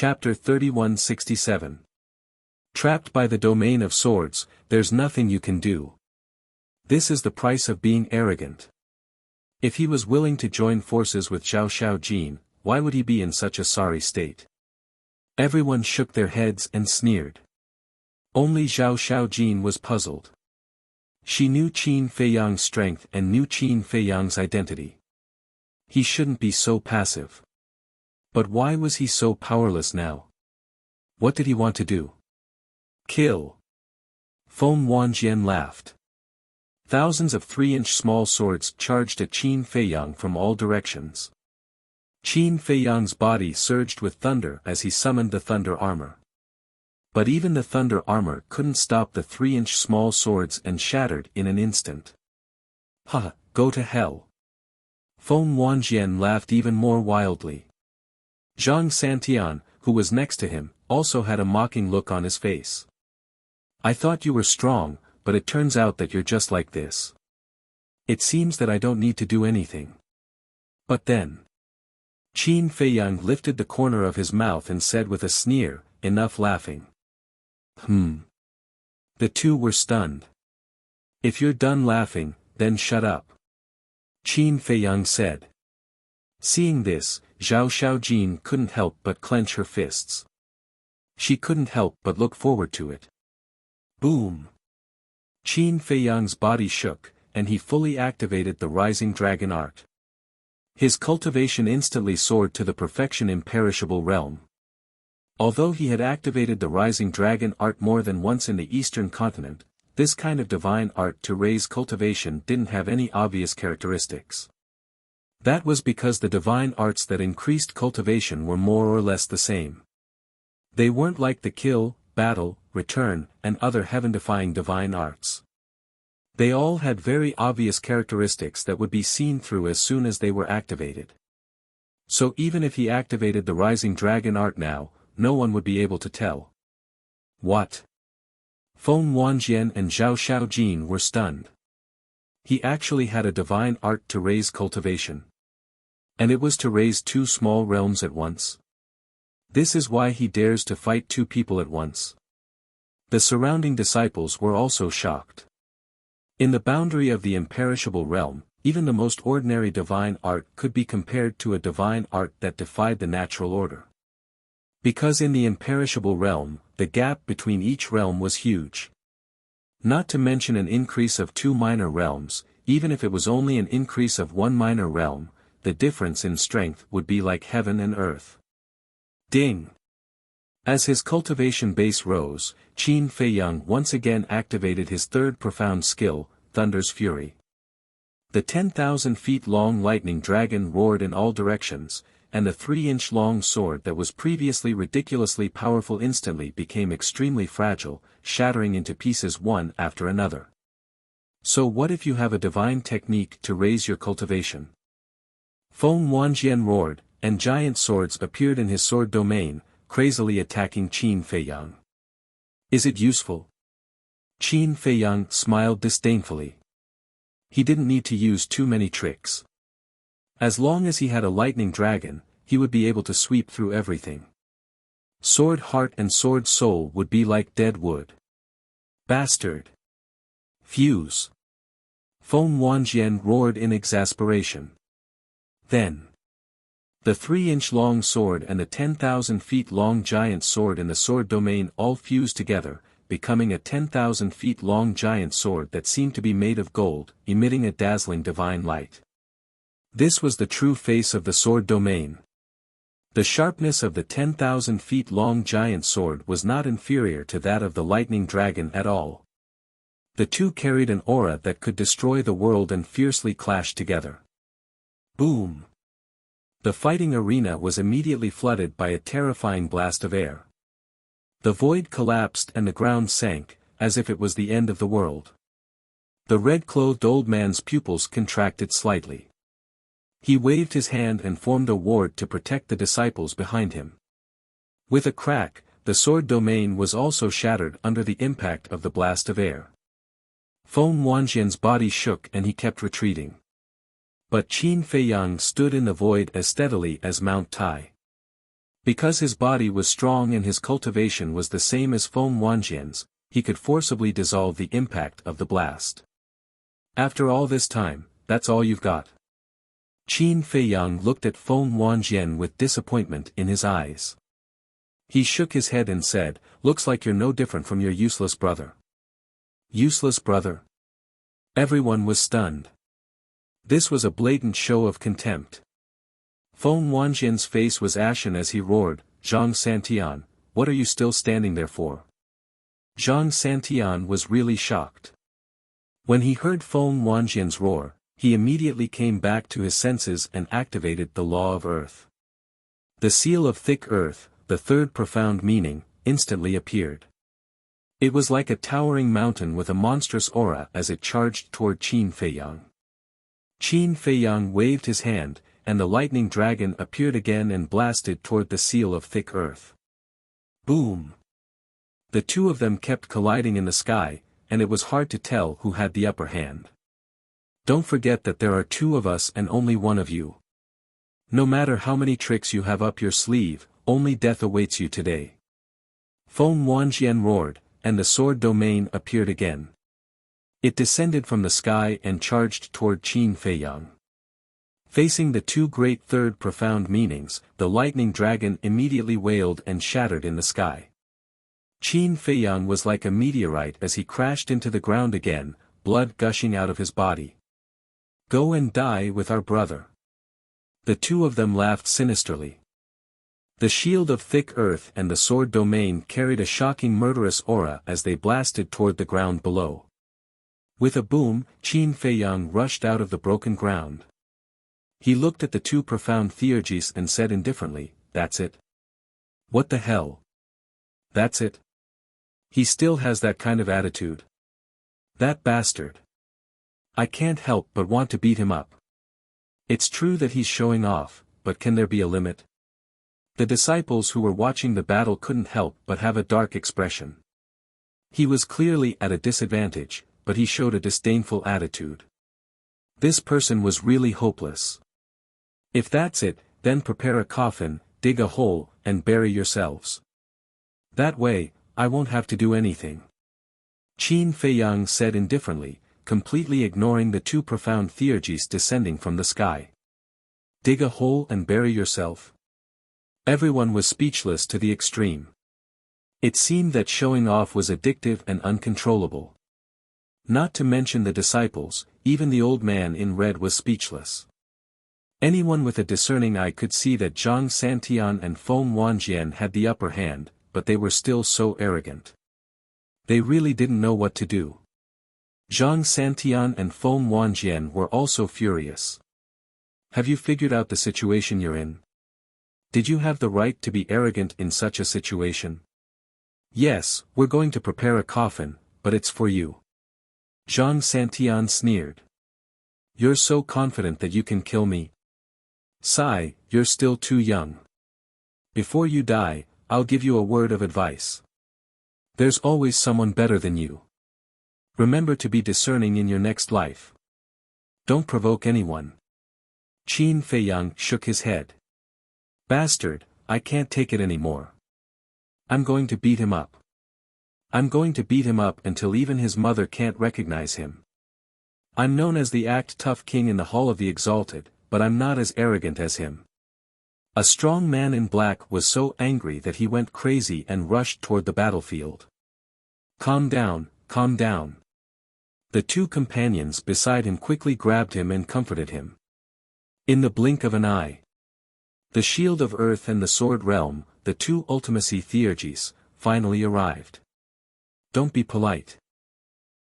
Chapter 3167. Trapped by the domain of swords, there's nothing you can do. This is the price of being arrogant. If he was willing to join forces with Zhao Xiaojin, why would he be in such a sorry state? Everyone shook their heads and sneered. Only Zhao Xiaojin was puzzled. She knew Qin Feiyang's strength and knew Qin Feiyang's identity. He shouldn't be so passive. But why was he so powerless now? What did he want to do? Kill. Feng Wanjian laughed. Thousands of 3-inch small swords charged at Qin Feiyang from all directions. Qin Feiyang's body surged with thunder as he summoned the thunder armor. But even the thunder armor couldn't stop the 3-inch small swords and shattered in an instant. Ha, go to hell. Feng Wanjian laughed even more wildly. Zhang Santian, who was next to him, also had a mocking look on his face. I thought you were strong, but it turns out that you're just like this. It seems that I don't need to do anything. But then. Qin Feiyang lifted the corner of his mouth and said with a sneer, enough laughing. The two were stunned. If you're done laughing, then shut up. Qin Feiyang said. Seeing this, Zhao Xiaojin couldn't help but clench her fists. She couldn't help but look forward to it. Boom! Qin Feiyang's body shook, and he fully activated the Rising Dragon art. His cultivation instantly soared to the perfection imperishable realm. Although he had activated the Rising Dragon art more than once in the Eastern continent, this kind of divine art to raise cultivation didn't have any obvious characteristics. That was because the divine arts that increased cultivation were more or less the same. They weren't like the kill, battle, return, and other heaven-defying divine arts. They all had very obvious characteristics that would be seen through as soon as they were activated. So even if he activated the Rising Dragon art now, no one would be able to tell. What? Feng Wanjian and Zhao Xiaojin were stunned. He actually had a divine art to raise cultivation. And it was to raise 2 small realms at once. This is why he dares to fight 2 people at once. The surrounding disciples were also shocked. In the boundary of the imperishable realm, even the most ordinary divine art could be compared to a divine art that defied the natural order. Because in the imperishable realm, the gap between each realm was huge. Not to mention an increase of 2 minor realms, even if it was only an increase of 1 minor realm, the difference in strength would be like heaven and earth. Ding! As his cultivation base rose, Qin Feiyang once again activated his third profound skill, Thunder's Fury. The 10,000 feet long lightning dragon roared in all directions, and the 3-inch long sword that was previously ridiculously powerful instantly became extremely fragile, shattering into pieces one after another. So what if you have a divine technique to raise your cultivation? Feng Wanjian roared, and giant swords appeared in his sword domain, crazily attacking Qin Feiyang. Is it useful? Qin Feiyang smiled disdainfully. He didn't need to use too many tricks. As long as he had a lightning dragon, he would be able to sweep through everything. Sword heart and sword soul would be like dead wood. Bastard! Fuse! Feng Wanjian roared in exasperation. Then. The 3-inch long sword and the 10,000 feet long giant sword in the sword domain all fused together, becoming a 10,000 feet long giant sword that seemed to be made of gold, emitting a dazzling divine light. This was the true face of the sword domain. The sharpness of the 10,000 feet long giant sword was not inferior to that of the lightning dragon at all. The two carried an aura that could destroy the world and fiercely clashed together. Boom! The fighting arena was immediately flooded by a terrifying blast of air. The void collapsed and the ground sank, as if it was the end of the world. The red-clothed old man's pupils contracted slightly. He waved his hand and formed a ward to protect the disciples behind him. With a crack, the sword domain was also shattered under the impact of the blast of air. Feng Wanjian's body shook and he kept retreating. But Qin Feiyang stood in the void as steadily as Mount Tai. Because his body was strong and his cultivation was the same as Feng Wanjian's, he could forcibly dissolve the impact of the blast. After all this time, that's all you've got? Qin Feiyang looked at Feng Wanjian with disappointment in his eyes. He shook his head and said, "Looks like you're no different from your useless brother." Useless brother? Everyone was stunned. This was a blatant show of contempt. Feng Wanjian's face was ashen as he roared, "Zhang Santian, what are you still standing there for?" Zhang Santian was really shocked. When he heard Feng Wanjian's roar, he immediately came back to his senses and activated the law of earth. The seal of thick earth, the third profound meaning, instantly appeared. It was like a towering mountain with a monstrous aura as it charged toward Qin Feiyang. Qin Feiyang waved his hand, and the lightning dragon appeared again and blasted toward the seal of thick earth. Boom! The two of them kept colliding in the sky, and it was hard to tell who had the upper hand. Don't forget that there are two of us and only one of you. No matter how many tricks you have up your sleeve, only death awaits you today. Feng Wanjian roared, and the sword domain appeared again. It descended from the sky and charged toward Qin Feiyang. Facing the two great third profound meanings, the lightning dragon immediately wailed and shattered in the sky. Qin Feiyang was like a meteorite as he crashed into the ground again, blood gushing out of his body. "Go and die with our brother." The two of them laughed sinisterly. The shield of thick earth and the sword domain carried a shocking murderous aura as they blasted toward the ground below. With a boom, Qin Feiyang rushed out of the broken ground. He looked at the two profound theurgies and said indifferently, "That's it." "What the hell? That's it?" "He still has that kind of attitude. That bastard. I can't help but want to beat him up. It's true that he's showing off, but can there be a limit?" The disciples who were watching the battle couldn't help but have a dark expression. He was clearly at a disadvantage, but he showed a disdainful attitude. This person was really hopeless. "If that's it, then prepare a coffin, dig a hole, and bury yourselves. That way, I won't have to do anything." Qin Feiyang said indifferently, completely ignoring the two profound theurgies descending from the sky. "Dig a hole and bury yourself?" Everyone was speechless to the extreme. It seemed that showing off was addictive and uncontrollable. Not to mention the disciples, even the old man in red was speechless. Anyone with a discerning eye could see that Zhang Santian and Feng Wanjian had the upper hand, but they were still so arrogant. They really didn't know what to do. Zhang Santian and Feng Wanjian were also furious. "Have you figured out the situation you're in? Did you have the right to be arrogant in such a situation?" "Yes, we're going to prepare a coffin, but it's for you." Zhang Santian sneered. "You're so confident that you can kill me? Sigh, you're still too young. Before you die, I'll give you a word of advice. There's always someone better than you. Remember to be discerning in your next life. Don't provoke anyone." Qin Feiyang shook his head. "Bastard, I can't take it anymore. I'm going to beat him up. I'm going to beat him up until even his mother can't recognize him. I'm known as the Act Tough King in the Hall of the Exalted, but I'm not as arrogant as him." A strong man in black was so angry that he went crazy and rushed toward the battlefield. Calm down, calm down." The two companions beside him quickly grabbed him and comforted him. In the blink of an eye, the shield of earth and the sword realm, the two ultimacy theurgies, finally arrived. "Don't be polite.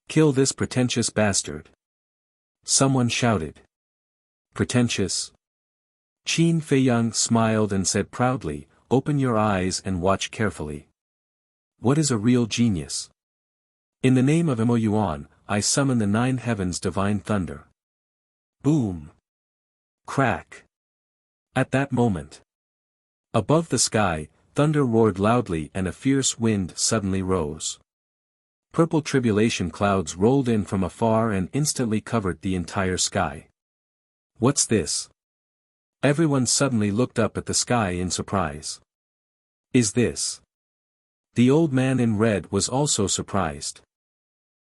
Kill this pretentious bastard." Someone shouted. "Pretentious?" Qin Feiyang smiled and said proudly, "Open your eyes and watch carefully. What is a real genius? In the name of Mo Yuan, I summon the 9 heavens' divine thunder." Boom! Crack! At that moment, above the sky, thunder roared loudly and a fierce wind suddenly rose. Purple tribulation clouds rolled in from afar and instantly covered the entire sky. "What's this?" Everyone suddenly looked up at the sky in surprise. Is this? The old man in red was also surprised.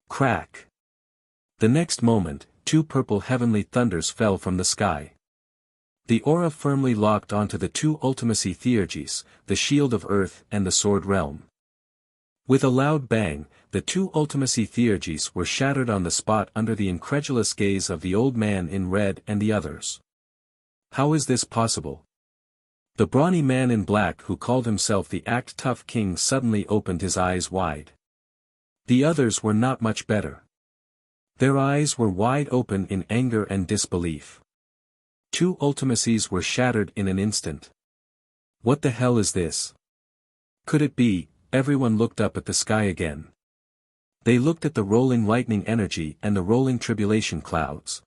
Crack. The next moment, two purple heavenly thunders fell from the sky. The aura firmly locked onto the two ultimacy theurgies, the shield of earth and the sword realm. With a loud bang, the two ultimacy theurgies were shattered on the spot under the incredulous gaze of the old man in red and the others. How is this possible? The brawny man in black who called himself the Act Tough King suddenly opened his eyes wide. The others were not much better. Their eyes were wide open in anger and disbelief. Two ultimacies were shattered in an instant. What the hell is this? Could it be? Everyone looked up at the sky again. They looked at the rolling lightning energy and the rolling tribulation clouds.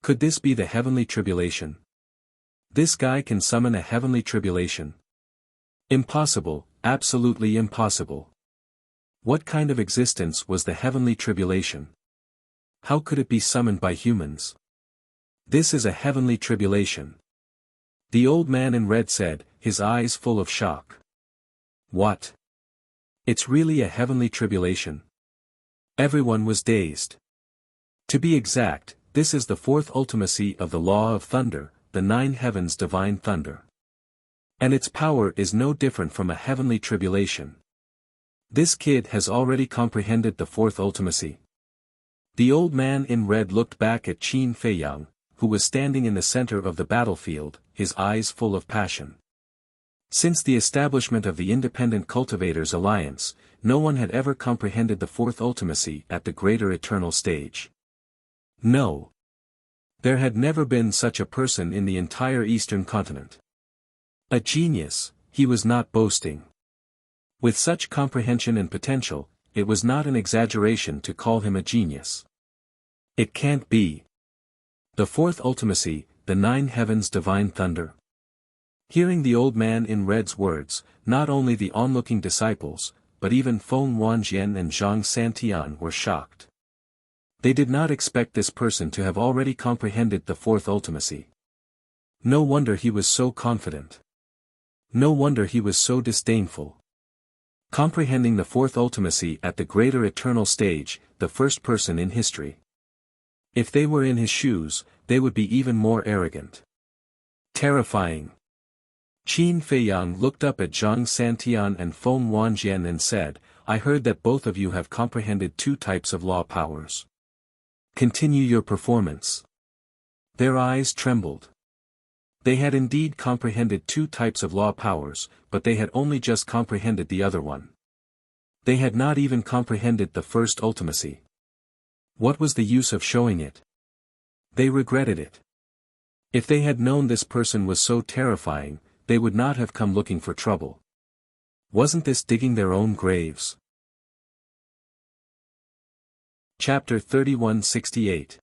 Could this be the heavenly tribulation? This guy can summon a heavenly tribulation. Impossible, absolutely impossible. What kind of existence was the heavenly tribulation? How could it be summoned by humans? This is a heavenly tribulation. The old man in red said, his eyes full of shock. What? It's really a heavenly tribulation? Everyone was dazed. To be exact, this is the fourth ultimacy of the law of thunder, the nine heavens divine thunder. And its power is no different from a heavenly tribulation. This kid has already comprehended the fourth ultimacy. The old man in red looked back at Qin Feiyang, who was standing in the center of the battlefield, his eyes full of passion. Since the establishment of the Independent Cultivators Alliance, no one had ever comprehended the fourth ultimacy at the greater eternal stage. No. There had never been such a person in the entire Eastern continent. A genius, he was not boasting. With such comprehension and potential, it was not an exaggeration to call him a genius. It can't be. The fourth ultimacy, the nine heavens divine thunder. Hearing the old man in red's words, not only the onlooking disciples, but even Feng Wanjian and Zhang Santian were shocked. They did not expect this person to have already comprehended the fourth ultimacy. No wonder he was so confident. No wonder he was so disdainful. Comprehending the fourth ultimacy at the greater eternal stage, the first person in history. If they were in his shoes, they would be even more arrogant. Terrifying. Qin Feiyang looked up at Zhang Santian and Feng Wanjian and said, I heard that both of you have comprehended two types of law powers. Continue your performance. Their eyes trembled. They had indeed comprehended two types of law powers, but they had only just comprehended the other one. They had not even comprehended the first ultimacy. What was the use of showing it? They regretted it. If they had known this person was so terrifying, they would not have come looking for trouble. Wasn't this digging their own graves? Chapter 3168.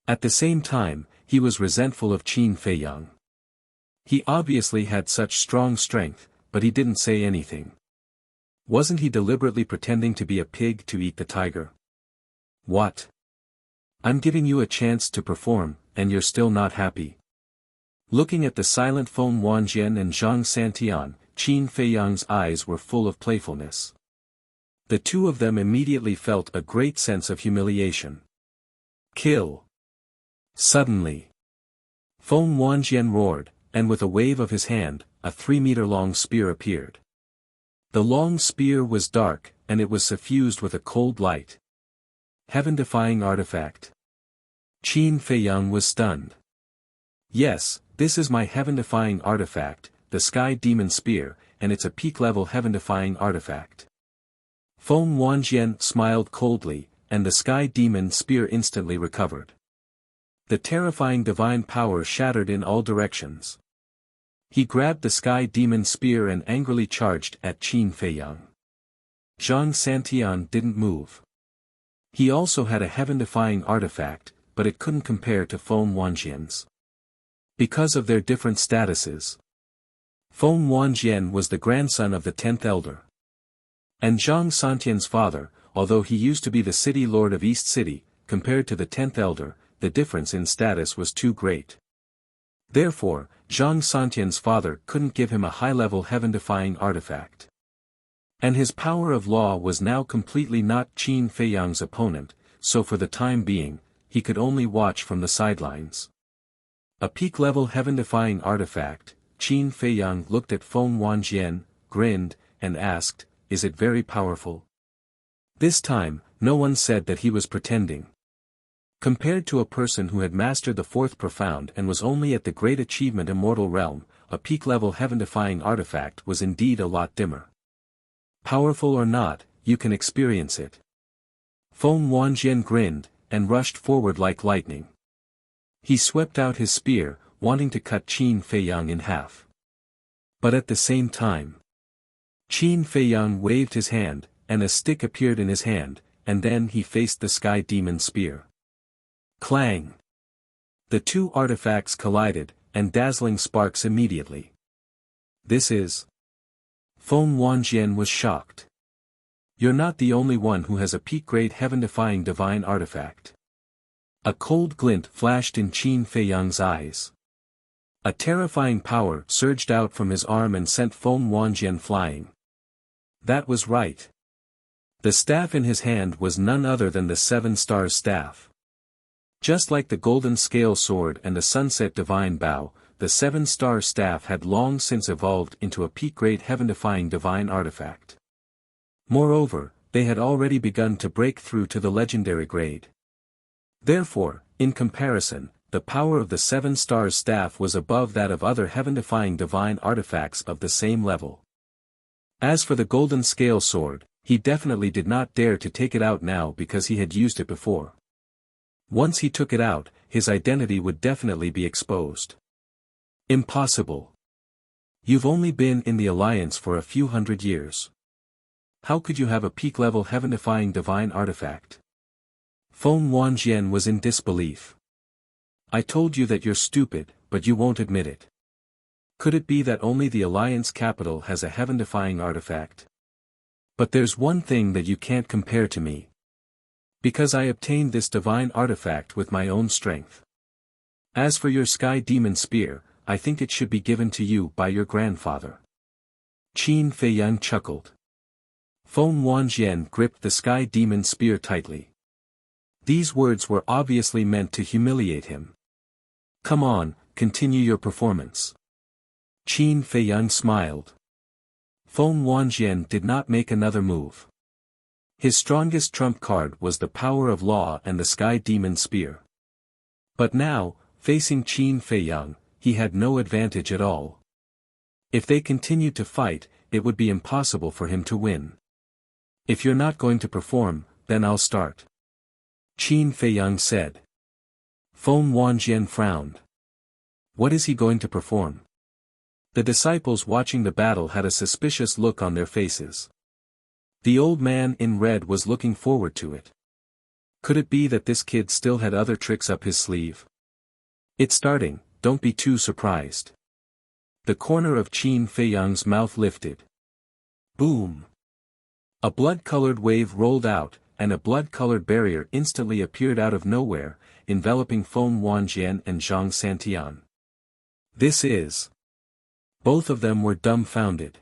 At the same time, he was resentful of Qin Feiyang. He obviously had such strong strength, but he didn't say anything. Wasn't he deliberately pretending to be a pig to eat the tiger? What? I'm giving you a chance to perform, and you're still not happy. Looking at the silent Feng Wanjian and Zhang Santian, Qin Feiyang's eyes were full of playfulness. The two of them immediately felt a great sense of humiliation. Kill! Suddenly, Feng Wanjian roared, and with a wave of his hand, a 3-meter-long spear appeared. The long spear was dark, and it was suffused with a cold light. Heaven-defying artifact. Qin Feiyang was stunned. Yes, this is my heaven-defying artifact, the Sky Demon Spear, and it's a peak-level heaven-defying artifact. Feng Wanjian smiled coldly, and the Sky Demon Spear instantly recovered. The terrifying divine power shattered in all directions. He grabbed the Sky Demon Spear and angrily charged at Qin Feiyang. Zhang Santian didn't move. He also had a heaven-defying artifact, but it couldn't compare to Feng Wanjian's. Because of their different statuses. Feng Wanjian was the grandson of the 10th elder. And Zhang Santian's father, although he used to be the city lord of East City, compared to the 10th elder, the difference in status was too great. Therefore, Zhang Santian's father couldn't give him a high-level heaven-defying artifact. And his power of law was now completely not Qin Feiyang's opponent, so for the time being, he could only watch from the sidelines. A peak-level heaven-defying artifact, Qin Feiyang looked at Feng Wanjian, grinned, and asked, "Is it very powerful?" This time, no one said that he was pretending. Compared to a person who had mastered the fourth profound and was only at the great achievement immortal realm, a peak-level heaven-defying artifact was indeed a lot dimmer. Powerful or not, you can experience it. Feng Wanjian grinned, and rushed forward like lightning. He swept out his spear, wanting to cut Qin Feiyang in half. But at the same time, Qin Feiyang waved his hand, and a stick appeared in his hand, and then he faced the sky demon spear. Clang! The two artifacts collided, and dazzling sparks immediately. This is... Feng Wanjian was shocked. You're not the only one who has a peak-grade heaven-defying divine artifact. A cold glint flashed in Qin Feiyang's eyes. A terrifying power surged out from his arm and sent Feng Wanjian flying. That was right. The staff in his hand was none other than the Seven Stars staff. Just like the Golden Scale Sword and the Sunset Divine Bow, the Seven Star staff had long since evolved into a peak-grade heaven-defying divine artifact. Moreover, they had already begun to break through to the legendary grade. Therefore, in comparison, the power of the Seven Stars staff was above that of other heaven-defying divine artifacts of the same level. As for the Golden Scale Sword, he definitely did not dare to take it out now because he had used it before. Once he took it out, his identity would definitely be exposed. Impossible. You've only been in the Alliance for a few hundred years. How could you have a peak-level heaven-defying divine artifact? Feng Wanjian was in disbelief. I told you that you're stupid, but you won't admit it. Could it be that only the Alliance capital has a heaven-defying artifact? But there's one thing that you can't compare to me. Because I obtained this divine artifact with my own strength. As for your Sky Demon Spear, I think it should be given to you by your grandfather. Qin Feiyang chuckled. Feng Wanjian gripped the Sky Demon Spear tightly. These words were obviously meant to humiliate him. Come on, continue your performance. Qin Feiyang smiled. Feng Wanjian did not make another move. His strongest trump card was the power of law and the Sky Demon Spear. But now, facing Qin Feiyang, he had no advantage at all. If they continued to fight, it would be impossible for him to win. If you're not going to perform, then I'll start. Qin Feiyang said. Feng Wanjian frowned. What is he going to perform? The disciples watching the battle had a suspicious look on their faces. The old man in red was looking forward to it. Could it be that this kid still had other tricks up his sleeve? It's starting, don't be too surprised. The corner of Qin Feiyang's mouth lifted. Boom! A blood-colored wave rolled out, and a blood-colored barrier instantly appeared out of nowhere, enveloping Feng Wanjian and Zhang Santian. This is... Both of them were dumbfounded.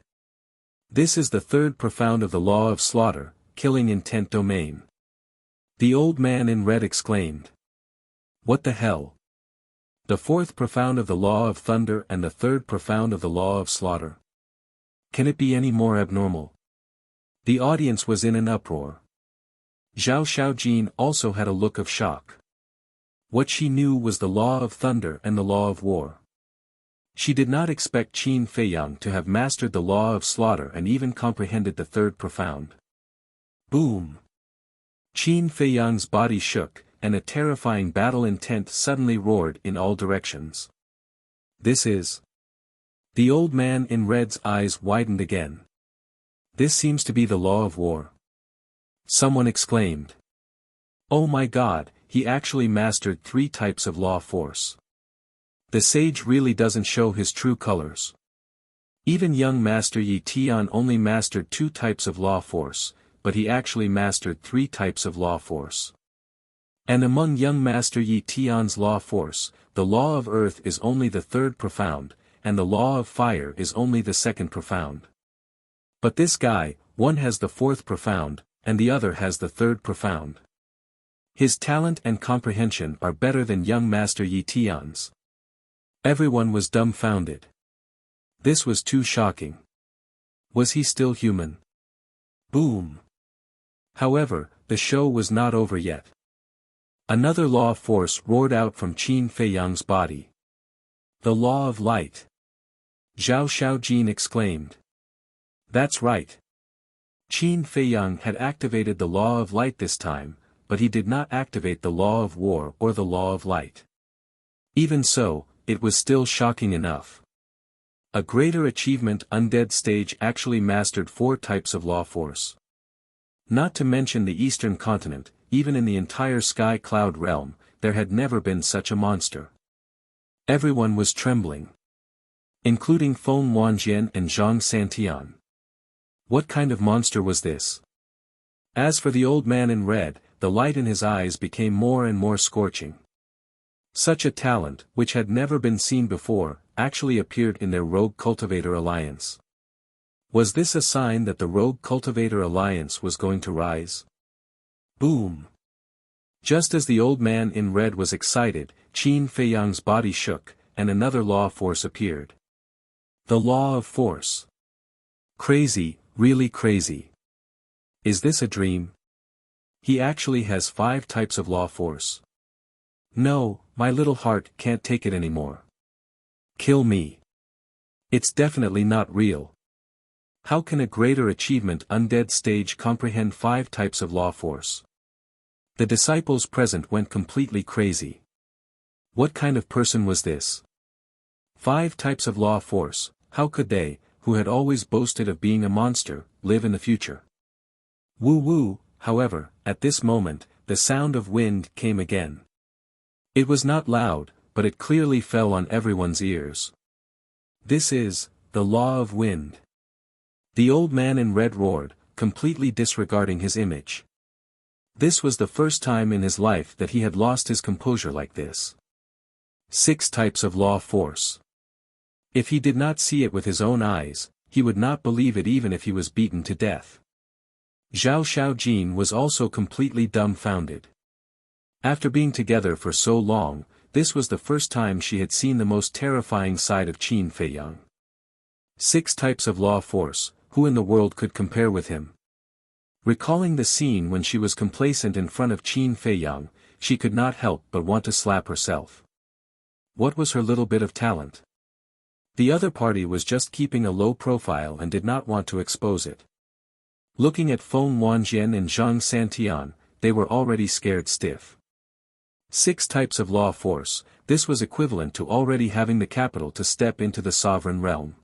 This is the third profound of the law of slaughter, killing intent domain. The old man in red exclaimed. What the hell? The fourth profound of the law of thunder and the third profound of the law of slaughter. Can it be any more abnormal? The audience was in an uproar. Zhao Xiaojin also had a look of shock. What she knew was the law of thunder and the law of war. She did not expect Qin Feiyang to have mastered the law of slaughter and even comprehended the third profound. Boom! Qin Feiyang's body shook, and a terrifying battle intent suddenly roared in all directions. This is... The old man in red's eyes widened again. This seems to be the law of war. Someone exclaimed. Oh my God, he actually mastered 3 types of law force. The sage really doesn't show his true colors. Even young Master Yi Tian only mastered 2 types of law force, but he actually mastered 3 types of law force. And among young Master Yi Tian's law force, the law of earth is only the third profound, and the law of fire is only the second profound. But this guy, one has the fourth profound, and the other has the third profound. His talent and comprehension are better than young Master Yi Tian's. Everyone was dumbfounded. This was too shocking. Was he still human? Boom! However, the show was not over yet. Another law force roared out from Qin Feiyang's body. The law of light. Zhao Xiaojin exclaimed. That's right. Qin Feiyang had activated the law of light this time, but he did not activate the law of war or the law of light. Even so, it was still shocking enough. A greater achievement. Undead stage actually mastered 4 types of law force. Not to mention the eastern continent, even in the entire sky cloud realm, there had never been such a monster. Everyone was trembling. Including Feng Wanjian and Zhang Santian. What kind of monster was this? As for the old man in red, the light in his eyes became more and more scorching. Such a talent, which had never been seen before, actually appeared in their Rogue Cultivator Alliance. Was this a sign that the Rogue Cultivator Alliance was going to rise? Boom! Just as the old man in red was excited, Qin Feiyang's body shook, and another law force appeared. The law of force. Crazy, really crazy. Is this a dream? He actually has 5 types of law force. No, my little heart can't take it anymore. Kill me. It's definitely not real. How can a greater achievement undead stage comprehend 5 types of law force? The disciples present went completely crazy. What kind of person was this? 5 types of law force, how could they, who had always boasted of being a monster, live in the future? Woo-woo, however, at this moment, the sound of wind came again. It was not loud, but it clearly fell on everyone's ears. This is, the law of wind. The old man in red roared, completely disregarding his image. This was the first time in his life that he had lost his composure like this. 6 types of law force. If he did not see it with his own eyes, he would not believe it even if he was beaten to death. Zhao Xiaojin was also completely dumbfounded. After being together for so long, this was the first time she had seen the most terrifying side of Qin Feiyang. 6 types of law force, who in the world could compare with him? Recalling the scene when she was complacent in front of Qin Feiyang, she could not help but want to slap herself. What was her little bit of talent? The other party was just keeping a low profile and did not want to expose it. Looking at Feng Wanjian and Zhang Santian, they were already scared stiff. 6 types of law force, this was equivalent to already having the capital to step into the sovereign realm.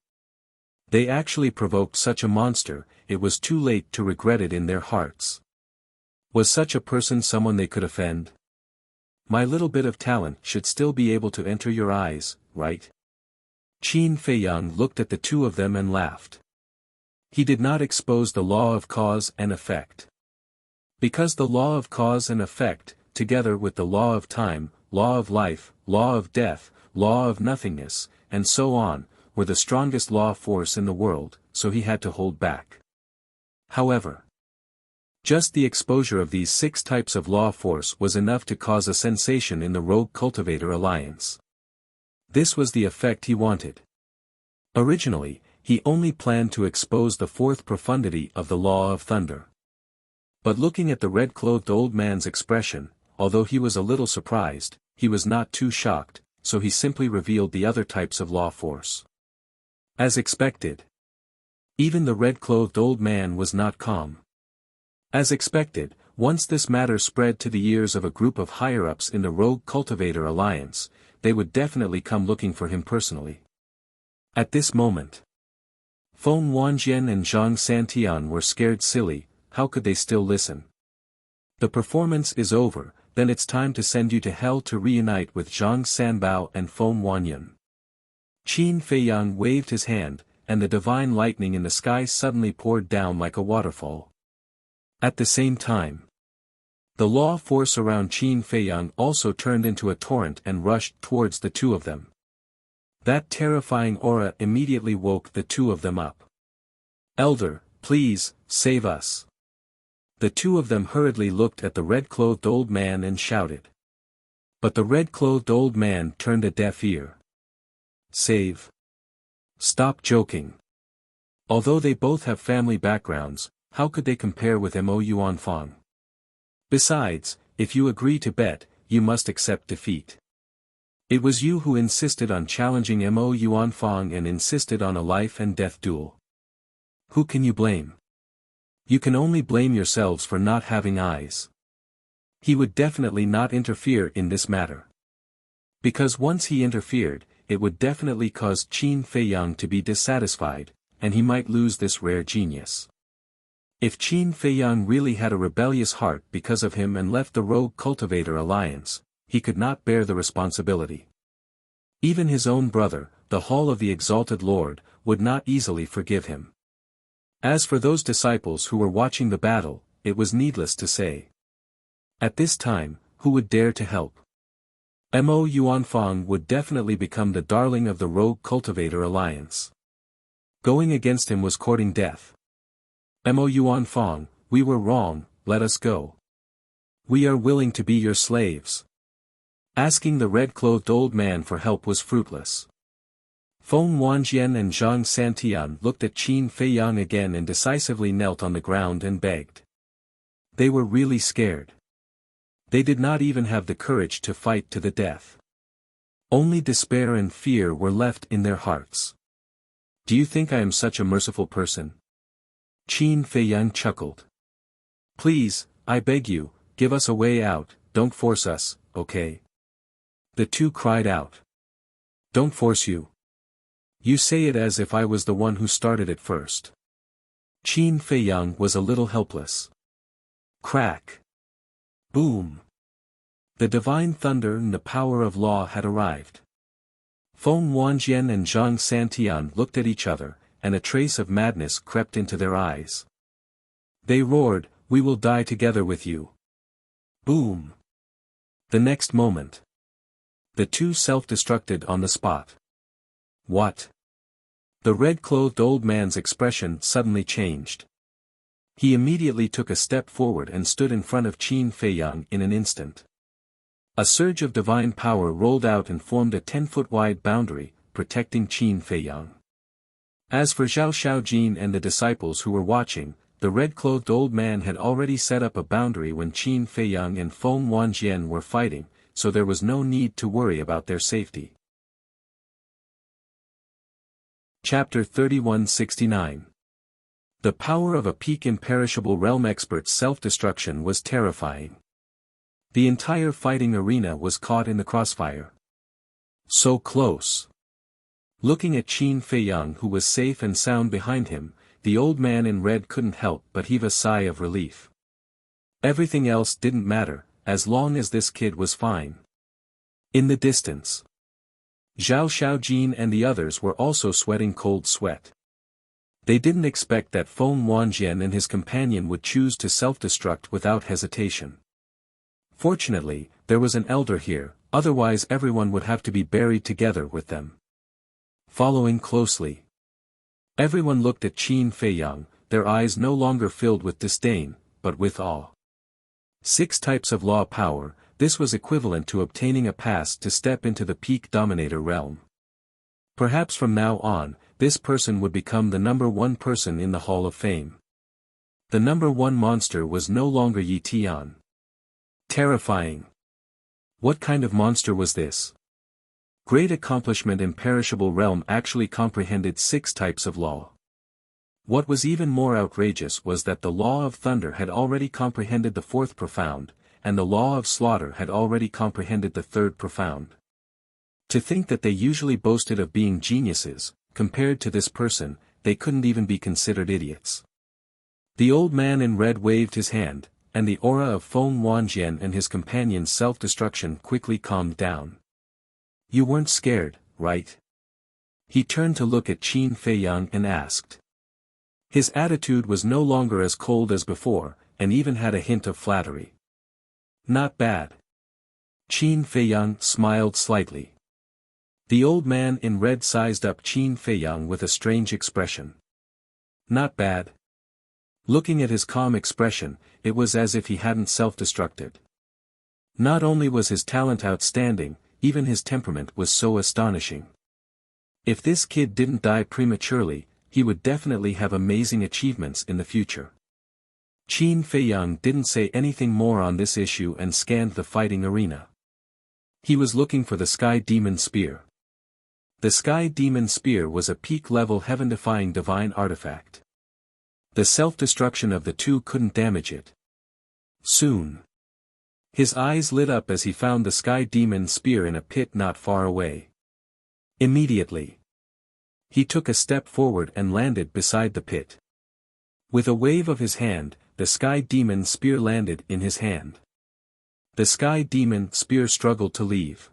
They actually provoked such a monster, it was too late to regret it in their hearts. Was such a person someone they could offend? My little bit of talent should still be able to enter your eyes, right? Qin Feiyang looked at the 2 of them and laughed. He did not expose the law of cause and effect. Because the law of cause and effect, together with the law of time, law of life, law of death, law of nothingness, and so on, were the strongest law force in the world, so he had to hold back. However, just the exposure of these 6 types of law force was enough to cause a sensation in the Rogue Cultivator Alliance. This was the effect he wanted. Originally, he only planned to expose the 4th profundity of the law of thunder. But looking at the red-clothed old man's expression, although he was a little surprised, he was not too shocked, so he simply revealed the other types of law force. As expected. Even the red-clothed old man was not calm. As expected, once this matter spread to the ears of a group of higher-ups in the Rogue Cultivator Alliance, they would definitely come looking for him personally. At this moment, Feng Wanjian and Zhang Santian were scared silly. How could they still listen? The performance is over, then it's time to send you to hell to reunite with Zhang Sanbao and Feng Wanyan. Qin Feiyang waved his hand, and the divine lightning in the sky suddenly poured down like a waterfall. At the same time, The law force around Qin Feiyang also turned into a torrent and rushed towards the two of them. That terrifying aura immediately woke the two of them up. "Elder, please, save us." The two of them hurriedly looked at the red-clothed old man and shouted. But the red-clothed old man turned a deaf ear. "Save? Stop joking." Although they both have family backgrounds, how could they compare with Mo Yuanfang? Besides, if you agree to bet, you must accept defeat. It was you who insisted on challenging Mo Yuanfang and insisted on a life-and-death duel. Who can you blame? You can only blame yourselves for not having eyes. He would definitely not interfere in this matter. Because once he interfered, it would definitely cause Qin Feiyang to be dissatisfied, and he might lose this rare genius. If Qin Feiyang really had a rebellious heart because of him and left the Rogue Cultivator Alliance, he could not bear the responsibility. Even his own brother, the Hall of the Exalted Lord, would not easily forgive him. As for those disciples who were watching the battle, it was needless to say. At this time, who would dare to help? Mo Yuanfang would definitely become the darling of the Rogue Cultivator Alliance. Going against him was courting death. Mo Yuanfang, we were wrong, let us go. We are willing to be your slaves. Asking the red-clothed old man for help was fruitless. Feng Wanjian and Zhang Santian looked at Qin Feiyang again and decisively knelt on the ground and begged. They were really scared. They did not even have the courage to fight to the death. Only despair and fear were left in their hearts. Do you think I am such a merciful person? Qin Feiyang chuckled. Please, I beg you, give us a way out, don't force us, okay? The two cried out. Don't force you. You say it as if I was the one who started it first. Qin Feiyang was a little helpless. Crack. Boom. The divine thunder and the power of law had arrived. Feng Wanjian and Zhang Santian looked at each other, and a trace of madness crept into their eyes. They roared, we will die together with you. Boom. The next moment. The two self-destructed on the spot. What? The red-clothed old man's expression suddenly changed. He immediately took a step forward and stood in front of Qin Feiyang in an instant. A surge of divine power rolled out and formed a 10-foot-wide boundary, protecting Qin Feiyang. As for Zhao Shaojin and the disciples who were watching, the red-clothed old man had already set up a boundary when Qin Feiyang and Feng Wanjian were fighting, so there was no need to worry about their safety. Chapter 3169. The power of a peak imperishable realm expert's self-destruction was terrifying. The entire fighting arena was caught in the crossfire. So close. Looking at Qin Feiyang who was safe and sound behind him, the old man in red couldn't help but heave a sigh of relief. Everything else didn't matter, as long as this kid was fine. In the distance, Zhao Shaojin and the others were also sweating cold sweat. They didn't expect that Feng Wanjian and his companion would choose to self-destruct without hesitation. Fortunately, there was an elder here, otherwise everyone would have to be buried together with them. Following closely. Everyone looked at Qin Feiyang, their eyes no longer filled with disdain, but with awe. 6 types of law power, this was equivalent to obtaining a pass to step into the peak dominator realm. Perhaps from now on, this person would become the number 1 person in the Hall of Fame. The number 1 monster was no longer Yi Tian. Terrifying. What kind of monster was this? Great accomplishment imperishable realm actually comprehended 6 types of law. What was even more outrageous was that the law of thunder had already comprehended the 4th profound, and the law of slaughter had already comprehended the 3rd profound. To think that they usually boasted of being geniuses, compared to this person, they couldn't even be considered idiots. The old man in red waved his hand, and the aura of Feng Wanjian and his companion's self-destruction quickly calmed down. You weren't scared, right? He turned to look at Qin Feiyang and asked. His attitude was no longer as cold as before, and even had a hint of flattery. Not bad. Qin Feiyang smiled slightly. The old man in red sized up Qin Feiyang with a strange expression. Not bad. Looking at his calm expression, it was as if he hadn't self-destructed. Not only was his talent outstanding, even his temperament was so astonishing. If this kid didn't die prematurely, he would definitely have amazing achievements in the future. Qin Feiyang didn't say anything more on this issue and scanned the fighting arena. He was looking for the Sky Demon Spear. The Sky Demon Spear was a peak-level heaven-defying divine artifact. The self-destruction of the two couldn't damage it. Soon. His eyes lit up as he found the Sky Demon Spear in a pit not far away. Immediately. He took a step forward and landed beside the pit. With a wave of his hand, the Sky Demon Spear landed in his hand. The Sky Demon Spear struggled to leave.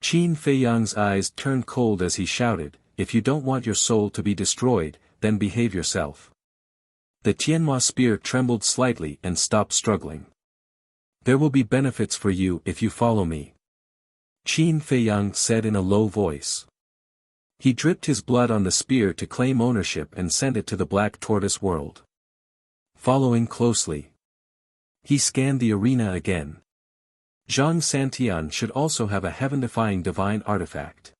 Qin Feiyang's eyes turned cold as he shouted, "If you don't want your soul to be destroyed, then behave yourself." The Tianhua spear trembled slightly and stopped struggling. "There will be benefits for you if you follow me," Qin Feiyang said in a low voice. He dripped his blood on the spear to claim ownership and sent it to the Black Tortoise world. Following closely, he scanned the arena again. Zhang Santian should also have a heaven-defying divine artifact.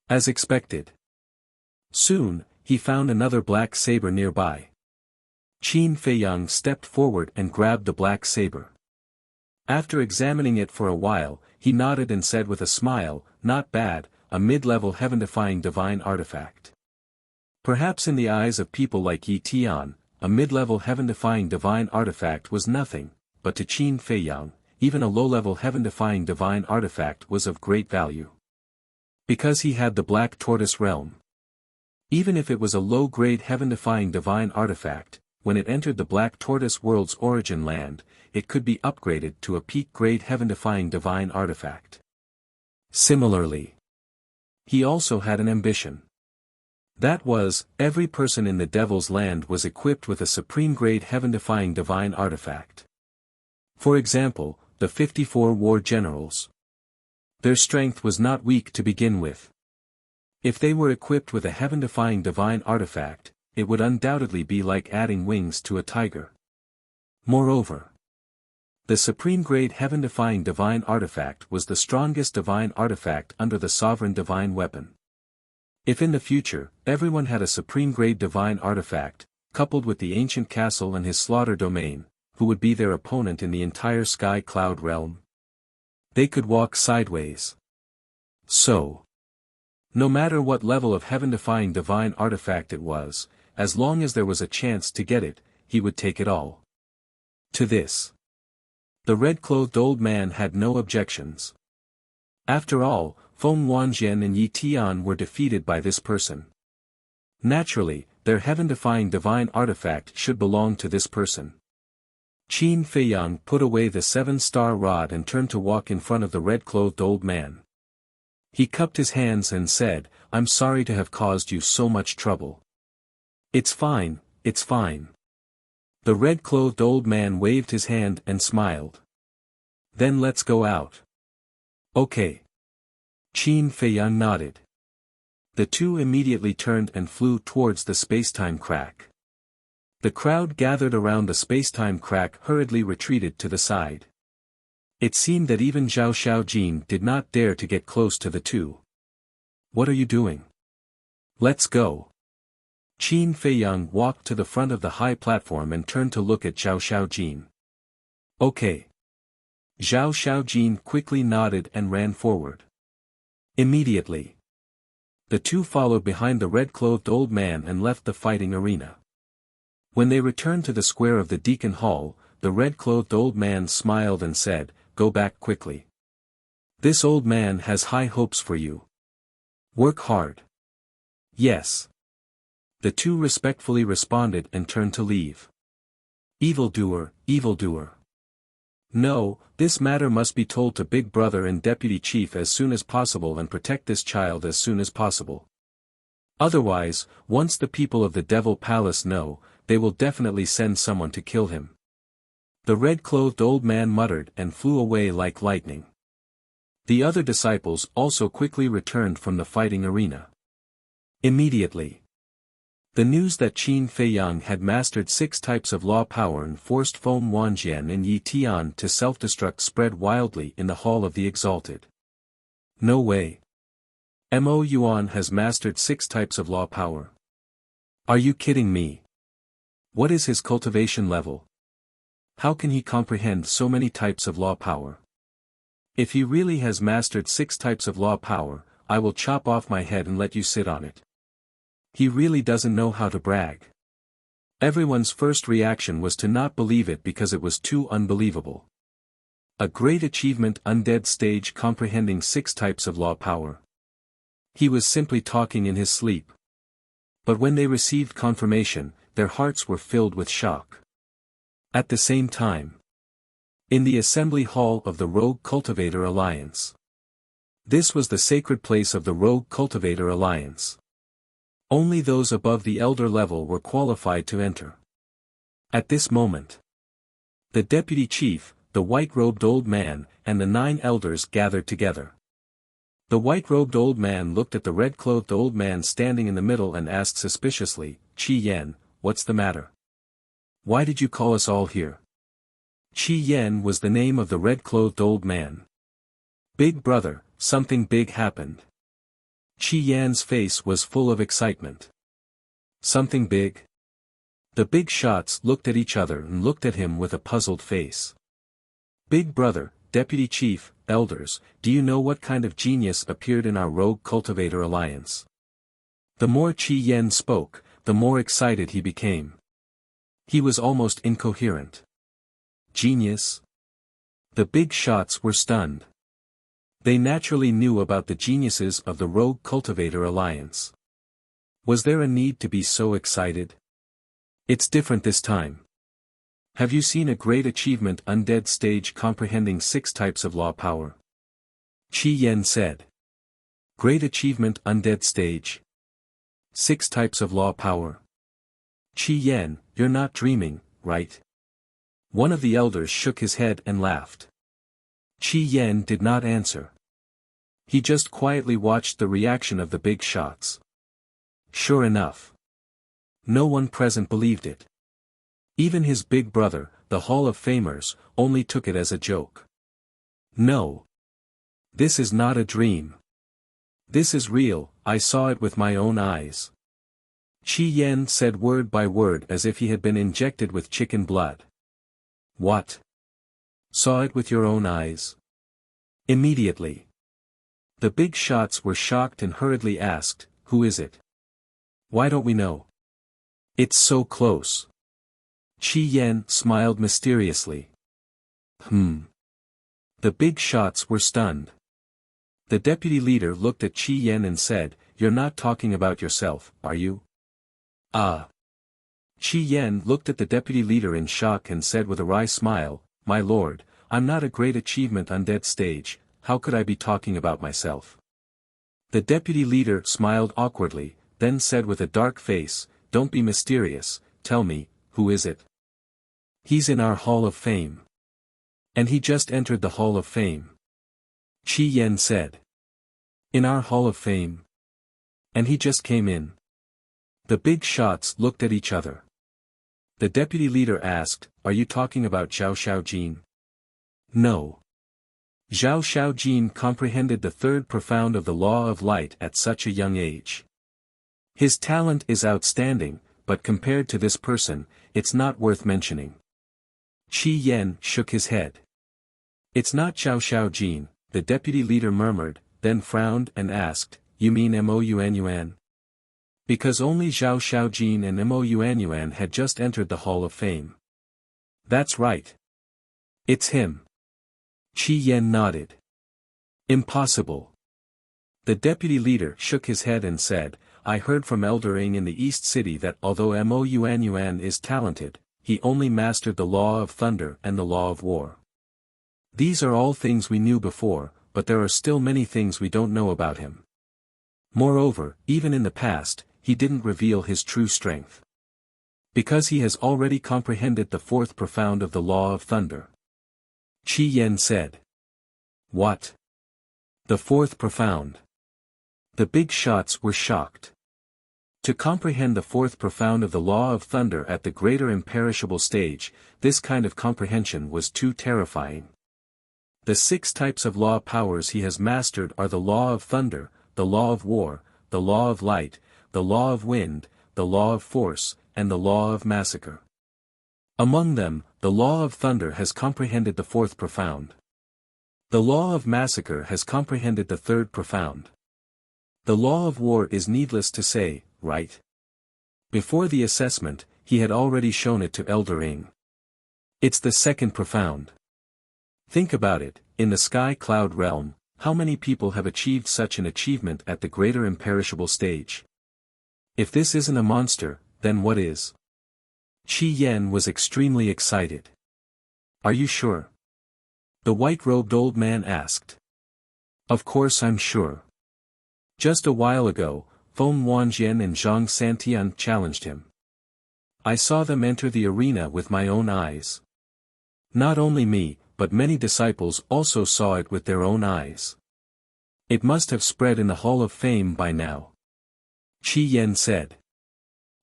As expected. Soon, he found another black saber nearby. Qin Feiyang stepped forward and grabbed the black saber. After examining it for a while, he nodded and said with a smile, "Not bad, a mid-level heaven-defying divine artifact." Perhaps in the eyes of people like Yi Tian, a mid-level heaven-defying divine artifact was nothing, but to Qin Feiyang, even a low-level heaven-defying divine artifact was of great value. Because he had the Black Tortoise realm. Even if it was a low-grade heaven-defying divine artifact, when it entered the Black Tortoise world's origin land, it could be upgraded to a peak-grade heaven-defying divine artifact. Similarly, he also had an ambition. That was, every person in the Devil's Land was equipped with a supreme-grade heaven-defying divine artifact. For example, the 54 war generals. Their strength was not weak to begin with. If they were equipped with a heaven-defying divine artifact, it would undoubtedly be like adding wings to a tiger. Moreover, the supreme-grade heaven-defying divine artifact was the strongest divine artifact under the sovereign divine weapon. If in the future, everyone had a supreme-grade divine artifact, coupled with the ancient castle and his slaughter domain, who would be their opponent in the entire sky cloud realm? They could walk sideways. So, no matter what level of heaven-defying divine artifact it was, as long as there was a chance to get it, he would take it all. To this, the red-clothed old man had no objections. After all, Feng Wanjian and Yi Tian were defeated by this person. Naturally, their heaven-defying divine artifact should belong to this person. Qin Feiyang put away the 7-star rod and turned to walk in front of the red-clothed old man. He cupped his hands and said, "I'm sorry to have caused you so much trouble." It's fine, it's fine." The red-clothed old man waved his hand and smiled. "Then let's go out." "Okay." Qin Feiyang nodded. The two immediately turned and flew towards the space-time crack. The crowd gathered around the space-time crack hurriedly retreated to the side. It seemed that even Zhao Xiaojin did not dare to get close to the two. "What are you doing? Let's go." Qin Feiyang walked to the front of the high platform and turned to look at Zhao Xiaojin. "Okay." Zhao Xiaojin quickly nodded and ran forward. Immediately, the two followed behind the red-clothed old man and left the fighting arena. When they returned to the square of the Deacon Hall, the red-clothed old man smiled and said, "Go back quickly. This old man has high hopes for you. Work hard." "Yes." The two respectfully responded and turned to leave. "Evildoer, evildoer. No, this matter must be told to Big Brother and Deputy Chief as soon as possible and protect this child as soon as possible. Otherwise, once the people of the Devil Palace know, they will definitely send someone to kill him." The red-clothed old man muttered and flew away like lightning. The other disciples also quickly returned from the fighting arena. Immediately, the news that Qin Feiyang had mastered 6 types of law power and forced Feng Wanjian and Yi Tian to self-destruct spread wildly in the Hall of the Exalted. No way. Mo Yuan has mastered 6 types of law power. Are you kidding me? What is his cultivation level? How can he comprehend so many types of law power? If he really has mastered 6 types of law power, I will chop off my head and let you sit on it. He really doesn't know how to brag. Everyone's first reaction was to not believe it because it was too unbelievable. A great achievement, undead stage comprehending 6 types of law power. He was simply talking in his sleep. But when they received confirmation, their hearts were filled with shock. At the same time, in the assembly hall of the Rogue Cultivator Alliance. This was the sacred place of the Rogue Cultivator Alliance. Only those above the elder level were qualified to enter. At this moment, the deputy chief, the white-robed old man, and the 9 elders gathered together. The white-robed old man looked at the red-clothed old man standing in the middle and asked suspiciously, "Qi Yan, what's the matter? Why did you call us all here?" Qi Yan was the name of the red-clothed old man. "Big brother, something big happened." Qi Yan's face was full of excitement. "Something big?" The big shots looked at each other and looked at him with a puzzled face. "Big brother, deputy chief, elders, do you know what kind of genius appeared in our Rogue Cultivator Alliance?" The more Qi Yan spoke, the more excited he became. He was almost incoherent. Genius? The big shots were stunned. They naturally knew about the geniuses of the Rogue Cultivator Alliance. Was there a need to be so excited? It's different this time. Have you seen a great achievement, undead stage comprehending 6 types of law power? Qi Yan said. Great achievement, undead stage. 6 types of law power. Qi Yan, you're not dreaming, right? One of the elders shook his head and laughed. Qi Yan did not answer. He just quietly watched the reaction of the big shots. Sure enough, no one present believed it. Even his big brother, the Hall of Famers, only took it as a joke. No. This is not a dream. This is real, I saw it with my own eyes. Qi Yan said word by word as if he had been injected with chicken blood. What? Saw it with your own eyes? Immediately, the big shots were shocked and hurriedly asked, "Who is it? Why don't we know? It's so close." Qi Yan smiled mysteriously. The big shots were stunned. The deputy leader looked at Qi Yan and said, "You're not talking about yourself, are you?" "Ah." Qi Yan looked at the deputy leader in shock and said with a wry smile, "My lord, I'm not a great achievement undead stage, how could I be talking about myself?" The deputy leader smiled awkwardly, then said with a dark face, "Don't be mysterious, tell me, who is it?" "He's in our Hall of Fame. And he just entered the Hall of Fame." Qi Yan said. "In our Hall of Fame? And he just came in?" The big shots looked at each other. The deputy leader asked, "Are you talking about Zhao Xiaojin?" "No." Zhao Xiaojin comprehended the 3rd profound of the law of light at such a young age. His talent is outstanding, but compared to this person, it's not worth mentioning. Qi Yan shook his head. "It's not Zhao Xiaojin," the deputy leader murmured, then frowned and asked, "You mean Mo Yuanyuan?" Because only Zhao Xiaojin and Mo Yuanyuan had just entered the Hall of Fame. "That's right. It's him." Qi Yan nodded. "Impossible." The deputy leader shook his head and said, "I heard from Elder Ing in the East City that although Mo Yuanyuan is talented, he only mastered the law of thunder and the law of war. These are all things we knew before, but there are still many things we don't know about him. Moreover, even in the past, he didn't reveal his true strength. Because he has already comprehended the fourth profound of the law of thunder. Qi Yan said. What? The fourth profound. The big shots were shocked. To comprehend the fourth profound of the law of thunder at the greater imperishable stage, this kind of comprehension was too terrifying. The 6 types of law powers he has mastered are the law of thunder, the law of war, the law of light, the law of wind, the law of force, and the law of massacre. Among them, the law of thunder has comprehended the fourth profound. The law of massacre has comprehended the third profound. The law of war is needless to say, right? Before the assessment, he had already shown it to Elder Ing. It's the second profound. Think about it, in the sky cloud realm, how many people have achieved such an achievement at the greater imperishable stage? If this isn't a monster, then what is? Qi Yan was extremely excited. Are you sure? The white-robed old man asked. Of course I'm sure. Just a while ago, Feng Wanjian and Zhang Santian challenged him. I saw them enter the arena with my own eyes. Not only me, but many disciples also saw it with their own eyes. It must have spread in the Hall of Fame by now. Qi Yan said.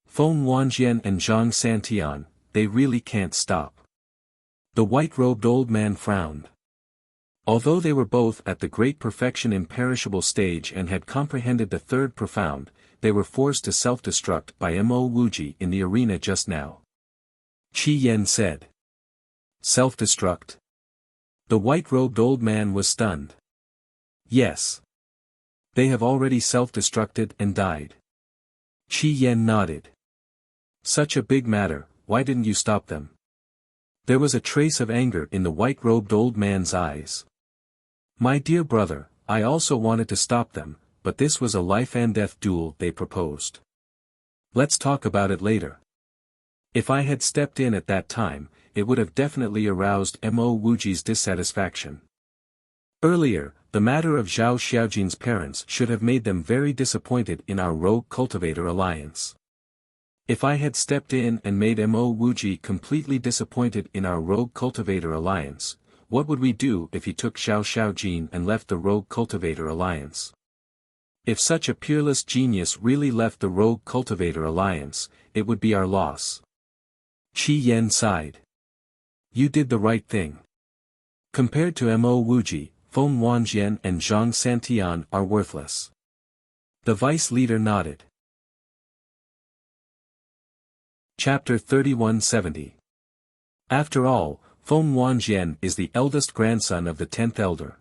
Feng Wanjian and Zhang Santian, they really can't stop. The white-robed old man frowned. Although they were both at the great perfection imperishable stage and had comprehended the third profound, they were forced to self-destruct by Mo Wuji in the arena just now. Qi Yan said. Self-destruct? The white-robed old man was stunned. Yes. They have already self-destructed and died. Qi Yan nodded. Such a big matter, why didn't you stop them? There was a trace of anger in the white-robed old man's eyes. My dear brother, I also wanted to stop them, but this was a life-and-death duel they proposed. Let's talk about it later. If I had stepped in at that time, it would have definitely aroused Mo Wuji's dissatisfaction. Earlier, the matter of Zhao Xiaojin's parents should have made them very disappointed in our rogue cultivator alliance. If I had stepped in and made Mo Wuji completely disappointed in our rogue cultivator alliance, what would we do if he took Zhao Xiaojin and left the rogue cultivator alliance? If such a peerless genius really left the rogue cultivator alliance, it would be our loss. Qi Yan sighed. You did the right thing. Compared to Mo Wuji, Feng Wanjian and Zhang Santian are worthless. The vice leader nodded. Chapter 3170. After all, Feng Wanjian is the eldest grandson of the 10th elder.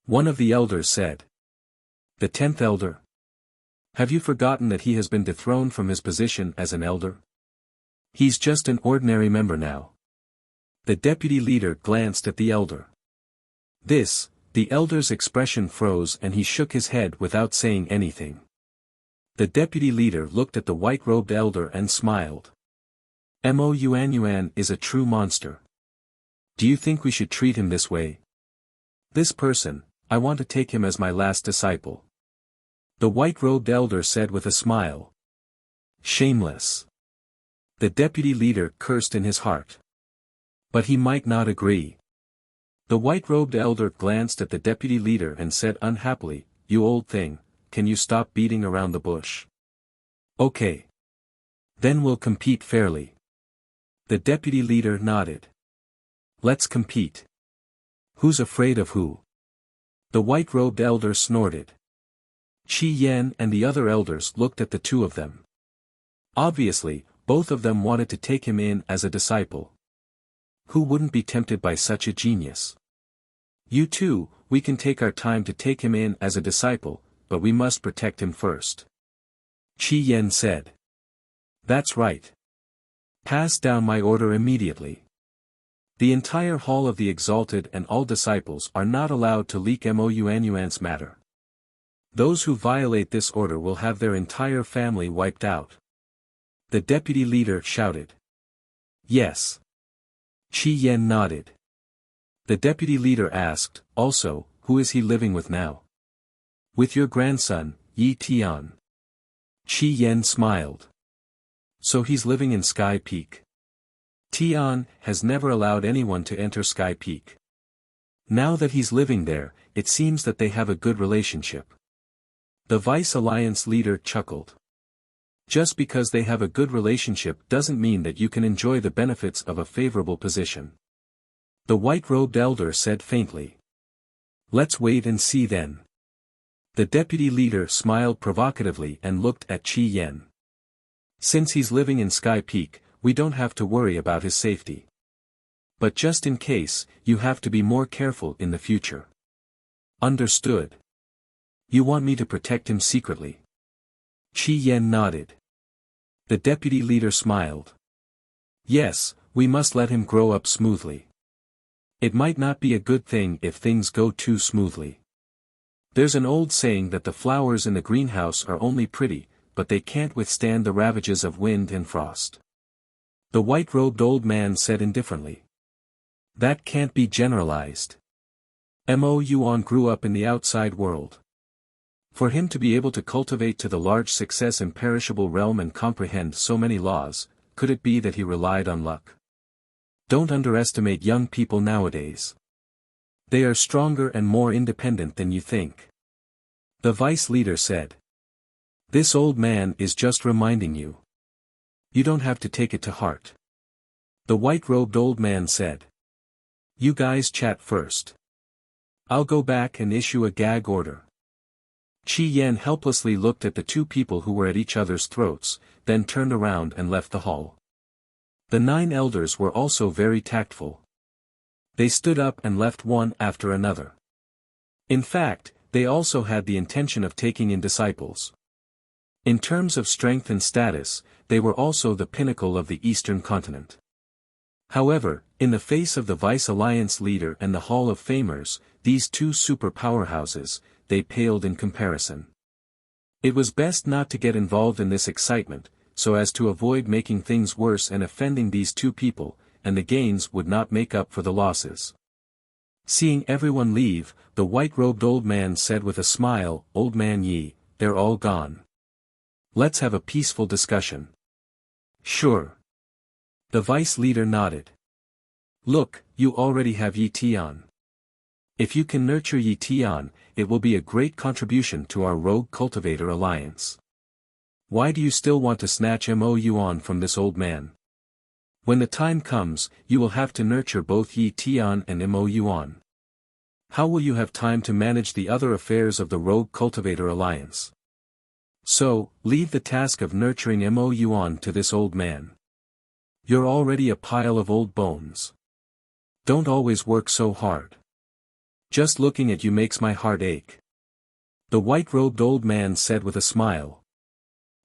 One of the elders said. The 10th elder? Have you forgotten that he has been dethroned from his position as an elder? He's just an ordinary member now. The deputy leader glanced at the elder. The elder's expression froze and he shook his head without saying anything. The deputy leader looked at the white-robed elder and smiled. Mo Yuanyuan is a true monster. Do you think we should treat him this way? This person, I want to take him as my last disciple. The white-robed elder said with a smile. Shameless. The deputy leader cursed in his heart. But he might not agree. The white-robed elder glanced at the deputy leader and said unhappily, You old thing, can you stop beating around the bush? Okay. Then we'll compete fairly. The deputy leader nodded. Let's compete. Who's afraid of who? The white-robed elder snorted. Qi Yan and the other elders looked at the two of them. Obviously, both of them wanted to take him in as a disciple. Who wouldn't be tempted by such a genius? You too, we can take our time to take him in as a disciple, but we must protect him first. Qi Yan said. That's right. Pass down my order immediately. The entire hall of the exalted and all disciples are not allowed to leak Mo Yuanyuan's matter. Those who violate this order will have their entire family wiped out. The deputy leader shouted. Yes. Qi Yan nodded. The deputy leader asked, also, who is he living with now? With your grandson, Yi Tian. Qi Yan smiled. So he's living in Sky Peak. Tian has never allowed anyone to enter Sky Peak. Now that he's living there, it seems that they have a good relationship. The Vice Alliance leader chuckled. Just because they have a good relationship doesn't mean that you can enjoy the benefits of a favorable position. The white-robed elder said faintly. Let's wait and see then. The deputy leader smiled provocatively and looked at Qi Yan. Since he's living in Sky Peak, we don't have to worry about his safety. But just in case, you have to be more careful in the future. Understood. You want me to protect him secretly? Qi Yan nodded. The deputy leader smiled. Yes, we must let him grow up smoothly. It might not be a good thing if things go too smoothly. There's an old saying that the flowers in the greenhouse are only pretty, but they can't withstand the ravages of wind and frost. The white-robed old man said indifferently. That can't be generalized. Mo Yuan grew up in the outside world. For him to be able to cultivate to the large success imperishable realm and comprehend so many laws, could it be that he relied on luck? Don't underestimate young people nowadays. They are stronger and more independent than you think. The vice leader said. This old man is just reminding you. You don't have to take it to heart. The white-robed old man said. You guys chat first. I'll go back and issue a gag order. Qi Yan helplessly looked at the two people who were at each other's throats, then turned around and left the hall. The 9 elders were also very tactful. They stood up and left one after another. In fact, they also had the intention of taking in disciples. In terms of strength and status, they were also the pinnacle of the Eastern continent. However, in the face of the Vice Alliance leader and the Hall of Famers, these two super powerhouses, they paled in comparison. It was best not to get involved in this excitement, so as to avoid making things worse and offending these two people, and the gains would not make up for the losses. Seeing everyone leave, the white-robed old man said with a smile, Old Man Yi, they're all gone. Let's have a peaceful discussion. Sure. The vice leader nodded. Look, you already have Yi Tian. If you can nurture Yi Tian, it will be a great contribution to our Rogue Cultivator Alliance. Why do you still want to snatch Mo Yuan from this old man? When the time comes, you will have to nurture both Yi Tian and Mo Yuan. How will you have time to manage the other affairs of the Rogue Cultivator Alliance? So, leave the task of nurturing Mo Yuan to this old man. You're already a pile of old bones. Don't always work so hard. Just looking at you makes my heart ache. The white-robed old man said with a smile.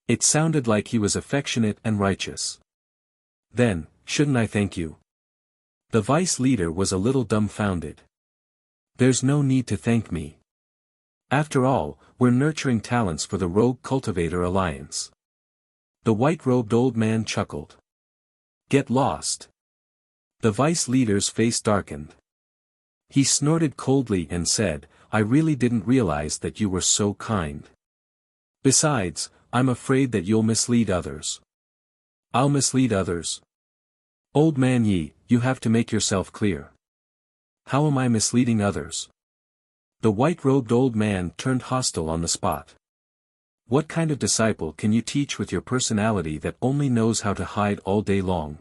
It sounded like he was affectionate and righteous. Then, shouldn't I thank you? The vice leader was a little dumbfounded. There's no need to thank me. After all, we're nurturing talents for the Rogue Cultivator Alliance. The white-robed old man chuckled. Get lost. The vice leader's face darkened. He snorted coldly and said, I really didn't realize that you were so kind. Besides, I'm afraid that you'll mislead others. I'll mislead others? Old Man Yi, you have to make yourself clear. How am I misleading others? The white-robed old man turned hostile on the spot. What kind of disciple can you teach with your personality that only knows how to hide all day long?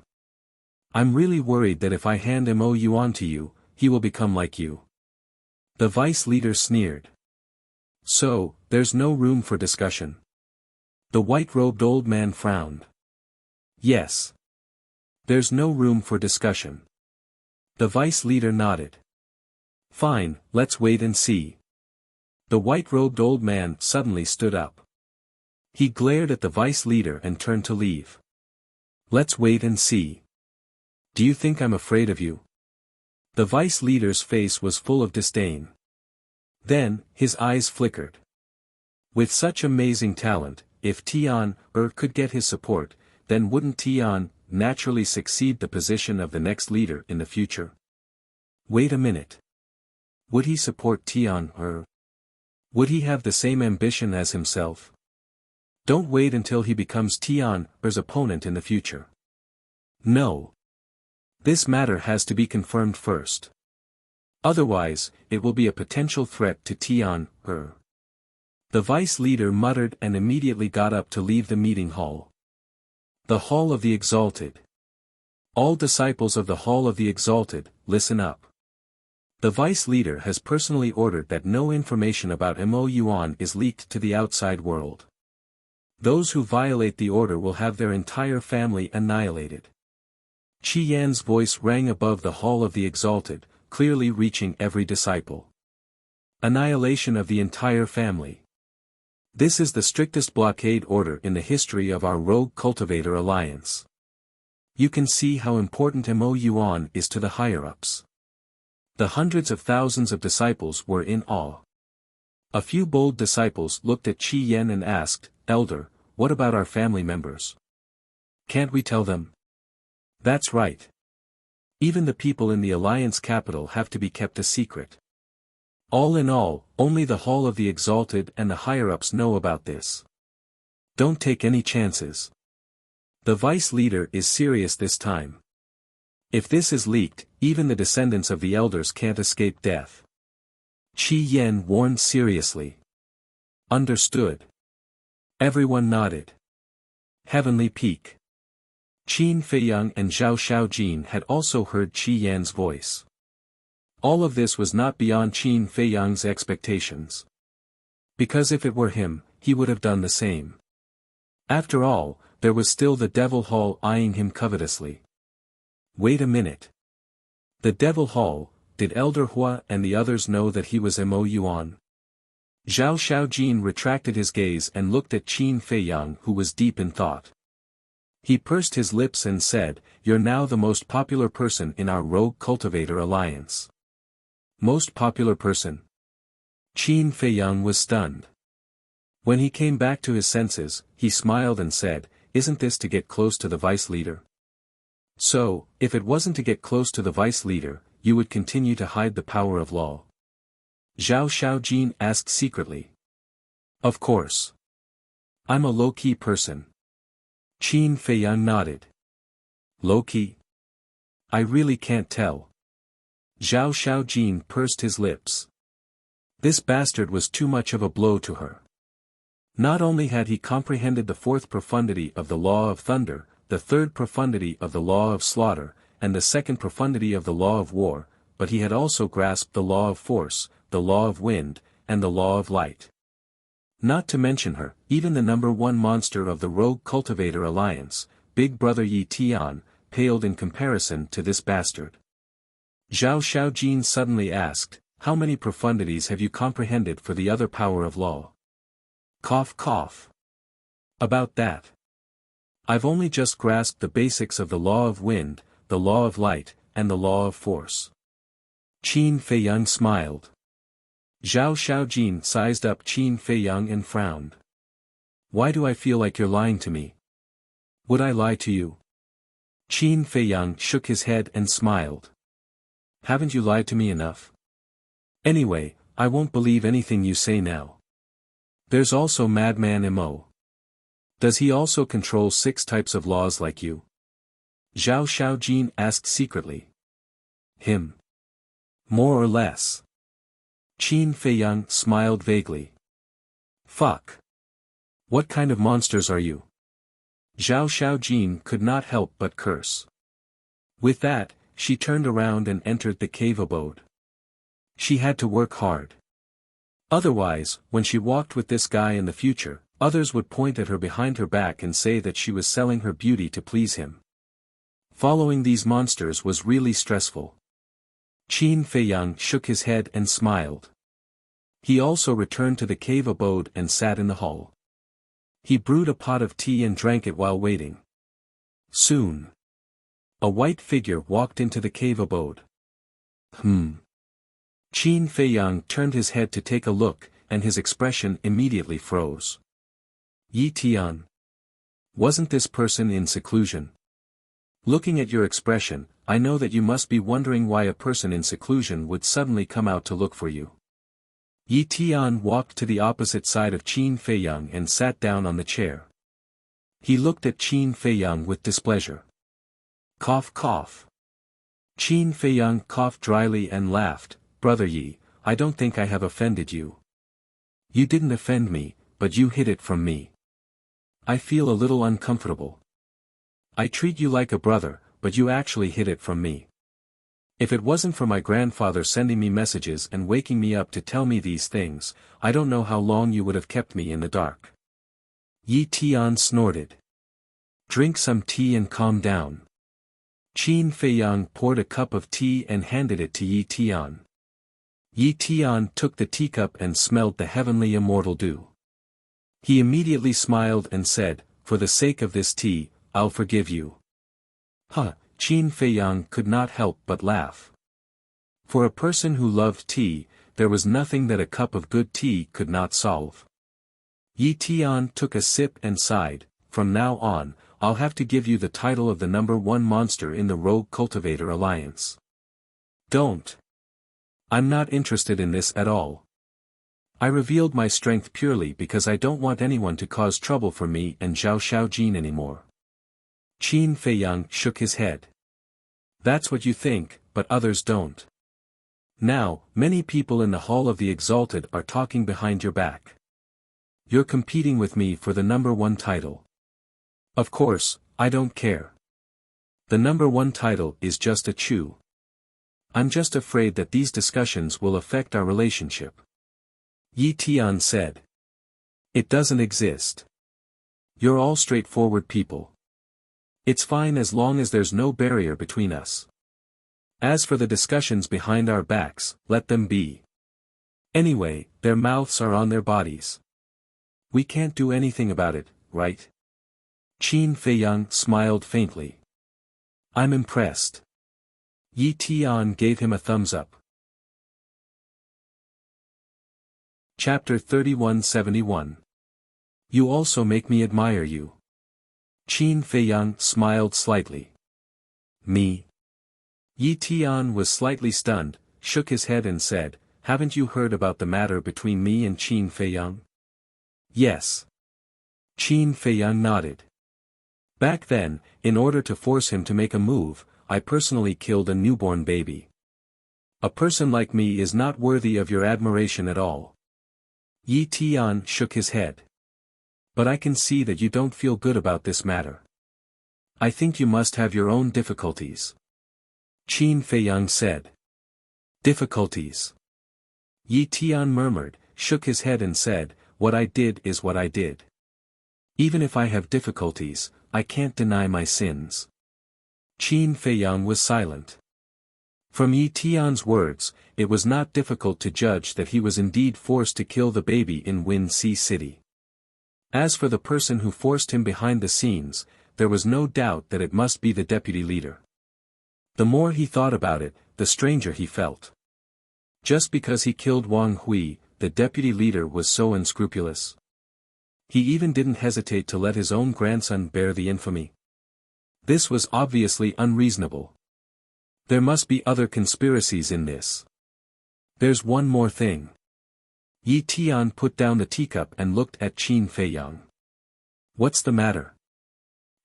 I'm really worried that if I hand Mo Yuan to you, he will become like you. The vice leader sneered. So, there's no room for discussion. The white-robed old man frowned. Yes. There's no room for discussion. The vice leader nodded. Fine, let's wait and see. The white-robed old man suddenly stood up. He glared at the vice leader and turned to leave. Let's wait and see. Do you think I'm afraid of you? The vice leader's face was full of disdain. Then, his eyes flickered. With such amazing talent, if Tian could get his support, then wouldn't Tian naturally succeed the position of the next leader in the future? Wait a minute. Would he support Tian? Would he have the same ambition as himself? Don't wait until he becomes Tian's opponent in the future. No. This matter has to be confirmed first. Otherwise, it will be a potential threat to Tian. The vice leader muttered and immediately got up to leave the meeting hall. The Hall of the Exalted. All disciples of the Hall of the Exalted, listen up. The vice leader has personally ordered that no information about Mo Yuan is leaked to the outside world. Those who violate the order will have their entire family annihilated. Qi Yan's voice rang above the Hall of the Exalted, clearly reaching every disciple. Annihilation of the entire family. This is the strictest blockade order in the history of our Rogue Cultivator Alliance. You can see how important Mo Yuan is to the higher-ups. The hundreds of thousands of disciples were in awe. A few bold disciples looked at Qi Yan and asked, "Elder, what about our family members? Can't we tell them?" That's right. Even the people in the Alliance capital have to be kept a secret. All in all, only the Hall of the Exalted and the higher-ups know about this. Don't take any chances. The vice leader is serious this time. If this is leaked, even the descendants of the elders can't escape death. Qi Yan warned seriously. Understood. Everyone nodded. Heavenly Peak. Qin Feiyang and Zhao Shaojin had also heard Qi Yan's voice. All of this was not beyond Qin Feiyang's expectations. Because if it were him, he would have done the same. After all, there was still the Devil Hall eyeing him covetously. Wait a minute. The Devil Hall, did Elder Hua and the others know that he was Mo Yuan? Zhao Shaojin retracted his gaze and looked at Qin Feiyang, who was deep in thought. He pursed his lips and said, "You're now the most popular person in our Rogue Cultivator Alliance." Most popular person? Qin Feiyang was stunned. When he came back to his senses, he smiled and said, "Isn't this to get close to the vice leader?" So, if it wasn't to get close to the vice leader, you would continue to hide the power of law? Zhao Shaojin asked secretly. Of course. I'm a low-key person. Qin Feiyang nodded. Low-key? I really can't tell. Zhao Shaojin pursed his lips. This bastard was too much of a blow to her. Not only had he comprehended the fourth profundity of the law of thunder, the third profundity of the law of slaughter, and the second profundity of the law of war, but he had also grasped the law of force, the law of wind, and the law of light. Not to mention her, even the number one monster of the Rogue Cultivator Alliance, Big Brother Yi Tian, paled in comparison to this bastard. Zhao Shaojin suddenly asked, "How many profundities have you comprehended for the other power of law?" Cough cough. About that. I've only just grasped the basics of the law of wind, the law of light, and the law of force. Qin Feiyang smiled. Zhao Shaojin sized up Qin Feiyang and frowned. Why do I feel like you're lying to me? Would I lie to you? Qin Feiyang shook his head and smiled. Haven't you lied to me enough? Anyway, I won't believe anything you say now. There's also Madman Mo. Does he also control 6 types of laws like you? Zhao Shaojin asked secretly. Him. More or less. Qin Feiyang smiled vaguely. Fuck. What kind of monsters are you? Zhao Shaojin could not help but curse. With that, she turned around and entered the cave abode. She had to work hard. Otherwise, when she walked with this guy in the future, others would point at her behind her back and say that she was selling her beauty to please him. Following these monsters was really stressful. Qin Feiyang shook his head and smiled. He also returned to the cave abode and sat in the hall. He brewed a pot of tea and drank it while waiting. Soon. A white figure walked into the cave abode. Qin Feiyang turned his head to take a look, and his expression immediately froze. Yi Tian. Wasn't this person in seclusion? Looking at your expression, I know that you must be wondering why a person in seclusion would suddenly come out to look for you. Yi Tian walked to the opposite side of Qin Feiyang and sat down on the chair. He looked at Qin Feiyang with displeasure. Cough cough. Qin Feiyang coughed dryly and laughed. Brother Yi, I don't think I have offended you. You didn't offend me, but you hid it from me. I feel a little uncomfortable. I treat you like a brother, but you actually hid it from me. If it wasn't for my grandfather sending me messages and waking me up to tell me these things, I don't know how long you would have kept me in the dark. Yi Tian snorted. Drink some tea and calm down. Qin Feiyang poured a cup of tea and handed it to Yi Tian. Yi Tian took the teacup and smelled the heavenly immortal dew. He immediately smiled and said, for the sake of this tea, I'll forgive you. Huh, Qin Feiyang could not help but laugh. For a person who loved tea, there was nothing that a cup of good tea could not solve. Yi Tian took a sip and sighed, from now on, I'll have to give you the title of the #1 monster in the Rogue Cultivator Alliance. Don't. I'm not interested in this at all. I revealed my strength purely because I don't want anyone to cause trouble for me and Zhao Xiaojin anymore. Qin Feiyang shook his head. That's what you think, but others don't. Now, many people in the Hall of the Exalted are talking behind your back. You're competing with me for the #1 title. Of course, I don't care. The #1 title is just a chew. I'm just afraid that these discussions will affect our relationship. Yi Tian said. It doesn't exist. You're all straightforward people. It's fine as long as there's no barrier between us. As for the discussions behind our backs, let them be. Anyway, their mouths are on their bodies. We can't do anything about it, right? Qin Feiyang smiled faintly. I'm impressed. Yi Tian gave him a thumbs up. Chapter 3171. You also make me admire you. Qin Feiyang smiled slightly. Me? Yi Tian was slightly stunned, shook his head and said, haven't you heard about the matter between me and Qin Feiyang? Yes. Qin Feiyang nodded. Back then, in order to force him to make a move, I personally killed a newborn baby. A person like me is not worthy of your admiration at all. Yi Tian shook his head. But I can see that you don't feel good about this matter. I think you must have your own difficulties. Qin Feiyang said. Difficulties? Yi Tian murmured, shook his head and said, what I did is what I did. Even if I have difficulties, I can't deny my sins. Qin Feiyang was silent. From Yi Tian's words, it was not difficult to judge that he was indeed forced to kill the baby in Wind Sea City. As for the person who forced him behind the scenes, there was no doubt that it must be the deputy leader. The more he thought about it, the stranger he felt. Just because he killed Wang Hui, the deputy leader was so unscrupulous. He even didn't hesitate to let his own grandson bear the infamy. This was obviously unreasonable. There must be other conspiracies in this. There's one more thing. Yi Tian put down the teacup and looked at Qin Feiyang. What's the matter?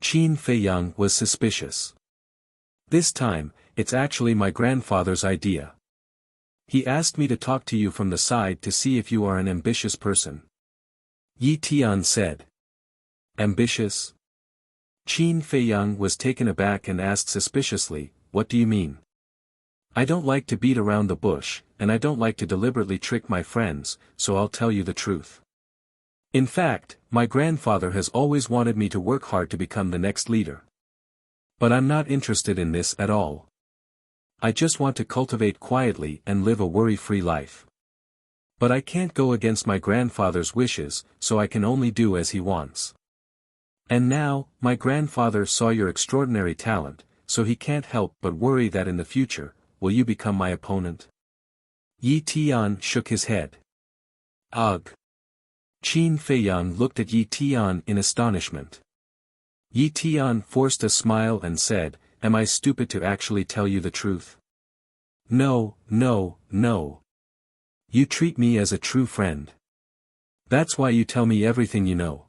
Qin Feiyang was suspicious. This time, it's actually my grandfather's idea. He asked me to talk to you from the side to see if you are an ambitious person. Yi Tian said. Ambitious? Qin Feiyang was taken aback and asked suspiciously, what do you mean? I don't like to beat around the bush, and I don't like to deliberately trick my friends, so I'll tell you the truth. In fact, my grandfather has always wanted me to work hard to become the next leader. But I'm not interested in this at all. I just want to cultivate quietly and live a worry-free life. But I can't go against my grandfather's wishes, so I can only do as he wants. And now, my grandfather saw your extraordinary talent, so he can't help but worry that in the future, will you become my opponent? Yi Tian shook his head. Ugh. Qin Feiyang looked at Yi Tian in astonishment. Yi Tian forced a smile and said, am I stupid to actually tell you the truth? No, no, no. You treat me as a true friend. That's why you tell me everything you know.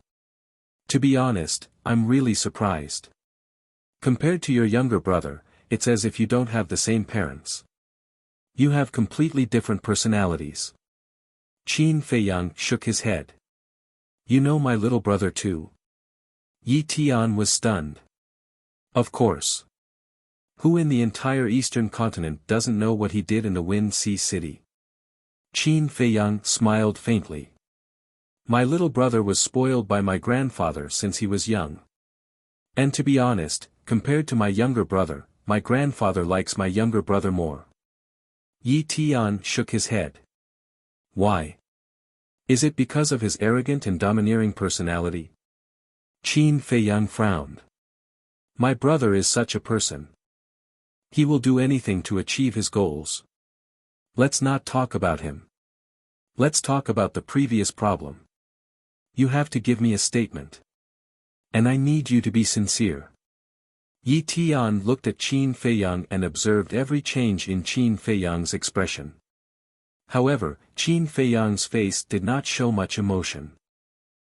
To be honest, I'm really surprised. Compared to your younger brother, it's as if you don't have the same parents. You have completely different personalities. Qin Feiyang shook his head. You know my little brother too? Yi Tian was stunned. Of course. Who in the entire eastern continent doesn't know what he did in the Wind Sea City? Qin Feiyang smiled faintly. My little brother was spoiled by my grandfather since he was young. And to be honest, compared to my younger brother, my grandfather likes my younger brother more. Yi Tian shook his head. Why? Is it because of his arrogant and domineering personality? Qin Feiyang frowned. My brother is such a person. He will do anything to achieve his goals. Let's not talk about him. Let's talk about the previous problem. You have to give me a statement. And I need you to be sincere. Yi Tian looked at Qin Feiyang and observed every change in Qin Feiyang's expression. However, Qin Feiyang's face did not show much emotion.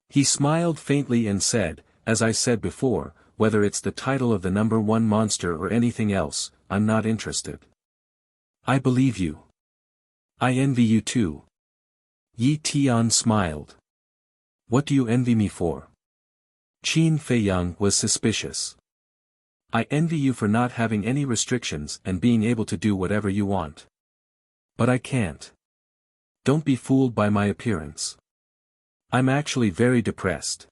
He smiled faintly and said, as I said before, whether it's the title of the number one monster or anything else, I'm not interested. I believe you. I envy you too. Yi Tian smiled. What do you envy me for? Qin Feiyang was suspicious. I envy you for not having any restrictions and being able to do whatever you want. But I can't. Don't be fooled by my appearance. I'm actually very depressed.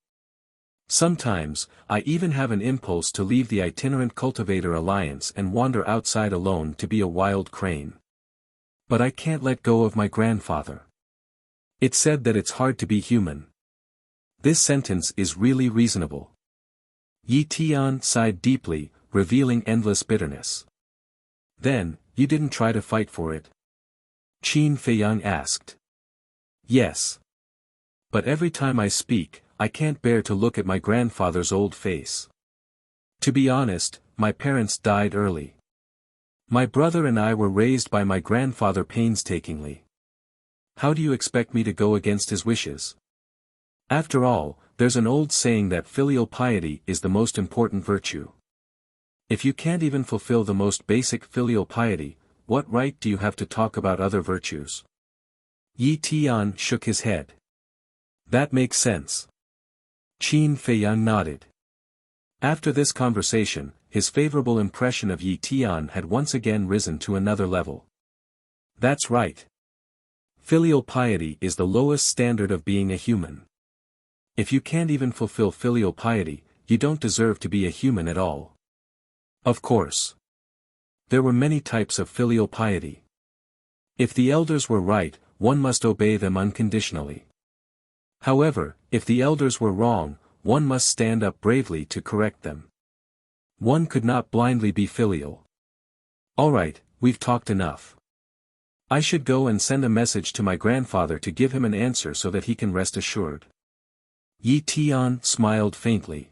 Sometimes, I even have an impulse to leave the itinerant cultivator alliance and wander outside alone to be a wild crane. But I can't let go of my grandfather. It's said that it's hard to be human. This sentence is really reasonable. Yi Tian sighed deeply, revealing endless bitterness. Then, you didn't try to fight for it? Qin Feiyang asked. Yes. But every time I speak, I can't bear to look at my grandfather's old face. To be honest, my parents died early. My brother and I were raised by my grandfather painstakingly. How do you expect me to go against his wishes? After all, there's an old saying that filial piety is the most important virtue. If you can't even fulfill the most basic filial piety, what right do you have to talk about other virtues? Yi Tian shook his head. That makes sense. Qin Feiyang nodded. After this conversation, his favorable impression of Yi Tian had once again risen to another level. That's right. Filial piety is the lowest standard of being a human. If you can't even fulfill filial piety, you don't deserve to be a human at all. Of course. There were many types of filial piety. If the elders were right, one must obey them unconditionally. However, if the elders were wrong, one must stand up bravely to correct them. One could not blindly be filial. Alright, we've talked enough. I should go and send a message to my grandfather to give him an answer so that he can rest assured. Yi Tian smiled faintly.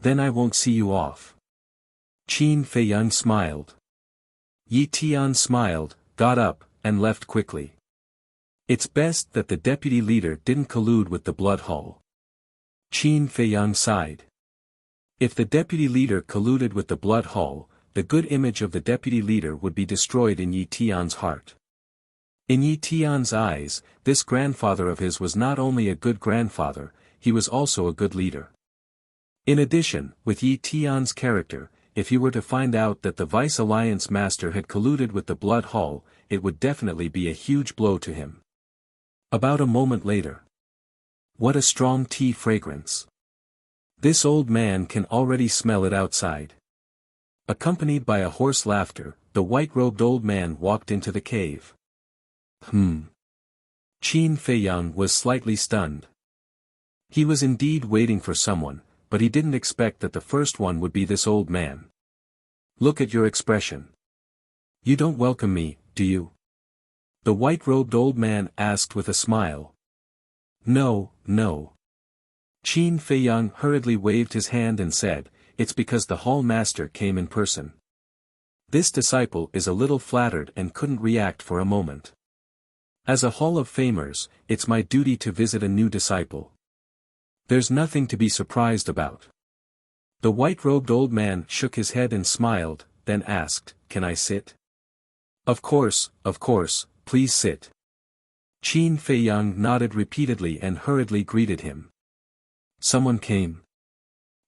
Then I won't see you off. Qin Feiyang smiled. Yi Tian smiled, got up, and left quickly. It's best that the deputy leader didn't collude with the blood hall. Qin Feiyang sighed. If the deputy leader colluded with the blood hall, the good image of the deputy leader would be destroyed in Yi Tian's heart. In Yi Tian's eyes, this grandfather of his was not only a good grandfather, he was also a good leader. In addition, with Yi Tian's character, if he were to find out that the Vice Alliance Master had colluded with the Blood Hall, it would definitely be a huge blow to him. About a moment later. What a strong tea fragrance. This old man can already smell it outside. Accompanied by a hoarse laughter, the white-robed old man walked into the cave. Qin Feiyang was slightly stunned. He was indeed waiting for someone, but he didn't expect that the first one would be this old man. Look at your expression. You don't welcome me, do you? The white-robed old man asked with a smile. No, no. Qin Feiyang hurriedly waved his hand and said, it's because the hall master came in person. This disciple is a little flattered and couldn't react for a moment. As a Hall of Famers, it's my duty to visit a new disciple. There's nothing to be surprised about. The white-robed old man shook his head and smiled, then asked, "Can I sit?" Of course, please sit." Qin Feiyang nodded repeatedly and hurriedly greeted him. Someone came.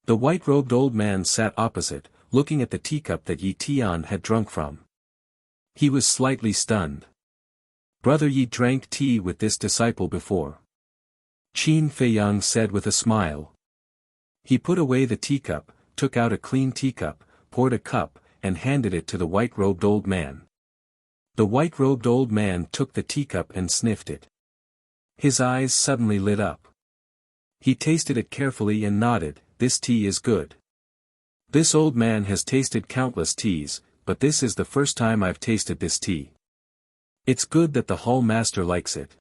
The white-robed old man sat opposite, looking at the teacup that Yi Tian had drunk from. He was slightly stunned. Brother Yi drank tea with this disciple before. Qin Feiyang said with a smile. He put away the teacup, took out a clean teacup, poured a cup, and handed it to the white-robed old man. The white-robed old man took the teacup and sniffed it. His eyes suddenly lit up. He tasted it carefully and nodded, "This tea is good. This old man has tasted countless teas, but this is the first time I've tasted this tea. It's good that the hall master likes it."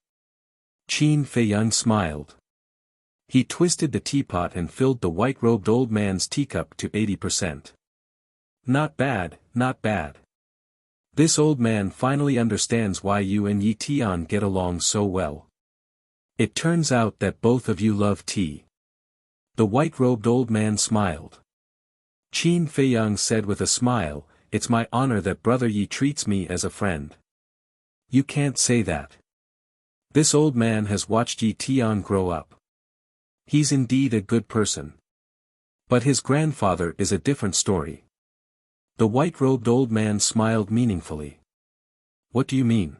Qin Feiyang smiled. He twisted the teapot and filled the white-robed old man's teacup to 80%. Not bad, not bad. This old man finally understands why you and Yi Tian get along so well. It turns out that both of you love tea. The white-robed old man smiled. Qin Feiyang said with a smile, "It's my honor that Brother Yi treats me as a friend." You can't say that. This old man has watched Yi Tian grow up. He's indeed a good person. But his grandfather is a different story. The white-robed old man smiled meaningfully. What do you mean?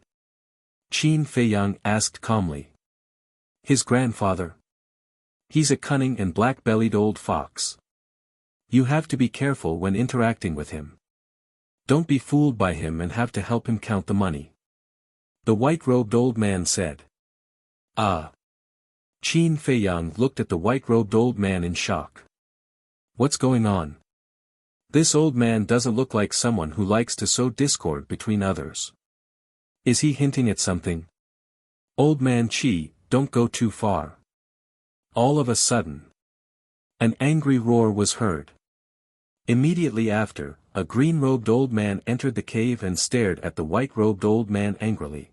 Qin Feiyang asked calmly. His grandfather. He's a cunning and black-bellied old fox. You have to be careful when interacting with him. Don't be fooled by him and have to help him count the money. The white-robed old man said. Ah. Qin Feiyang looked at the white-robed old man in shock. What's going on? This old man doesn't look like someone who likes to sow discord between others. Is he hinting at something? Old man Qi, don't go too far. All of a sudden, an angry roar was heard. Immediately after, a green-robed old man entered the cave and stared at the white-robed old man angrily.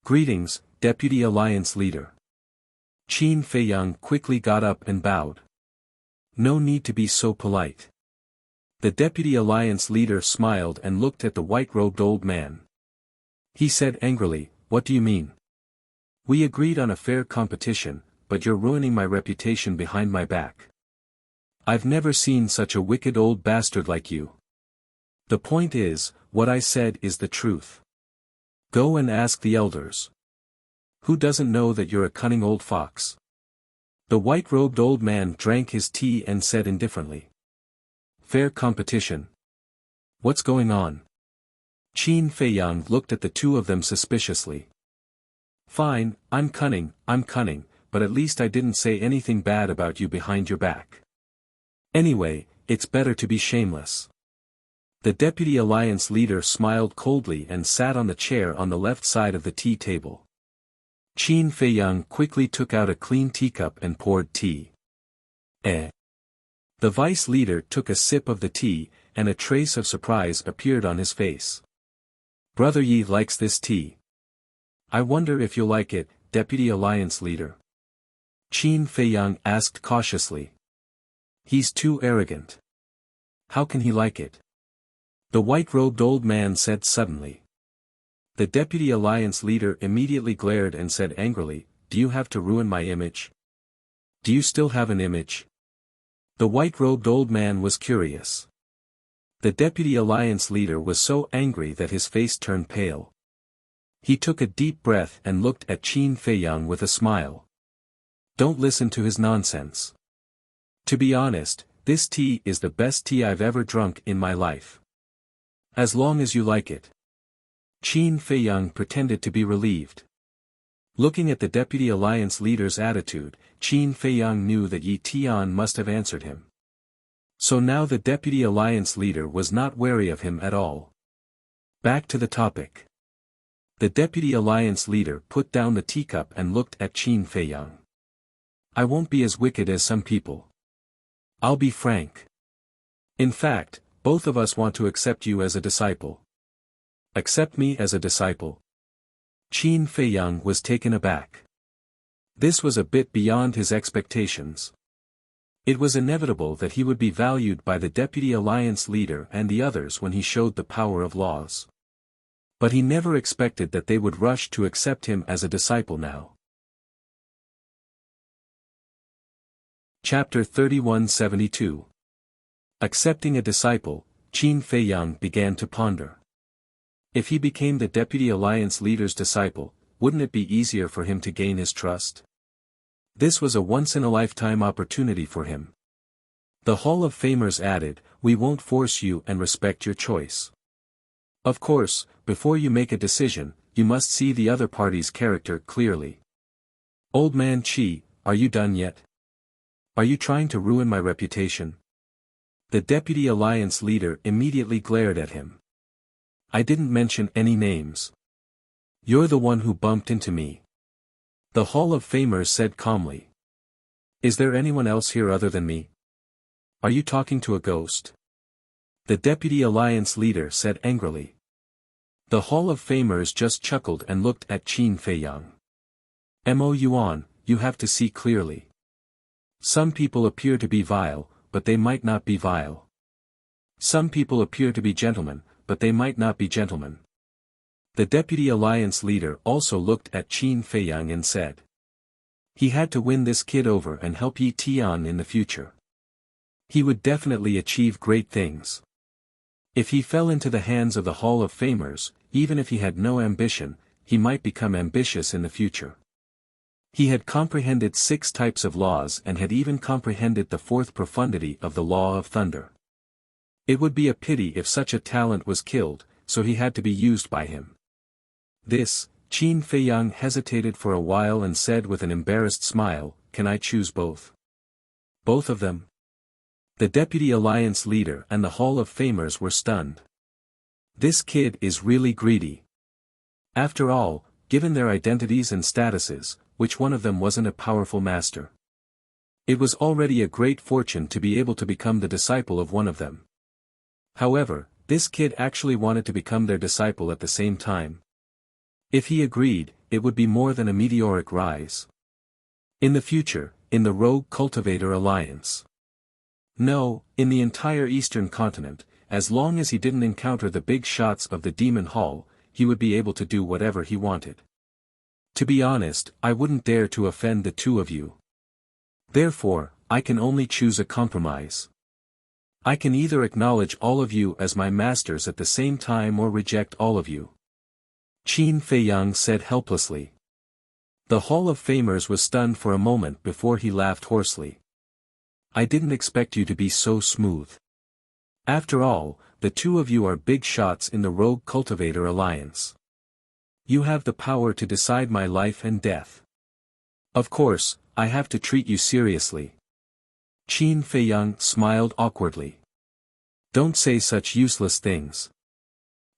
Greetings, Deputy Alliance Leader. Qin Feiyang quickly got up and bowed. No need to be so polite. The Deputy Alliance Leader smiled and looked at the white-robed old man. He said angrily, "What do you mean? We agreed on a fair competition, but you're ruining my reputation behind my back. I've never seen such a wicked old bastard like you. The point is, what I said is the truth. Go and ask the elders. Who doesn't know that you're a cunning old fox?" The white-robed old man drank his tea and said indifferently. Fair competition. What's going on? Qin Feiyang looked at the two of them suspiciously. Fine, I'm cunning, but at least I didn't say anything bad about you behind your back. Anyway, it's better to be shameless. The Deputy Alliance Leader smiled coldly and sat on the chair on the left side of the tea table. Qin Feiyang quickly took out a clean teacup and poured tea. The Vice Leader took a sip of the tea, and a trace of surprise appeared on his face. Brother Yi likes this tea. I wonder if you'll like it, Deputy Alliance Leader. Qin Feiyang asked cautiously. He's too arrogant. How can he like it? The white-robed old man said suddenly. The Deputy Alliance Leader immediately glared and said angrily, Do you have to ruin my image? Do you still have an image? The white-robed old man was curious. The Deputy Alliance Leader was so angry that his face turned pale. He took a deep breath and looked at Qin Feiyang with a smile. Don't listen to his nonsense. To be honest, this tea is the best tea I've ever drunk in my life. As long as you like it. Qin Feiyang pretended to be relieved. Looking at the Deputy Alliance Leader's attitude, Qin Feiyang knew that Yi Tian must have answered him. So now the Deputy Alliance Leader was not wary of him at all. Back to the topic. The Deputy Alliance Leader put down the teacup and looked at Qin Feiyang. I won't be as wicked as some people. I'll be frank. In fact, both of us want to accept you as a disciple. Accept me as a disciple? Qin Feiyang was taken aback. This was a bit beyond his expectations. It was inevitable that he would be valued by the Deputy Alliance leader and the others when he showed the power of laws. But he never expected that they would rush to accept him as a disciple now. Chapter 3172. Accepting a disciple, Qin Feiyang began to ponder. If he became the Deputy Alliance leader's disciple, wouldn't it be easier for him to gain his trust? This was a once-in-a-lifetime opportunity for him. The Hall of Famers added, "We won't force you and respect your choice. Of course, before you make a decision, you must see the other party's character clearly. Old man Qi, are you done yet? Are you trying to ruin my reputation?" The Deputy Alliance leader immediately glared at him. "I didn't mention any names. You're the one who bumped into me." The Hall of Famers said calmly. "Is there anyone else here other than me? Are you talking to a ghost?" The Deputy Alliance leader said angrily. The Hall of Famers just chuckled and looked at Qin Feiyang. "Mo Yuan, you have to see clearly. Some people appear to be vile, but they might not be vile. Some people appear to be gentlemen, but they might not be gentlemen." The Deputy Alliance leader also looked at Qin Feiyang and said. He had to win this kid over and help Yi Tian in the future. He would definitely achieve great things. If he fell into the hands of the Hall of Famers, even if he had no ambition, he might become ambitious in the future. He had comprehended 6 types of laws and had even comprehended the 4th profundity of the Law of Thunder. It would be a pity if such a talent was killed, so he had to be used by him. Qin Feiyang hesitated for a while and said with an embarrassed smile, "Can I choose both?" "Both of them?" The Deputy Alliance leader and the Hall of Famers were stunned. This kid is really greedy. After all, given their identities and statuses, which one of them wasn't a powerful master? It was already a great fortune to be able to become the disciple of one of them. However, this kid actually wanted to become their disciple at the same time. If he agreed, it would be more than a meteoric rise. In the future, in the Rogue Cultivator Alliance. No, in the entire Eastern continent, as long as he didn't encounter the big shots of the Demon Hall, he would be able to do whatever he wanted. To be honest, I wouldn't dare to offend the two of you. Therefore, I can only choose a compromise. I can either acknowledge all of you as my masters at the same time or reject all of you. Qin Feiyang said helplessly. The Hall of Famers was stunned for a moment before he laughed hoarsely. "I didn't expect you to be so smooth. After all, the two of you are big shots in the Rogue Cultivator Alliance. You have the power to decide my life and death. Of course, I have to treat you seriously." Qin Feiyang smiled awkwardly. "Don't say such useless things.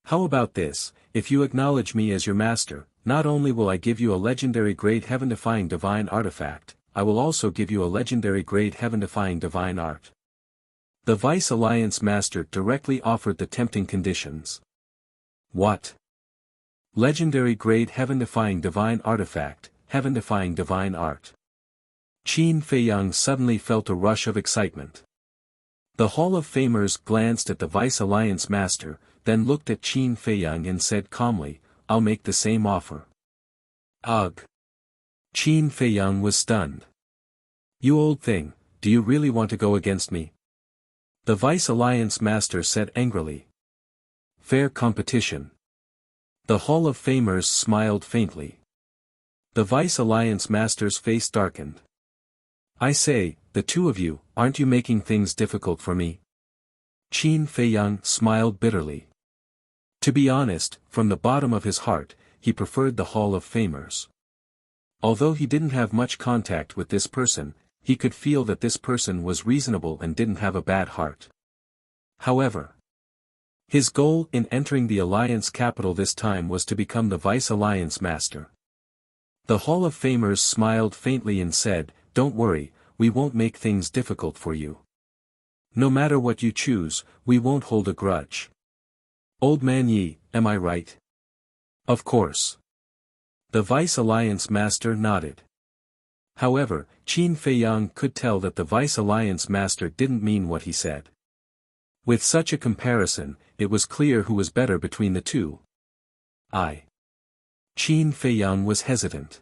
How about this, if you acknowledge me as your master, not only will I give you a legendary grade heaven-defying divine artifact, I will also give you a legendary grade heaven-defying divine art." The Vice Alliance Master directly offered the tempting conditions. What? Legendary grade heaven-defying divine artifact, heaven-defying divine art. Qin Feiyang suddenly felt a rush of excitement. The Hall of Famers glanced at the Vice Alliance Master, then looked at Qin Feiyang and said calmly, "I'll make the same offer." Ugh! Qin Feiyang was stunned. "You old thing, do you really want to go against me?" The Vice Alliance Master said angrily. "Fair competition." The Hall of Famers smiled faintly. The Vice Alliance Master's face darkened. "I say, the two of you, aren't you making things difficult for me?" Qin Feiyang smiled bitterly. To be honest, from the bottom of his heart, he preferred the Hall of Famers. Although he didn't have much contact with this person, he could feel that this person was reasonable and didn't have a bad heart. However, his goal in entering the Alliance capital this time was to become the Vice Alliance Master. The Hall of Famers smiled faintly and said, "Don't worry, we won't make things difficult for you. No matter what you choose, we won't hold a grudge. Old Man Yi, am I right?" "Of course. The Vice Alliance Master nodded. However, Qin Feiyang could tell that the Vice Alliance Master didn't mean what he said. With such a comparison, it was clear who was better between the two. Qin Feiyang was hesitant.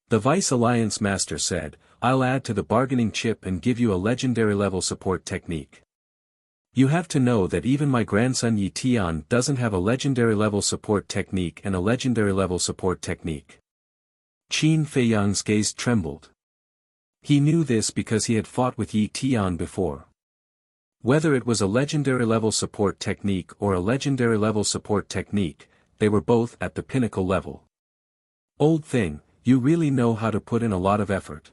The Vice Alliance Master said, I'll add to the bargaining chip and give you a legendary level support technique. You have to know that even my grandson Yi Tian doesn't have a legendary level support technique and a legendary level support technique. Qin Feiyang's gaze trembled. He knew this because he had fought with Yi Tian before. Whether it was a legendary level support technique or a legendary level support technique, they were both at the pinnacle level. Old thing, you really know how to put in a lot of effort.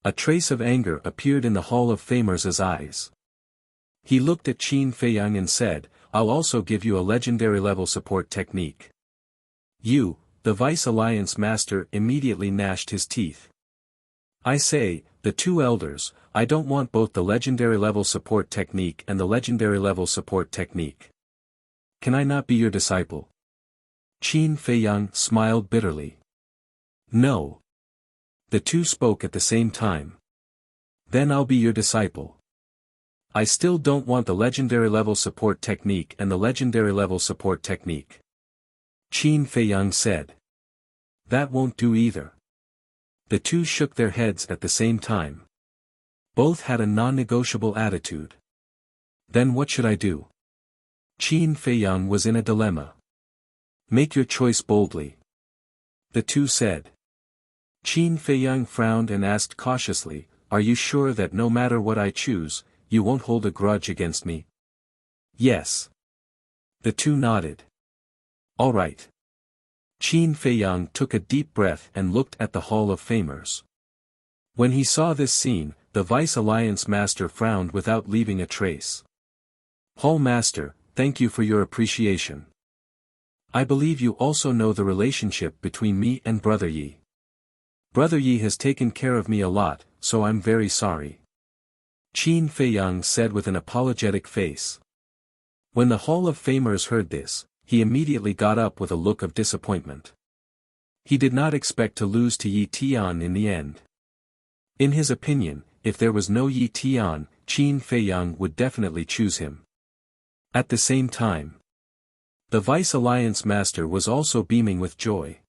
A trace of anger appeared in the Hall of Famers' eyes. He looked at Qin Feiyang and said, I'll also give you a legendary level support technique. You, the Vice Alliance Master immediately gnashed his teeth. I say, the two elders, I don't want both the legendary level support technique and the legendary level support technique. Can I not be your disciple? Qin Feiyang smiled bitterly. No. The two spoke at the same time. Then I'll be your disciple. I still don't want the legendary level support technique and the legendary level support technique. Qin Feiyang said. That won't do either. The two shook their heads at the same time. Both had a non-negotiable attitude. Then what should I do? Qin Feiyang was in a dilemma. Make your choice boldly. The two said. Qin Feiyang frowned and asked cautiously, Are you sure that no matter what I choose, you won't hold a grudge against me? Yes. The two nodded. All right. Qin Feiyang took a deep breath and looked at the Hall of Famers. When he saw this scene, the Vice Alliance Master frowned without leaving a trace. Hall Master, thank you for your appreciation. I believe you also know the relationship between me and Brother Yi. Brother Yi has taken care of me a lot, so I'm very sorry. Qin Feiyang said with an apologetic face. When the Hall of Famers heard this, he immediately got up with a look of disappointment. He did not expect to lose to Yi Tian in the end. In his opinion, if there was no Yi Tian, Qin Feiyang would definitely choose him. At the same time, the Vice Alliance Master was also beaming with joy.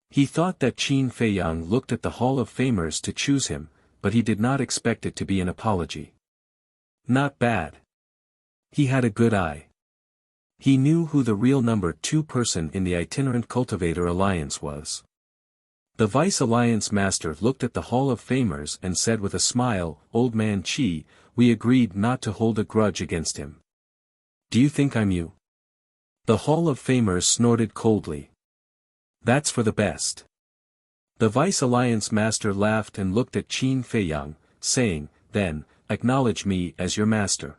He thought that Qin Feiyang looked at the Hall of Famers to choose him, but he did not expect it to be an apology. Not bad. He had a good eye. He knew who the real number 2 person in the Itinerant Cultivator Alliance was. The Vice Alliance Master looked at the Hall of Famers and said with a smile, Old Man Qi, we agreed not to hold a grudge against him. Do you think I'm you? The Hall of Famers snorted coldly. That's for the best. The Vice Alliance Master laughed and looked at Qin Feiyang, saying, Then, acknowledge me as your master.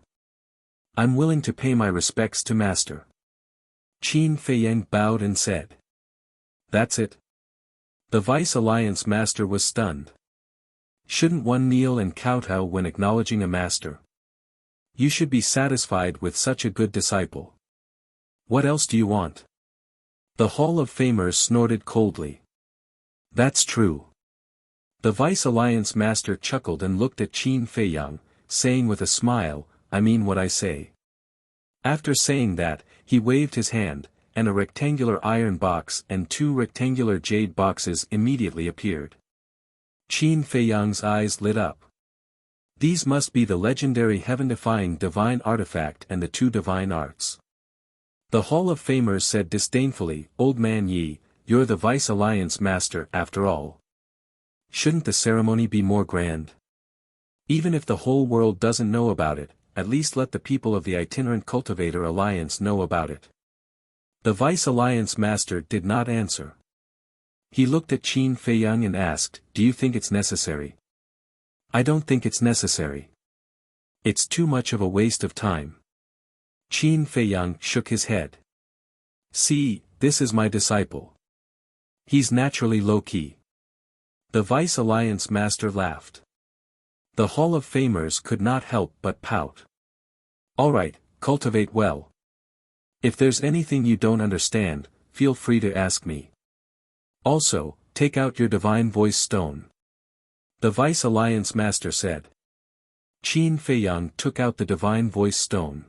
I'm willing to pay my respects to Master. Qin Feiyang bowed and said. That's it? The Vice Alliance Master was stunned. Shouldn't one kneel and kowtow when acknowledging a master? You should be satisfied with such a good disciple. What else do you want? The Hall of Famers snorted coldly. That's true. The Vice Alliance Master chuckled and looked at Qin Feiyang, saying with a smile, I mean what I say. After saying that, he waved his hand, and a rectangular iron box and 2 rectangular jade boxes immediately appeared. Qin Feiyang's eyes lit up. These must be the legendary heaven-defying divine artifact and the 2 divine arts. The Hall of Famers said disdainfully, Old Man Yi, you're the Vice Alliance Master after all. Shouldn't the ceremony be more grand? Even if the whole world doesn't know about it, at least let the people of the Itinerant Cultivator Alliance know about it. The Vice Alliance Master did not answer. He looked at Qin Feiyang and asked, Do you think it's necessary? I don't think it's necessary. It's too much of a waste of time. Qin Feiyang shook his head. See, this is my disciple. He's naturally low-key. The Vice Alliance Master laughed. The Hall of Famers could not help but pout. All right, cultivate well. If there's anything you don't understand, feel free to ask me. Also, take out your divine voice stone. The Vice Alliance Master said. Qin Feiyang took out the divine voice stone.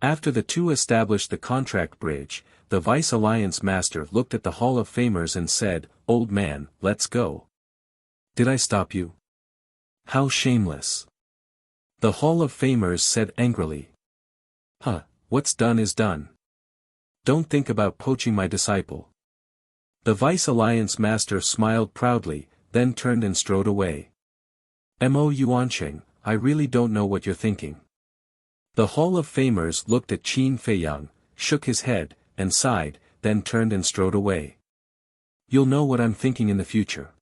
After the two established the contract bridge, the Vice Alliance Master looked at the Hall of Famers and said, "Old man, let's go." "Did I stop you?" "How shameless." The Hall of Famers said angrily. What's done is done. Don't think about poaching my disciple." The Vice Alliance Master smiled proudly, then turned and strode away. "Mo Yuancheng, I really don't know what you're thinking." The Hall of Famers looked at Qin Feiyang, shook his head, and sighed, then turned and strode away. "You'll know what I'm thinking in the future."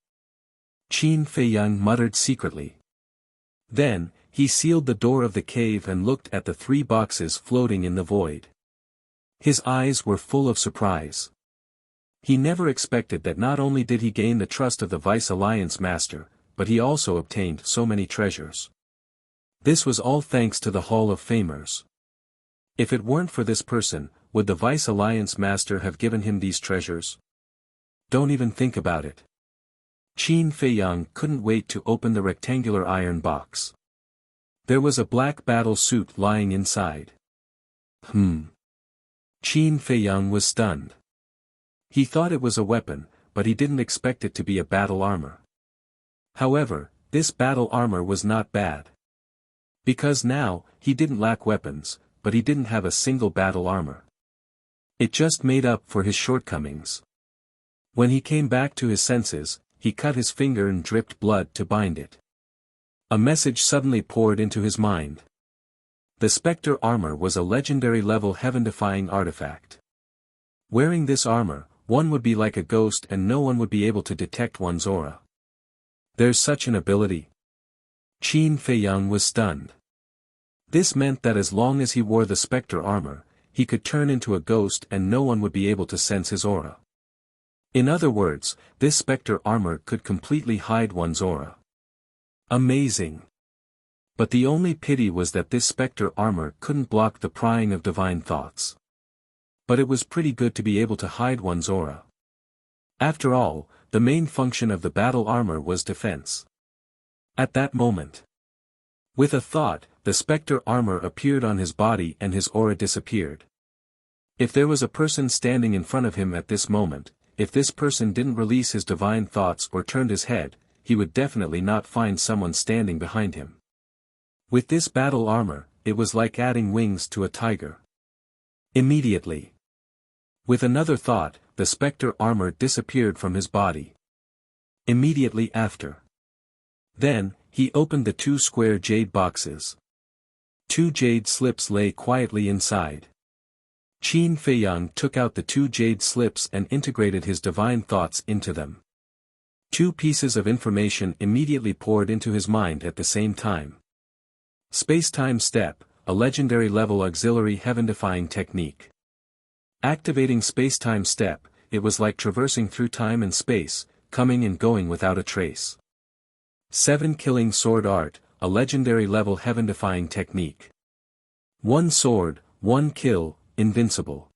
Qin Feiyang muttered secretly. Then, he sealed the door of the cave and looked at the 3 boxes floating in the void. His eyes were full of surprise. He never expected that not only did he gain the trust of the Vice Alliance Master, but he also obtained so many treasures. This was all thanks to the Hall of Famers. If it weren't for this person, would the Vice Alliance Master have given him these treasures? Don't even think about it. Qin Feiyang couldn't wait to open the rectangular iron box. There was a black battle suit lying inside. Qin Feiyang was stunned. He thought it was a weapon, but he didn't expect it to be a battle armor. However, this battle armor was not bad. Because now, he didn't lack weapons, but he didn't have a single battle armor. It just made up for his shortcomings. When he came back to his senses, he cut his finger and dripped blood to bind it. A message suddenly poured into his mind. The Spectre armor was a legendary level heaven-defying artifact. Wearing this armor, one would be like a ghost and no one would be able to detect one's aura. There's such an ability? Qin Feiyang was stunned. This meant that as long as he wore the Spectre armor, he could turn into a ghost and no one would be able to sense his aura. In other words, this Spectre armor could completely hide one's aura. Amazing! But the only pity was that this Spectre armor couldn't block the prying of divine thoughts. But it was pretty good to be able to hide one's aura. After all, the main function of the battle armor was defense. At that moment, with a thought, the Spectre armor appeared on his body and his aura disappeared. If there was a person standing in front of him at this moment, if this person didn't release his divine thoughts or turned his head, he would definitely not find someone standing behind him. With this battle armor, it was like adding wings to a tiger. Immediately, with another thought, the Spectre armor disappeared from his body. Immediately after. Then, he opened the 2 square jade boxes. 2 jade slips lay quietly inside. Qin Feiyang took out the 2 jade slips and integrated his divine thoughts into them. 2 pieces of information immediately poured into his mind at the same time. Space-time step, a legendary level auxiliary heaven-defying technique. Activating space-time step, it was like traversing through time and space, coming and going without a trace. 7 killing sword art, a legendary level heaven-defying technique. 1 sword, 1 kill, invincible.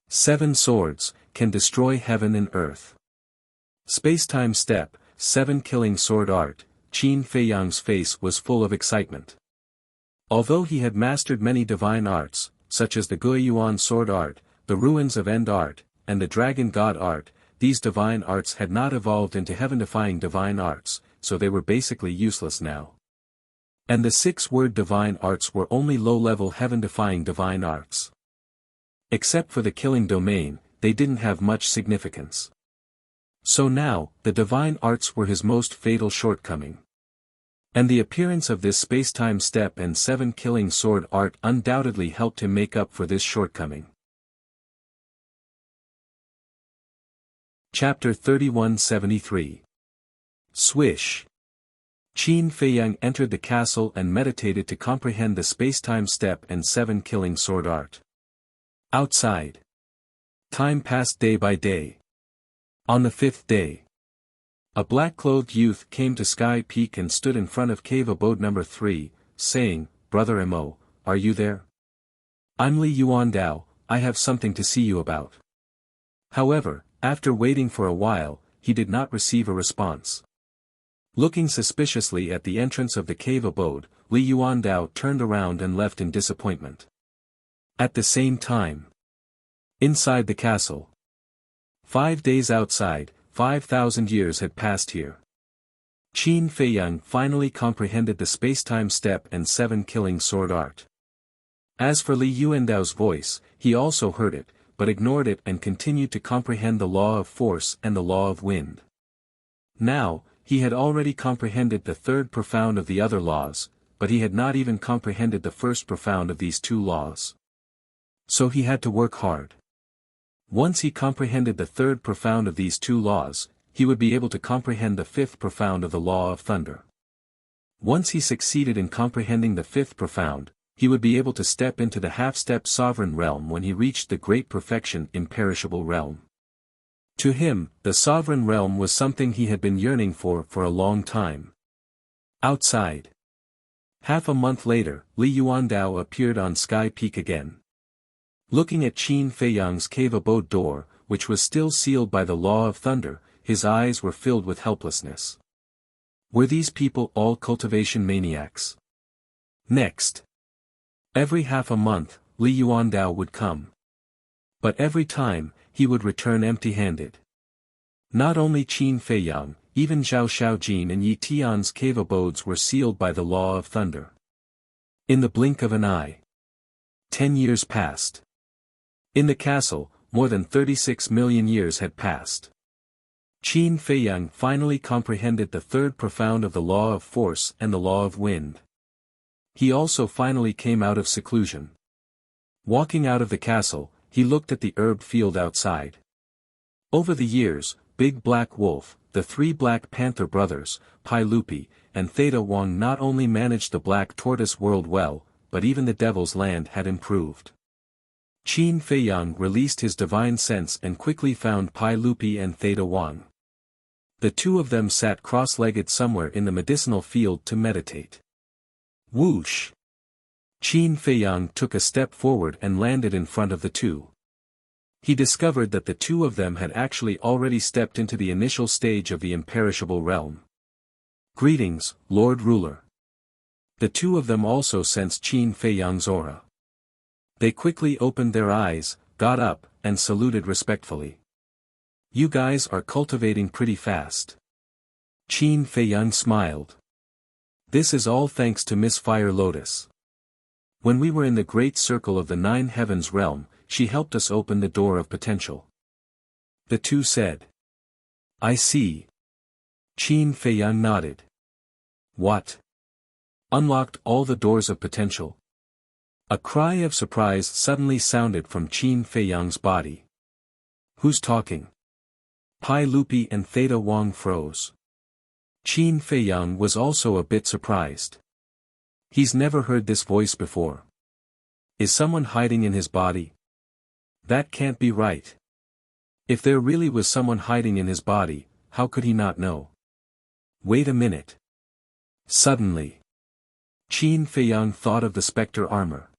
7 swords, can destroy heaven and earth. Space-time step, 7 killing sword art. Qin Feiyang's face was full of excitement. Although he had mastered many divine arts, such as the Guiyuan sword art, the ruins of end art, and the dragon god art, these divine arts had not evolved into heaven-defying divine arts, so they were basically useless now. And the 6-word divine arts were only low-level heaven-defying divine arts. Except for the killing domain, they didn't have much significance. So now, the divine arts were his most fatal shortcoming. And the appearance of this space-time step and 7 killing sword art undoubtedly helped him make up for this shortcoming. Chapter 3173. Swish. Qin Feiyang entered the castle and meditated to comprehend the space-time step and 7 killing sword art. Outside. Time passed day by day. On the 5th day, a black-clothed youth came to Sky Peak and stood in front of cave abode number 3, saying, "Brother Mo, are you there? I'm Li Yuandao, I have something to see you about." However, After waiting for a while, he did not receive a response. Looking suspiciously at the entrance of the cave abode, Li Yuandao turned around and left in disappointment. At the same time, inside the castle. 5 days outside, 5,000 years had passed here. Qin Feiyang finally comprehended the spacetime step and 7 killing sword art. As for Li Yuandao's voice, he also heard it, but ignored it and continued to comprehend the law of force and the law of wind. Now, he had already comprehended the third profound of the other laws, but he had not even comprehended the first profound of these 2 laws. So he had to work hard. Once he comprehended the third profound of these 2 laws, he would be able to comprehend the 5th profound of the law of thunder. Once he succeeded in comprehending the 5th profound, he would be able to step into the half-step sovereign realm when he reached the great perfection imperishable realm. To him, the sovereign realm was something he had been yearning for a long time. Outside. Half a month later, Li Yuandao appeared on Sky Peak again. Looking at Qin Feiyang's cave abode door, which was still sealed by the law of thunder, his eyes were filled with helplessness. Were these people all cultivation maniacs? Next. Every half a month, Li Yuandao would come. But every time, he would return empty-handed. Not only Qin Feiyang, even Zhao Shaojin and Yi Tian's cave abodes were sealed by the law of thunder. In the blink of an eye. 10 years passed. In the castle, more than 36 million years had passed. Qin Feiyang finally comprehended the third profound of the law of force and the law of wind. He also finally came out of seclusion. Walking out of the castle, he looked at the herb field outside. Over the years, Big Black Wolf, the 3 Black Panther brothers, Pai Lupi, and Theta Wang not only managed the Black Tortoise world well, but even the Devil's Land had improved. Qin Feiyang released his divine sense and quickly found Pai Lupi and Theta Wang. The 2 of them sat cross-legged somewhere in the medicinal field to meditate. Whoosh! Qin Feiyang took a step forward and landed in front of the 2. He discovered that the 2 of them had actually already stepped into the initial stage of the imperishable realm. Greetings, Lord Ruler. The 2 of them also sensed Qin Feiyang's aura. They quickly opened their eyes, got up, and saluted respectfully. You guys are cultivating pretty fast. Qin Feiyang smiled. This is all thanks to Miss Fire Lotus. When we were in the great circle of the 9 heavens realm, she helped us open the door of potential. The 2 said. I see. Qin Feiyang nodded. What? Unlocked all the doors of potential? A cry of surprise suddenly sounded from Qin Feiyang's body. Who's talking? Pai Lupi and Theta Wang froze. Qin Feiyang was also a bit surprised. He's never heard this voice before. Is someone hiding in his body? That can't be right. If there really was someone hiding in his body, how could he not know? Wait a minute. Suddenly, Qin Feiyang thought of the specter armor.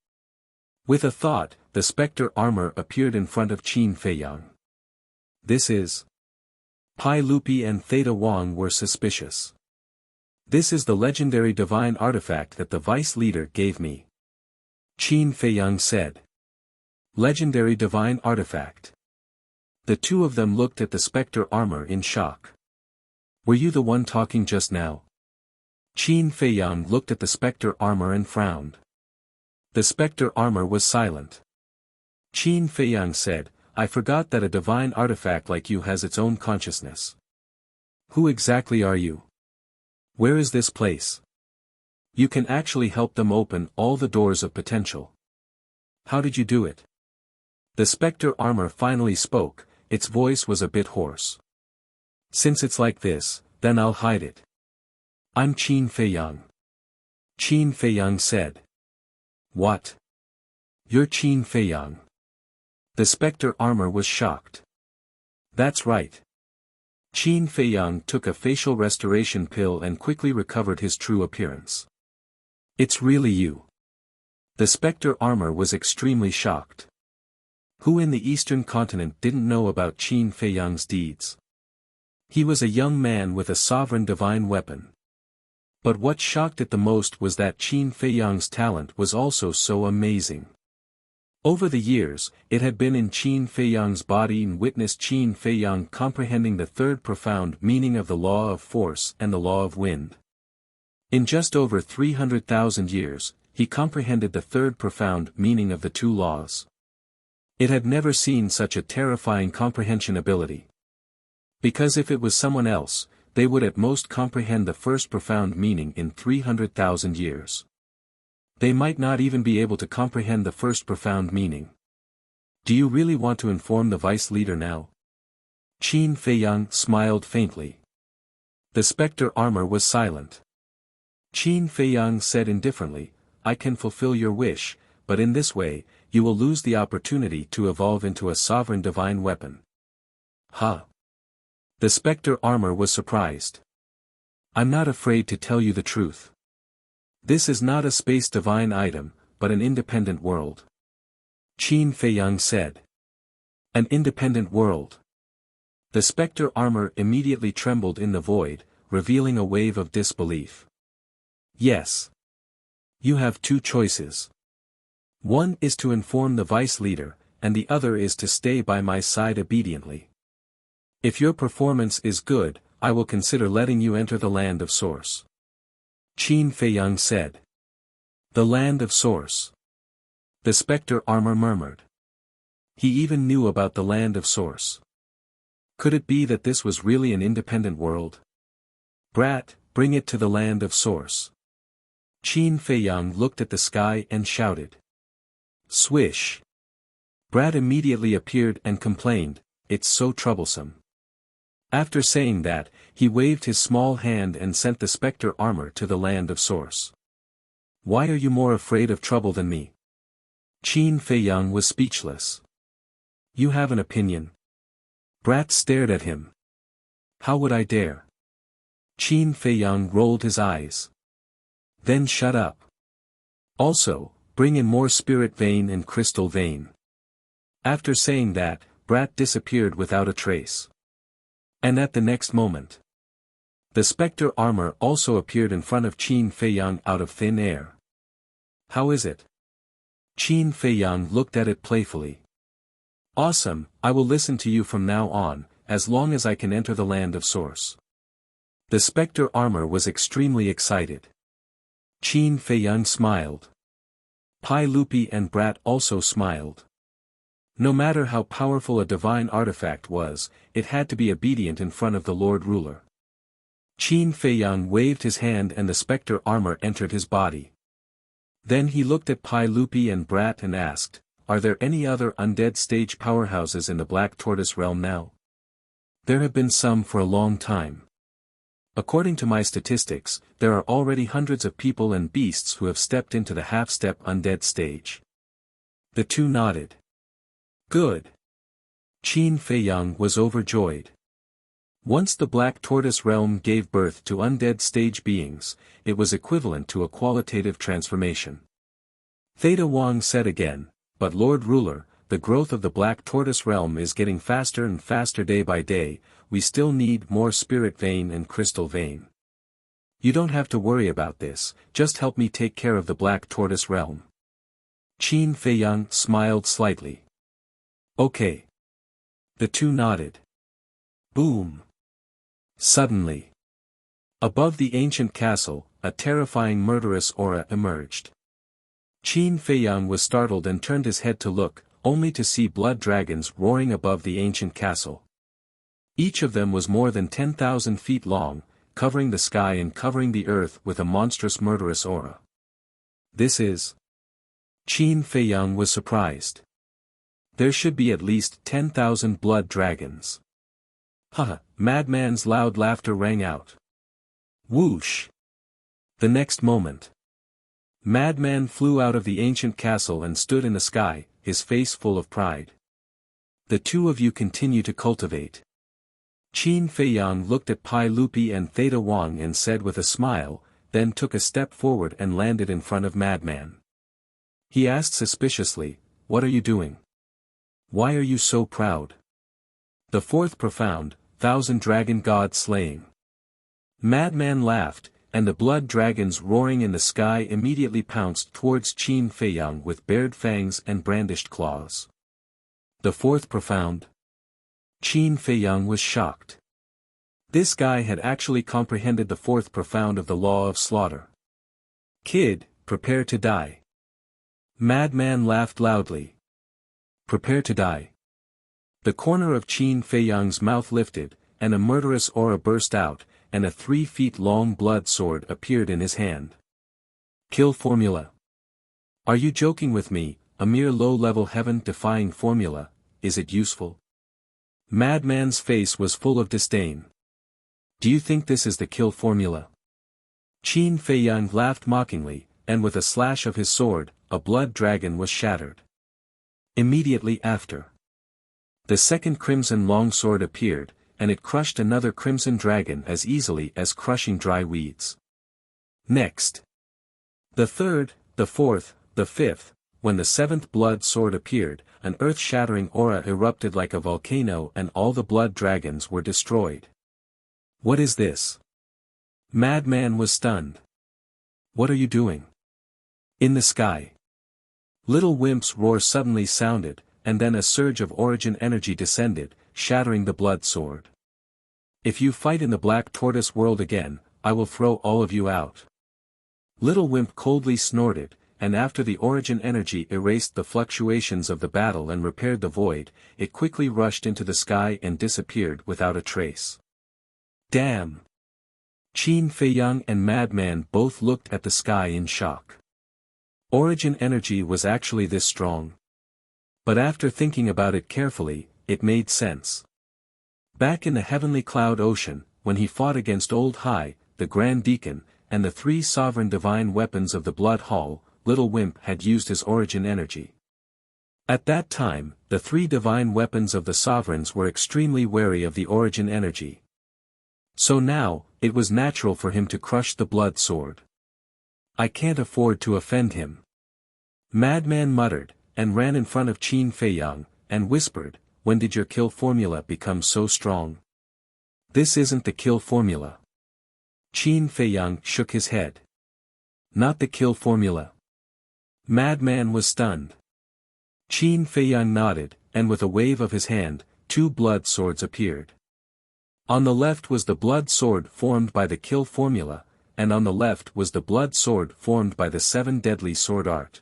With a thought, the specter armor appeared in front of Qin Feiyang. This is. Pai Lupi and Theta Wang were suspicious. This is the legendary divine artifact that the vice leader gave me. Qin Feiyang said. Legendary divine artifact. The 2 of them looked at the specter armor in shock. Were you the one talking just now? Qin Feiyang looked at the specter armor and frowned. The specter armor was silent. Qin Feiyang said, I forgot that a divine artifact like you has its own consciousness. Who exactly are you? Where is this place? You can actually help them open all the doors of potential. How did you do it? The specter armor finally spoke, its voice was a bit hoarse. Since it's like this, then I'll hide it. I'm Qin Feiyang. Qin Feiyang said. What? You're Qin Feiyang. The specter armor was shocked. That's right. Qin Feiyang took a facial restoration pill and quickly recovered his true appearance. It's really you. The specter armor was extremely shocked. Who in the eastern continent didn't know about Qin Feiyang's deeds? He was a young man with a sovereign divine weapon. But what shocked it the most was that Qin Feiyang's talent was also so amazing. Over the years, it had been in Qin Feiyang's body and witnessed Qin Feiyang comprehending the third profound meaning of the law of force and the law of wind. In just over 300,000 years, he comprehended the third profound meaning of the two laws. It had never seen such a terrifying comprehension ability. Because if it was someone else, they would at most comprehend the first profound meaning in 300,000 years. They might not even be able to comprehend the first profound meaning. Do you really want to inform the vice leader now? Qin Feiyang smiled faintly. The specter armor was silent. Qin Feiyang said indifferently, I can fulfill your wish, but in this way, you will lose the opportunity to evolve into a sovereign divine weapon. Huh? The specter armor was surprised. I'm not afraid to tell you the truth. This is not a space divine item, but an independent world. Qin Feiyang said. An independent world. The specter armor immediately trembled in the void, revealing a wave of disbelief. Yes. You have two choices. One is to inform the vice leader, and the other is to stay by my side obediently. If your performance is good, I will consider letting you enter the land of source. Qin Feiyang said. The land of source. The specter armor murmured. He even knew about the land of source. Could it be that this was really an independent world? Brat, bring it to the land of source. Qin Feiyang looked at the sky and shouted. Swish. Brat immediately appeared and complained, it's so troublesome. After saying that, he waved his small hand and sent the specter armor to the land of source. Why are you more afraid of trouble than me? Qin Feiyang was speechless. You have an opinion? Brat stared at him. How would I dare? Qin Feiyang rolled his eyes. Then shut up. Also, bring in more spirit vein and crystal vein. After saying that, Brat disappeared without a trace. And at the next moment, the specter armor also appeared in front of Qin Feiyang out of thin air. How is it? Qin Feiyang looked at it playfully. Awesome, I will listen to you from now on, as long as I can enter the land of source. The specter armor was extremely excited. Qin Feiyang smiled. Pai Lupi and Brat also smiled. No matter how powerful a divine artifact was, it had to be obedient in front of the Lord Ruler. Qin Feiyang waved his hand and the specter armor entered his body. Then he looked at Pai Lupi and Brat and asked, are there any other undead stage powerhouses in the Black Tortoise realm now? There have been some for a long time. According to my statistics, there are already hundreds of people and beasts who have stepped into the half-step undead stage. The two nodded. Good. Qin Feiyang was overjoyed. Once the Black Tortoise realm gave birth to undead stage beings, it was equivalent to a qualitative transformation. Theta Wang said again, but Lord Ruler, the growth of the Black Tortoise realm is getting faster and faster day by day, we still need more spirit vein and crystal vein. You don't have to worry about this, just help me take care of the Black Tortoise realm. Qin Feiyang smiled slightly. Okay. The two nodded. Boom. Suddenly. Above the ancient castle, a terrifying murderous aura emerged. Qin Feiyang was startled and turned his head to look, only to see blood dragons roaring above the ancient castle. Each of them was more than 10,000 feet long, covering the sky and covering the earth with a monstrous murderous aura. This is... Qin Feiyang was surprised. There should be at least 10,000 blood dragons. Haha, Madman's loud laughter rang out. Whoosh! The next moment, Madman flew out of the ancient castle and stood in the sky, his face full of pride. The two of you continue to cultivate. Qin Feiyang looked at Pai Lupi and Theta Wang and said with a smile, then took a step forward and landed in front of Madman. He asked suspiciously, what are you doing? Why are you so proud? The fourth profound, thousand dragon god slaying. Madman laughed, and the blood dragons roaring in the sky immediately pounced towards Qin Feiyang with bared fangs and brandished claws. The fourth profound? Qin Feiyang was shocked. This guy had actually comprehended the fourth profound of the law of slaughter. Kid, prepare to die. Madman laughed loudly. Prepare to die. The corner of Qin Feiyang's mouth lifted, and a murderous aura burst out, and a 3-feet-long blood sword appeared in his hand. Kill formula. Are you joking with me, a mere low-level heaven-defying formula, is it useful? Madman's face was full of disdain. Do you think this is the kill formula? Qin Feiyang laughed mockingly, and with a slash of his sword, a blood dragon was shattered. Immediately after, the second crimson longsword appeared, and it crushed another crimson dragon as easily as crushing dry weeds. Next, the third, the fourth, the fifth, when the seventh blood sword appeared, an earth-shattering aura erupted like a volcano and all the blood dragons were destroyed. What is this? Madman was stunned. What are you doing? In the sky. Little Wimp's roar suddenly sounded, and then a surge of origin energy descended, shattering the blood sword. If you fight in the Black Tortoise world again, I will throw all of you out. Little Wimp coldly snorted, and after the origin energy erased the fluctuations of the battle and repaired the void, it quickly rushed into the sky and disappeared without a trace. Damn! Qin Feiyang and Madman both looked at the sky in shock. Origin energy was actually this strong. But after thinking about it carefully, it made sense. Back in the heavenly cloud ocean, when he fought against Old Hai, the Grand Deacon, and the 3 sovereign divine weapons of the Blood Hall, Little Wimp had used his origin energy. At that time, the 3 divine weapons of the sovereigns were extremely wary of the origin energy. So now, it was natural for him to crush the blood sword. I can't afford to offend him. Madman muttered, and ran in front of Qin Feiyang, and whispered, when did your kill formula become so strong? This isn't the kill formula. Qin Feiyang shook his head. Not the kill formula. Madman was stunned. Qin Feiyang nodded, and with a wave of his hand, 2 blood swords appeared. On the left was the blood sword formed by the kill formula, and on the left was the blood sword formed by the 7 deadly sword art.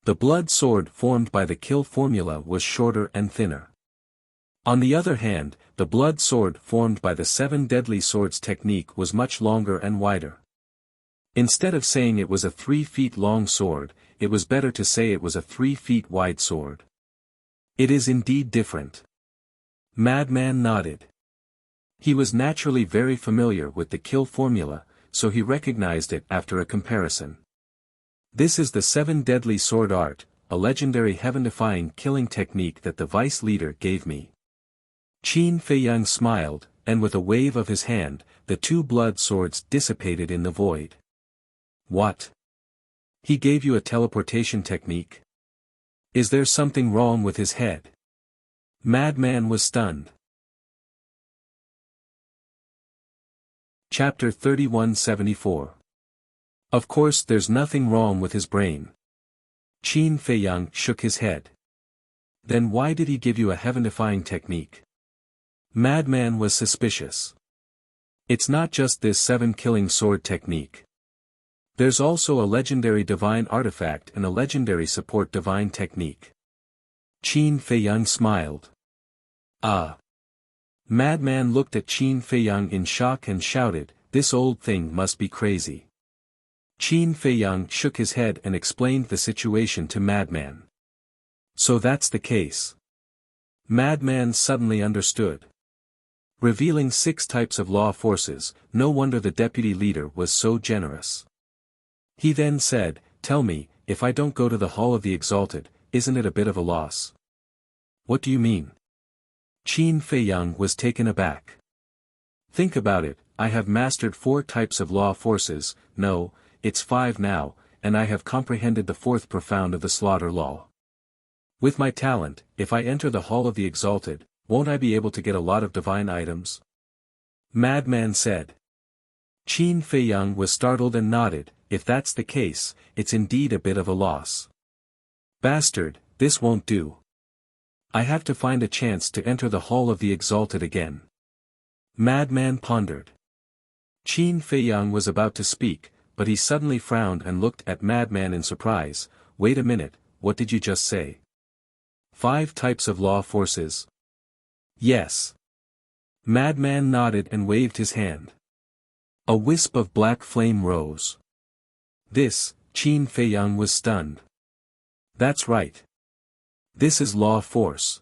The blood sword formed by the kill formula was shorter and thinner. On the other hand, the blood sword formed by the 7 deadly swords technique was much longer and wider. Instead of saying it was a 3 feet long sword, it was better to say it was a 3 feet wide sword. It is indeed different. Madman nodded. He was naturally very familiar with the kill formula, so he recognized it after a comparison. This is the 7 deadly sword art, a legendary heaven-defying killing technique that the vice leader gave me. Qin Feiyang smiled, and with a wave of his hand, the 2 blood swords dissipated in the void. What? He gave you a teleportation technique? Is there something wrong with his head? Madman was stunned. Chapter 3174. Of course there's nothing wrong with his brain. Qin Feiyang shook his head. Then why did he give you a heaven-defying technique? Madman was suspicious. It's not just this 7-killing sword technique. There's also a legendary divine artifact and a legendary support divine technique. Qin Feiyang smiled. Ah. Madman looked at Qin Feiyang in shock and shouted, this old thing must be crazy. Qin Feiyang shook his head and explained the situation to Madman. So that's the case. Madman suddenly understood. Revealing 6 types of law forces, no wonder the deputy leader was so generous. He then said, tell me, if I don't go to the Hall of the Exalted, isn't it a bit of a loss? What do you mean? Qin Feiyang was taken aback. Think about it, I have mastered 4 types of law forces, no, it's 5 now, and I have comprehended the 4th profound of the slaughter law. With my talent, if I enter the Hall of the Exalted, won't I be able to get a lot of divine items? Madman said. Qin Feiyang was startled and nodded. If that's the case, it's indeed a bit of a loss. Bastard, this won't do. I have to find a chance to enter the Hall of the Exalted again. Madman pondered. Qin Feiyang was about to speak, but he suddenly frowned and looked at Madman in surprise. Wait a minute, what did you just say? 5 types of law forces. Yes. Madman nodded and waved his hand. A wisp of black flame rose. This, Qin Feiyang was stunned. That's right. This is law force.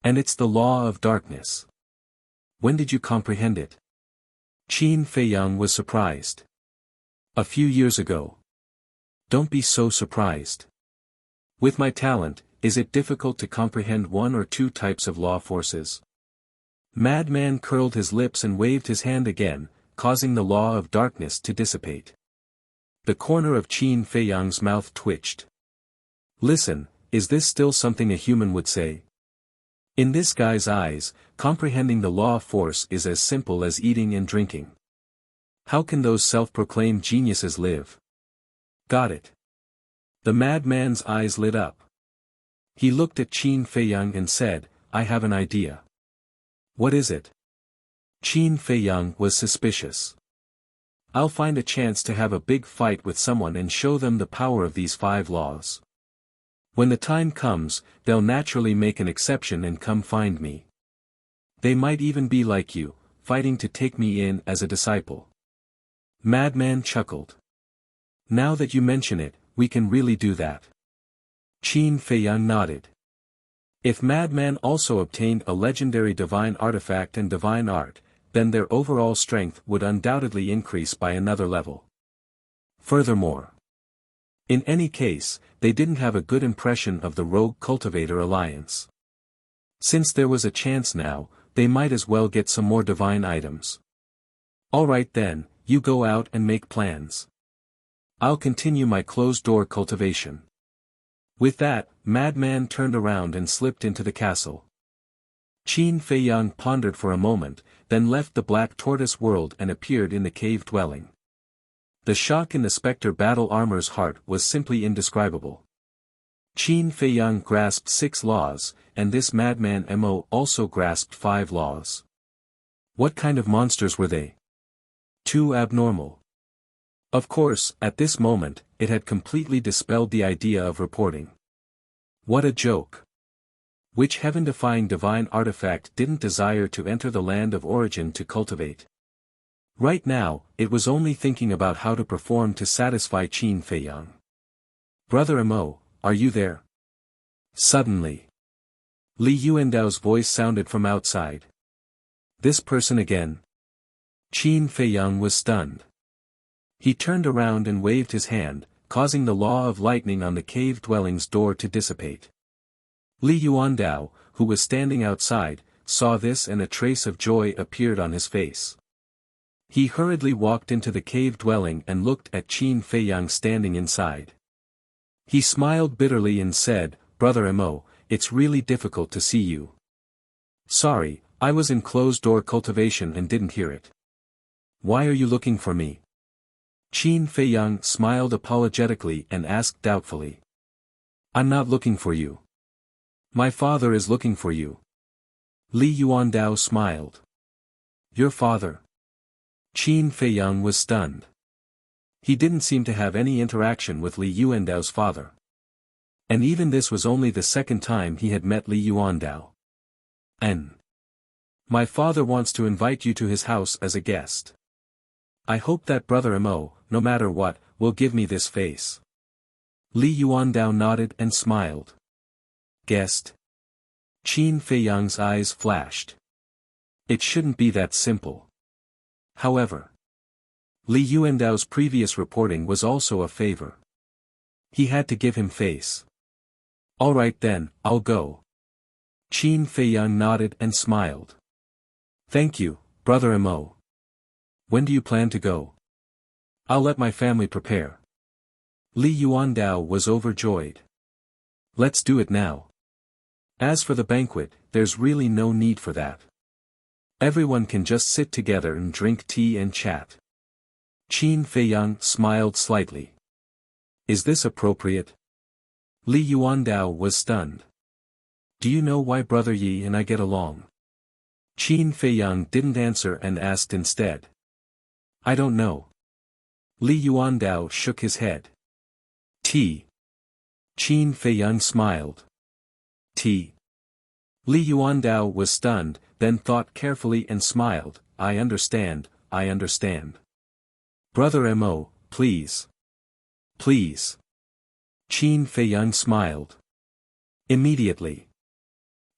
And it's the law of darkness. When did you comprehend it? Qin Feiyang was surprised. A few years ago. Don't be so surprised. With my talent, is it difficult to comprehend 1 or 2 types of law forces? Madman curled his lips and waved his hand again, causing the law of darkness to dissipate. The corner of Qin Feiyang's mouth twitched. Listen, is this still something a human would say? In this guy's eyes, comprehending the law of force is as simple as eating and drinking. How can those self-proclaimed geniuses live? Got it. The madman's eyes lit up. He looked at Qin Feiyang and said, I have an idea. What is it? Qin Feiyang was suspicious. I'll find a chance to have a big fight with someone and show them the power of these 5 laws. When the time comes, they'll naturally make an exception and come find me. They might even be like you, fighting to take me in as a disciple. Madman chuckled. Now that you mention it, we can really do that. Qin Feiyang nodded. If Madman also obtained a legendary divine artifact and divine art, then their overall strength would undoubtedly increase by another level. Furthermore, in any case, they didn't have a good impression of the Rogue Cultivator Alliance. Since there was a chance now, they might as well get some more divine items. Alright then, you go out and make plans. I'll continue my closed-door cultivation. With that, Madman turned around and slipped into the castle. Qin Feiyang pondered for a moment, then left the Black Tortoise world and appeared in the cave dwelling. The shock in the Spectre battle armor's heart was simply indescribable. Qin Feiyang grasped 6 laws, and this madman Mo also grasped 5 laws. What kind of monsters were they? Too abnormal. Of course, at this moment, it had completely dispelled the idea of reporting. What a joke. Which heaven-defying divine artifact didn't desire to enter the land of origin to cultivate? Right now, it was only thinking about how to perform to satisfy Qin Feiyang. Brother Mo, are you there? Suddenly, Li Yuandao's voice sounded from outside. This person again? Qin Feiyang was stunned. He turned around and waved his hand, causing the law of lightning on the cave dwelling's door to dissipate. Li Yuandao, who was standing outside, saw this and a trace of joy appeared on his face. He hurriedly walked into the cave dwelling and looked at Qin Feiyang standing inside. He smiled bitterly and said, Brother Mo, it's really difficult to see you. Sorry, I was in closed-door cultivation and didn't hear it. Why are you looking for me? Qin Feiyang smiled apologetically and asked doubtfully. I'm not looking for you. My father is looking for you. Li Yuandao smiled. Your father? Qin Feiyang was stunned. He didn't seem to have any interaction with Li Yuandao's father. And even this was only the second time he had met Li Yuandao. My father wants to invite you to his house as a guest. I hope that Brother Mo, no matter what, will give me this face. Li Yuandao nodded and smiled. Guest? Qin Feiyang's eyes flashed. It shouldn't be that simple. However, Li Yuandao's previous reporting was also a favor. He had to give him face. Alright then, I'll go. Qin Feiyang nodded and smiled. Thank you, Brother Mo. When do you plan to go? I'll let my family prepare. Li Yuandao was overjoyed. Let's do it now. As for the banquet, there's really no need for that. Everyone can just sit together and drink tea and chat. Qin Feiyang smiled slightly. Is this appropriate? Li Yuandao was stunned. Do you know why Brother Yi and I get along? Qin Feiyang didn't answer and asked instead. I don't know. Li Yuandao shook his head. Tea. Qin Feiyang smiled. Tea. Li Yuandao was stunned, then thought carefully and smiled. I understand. Brother Mo, please. Please. Qin Feiyang smiled. Immediately.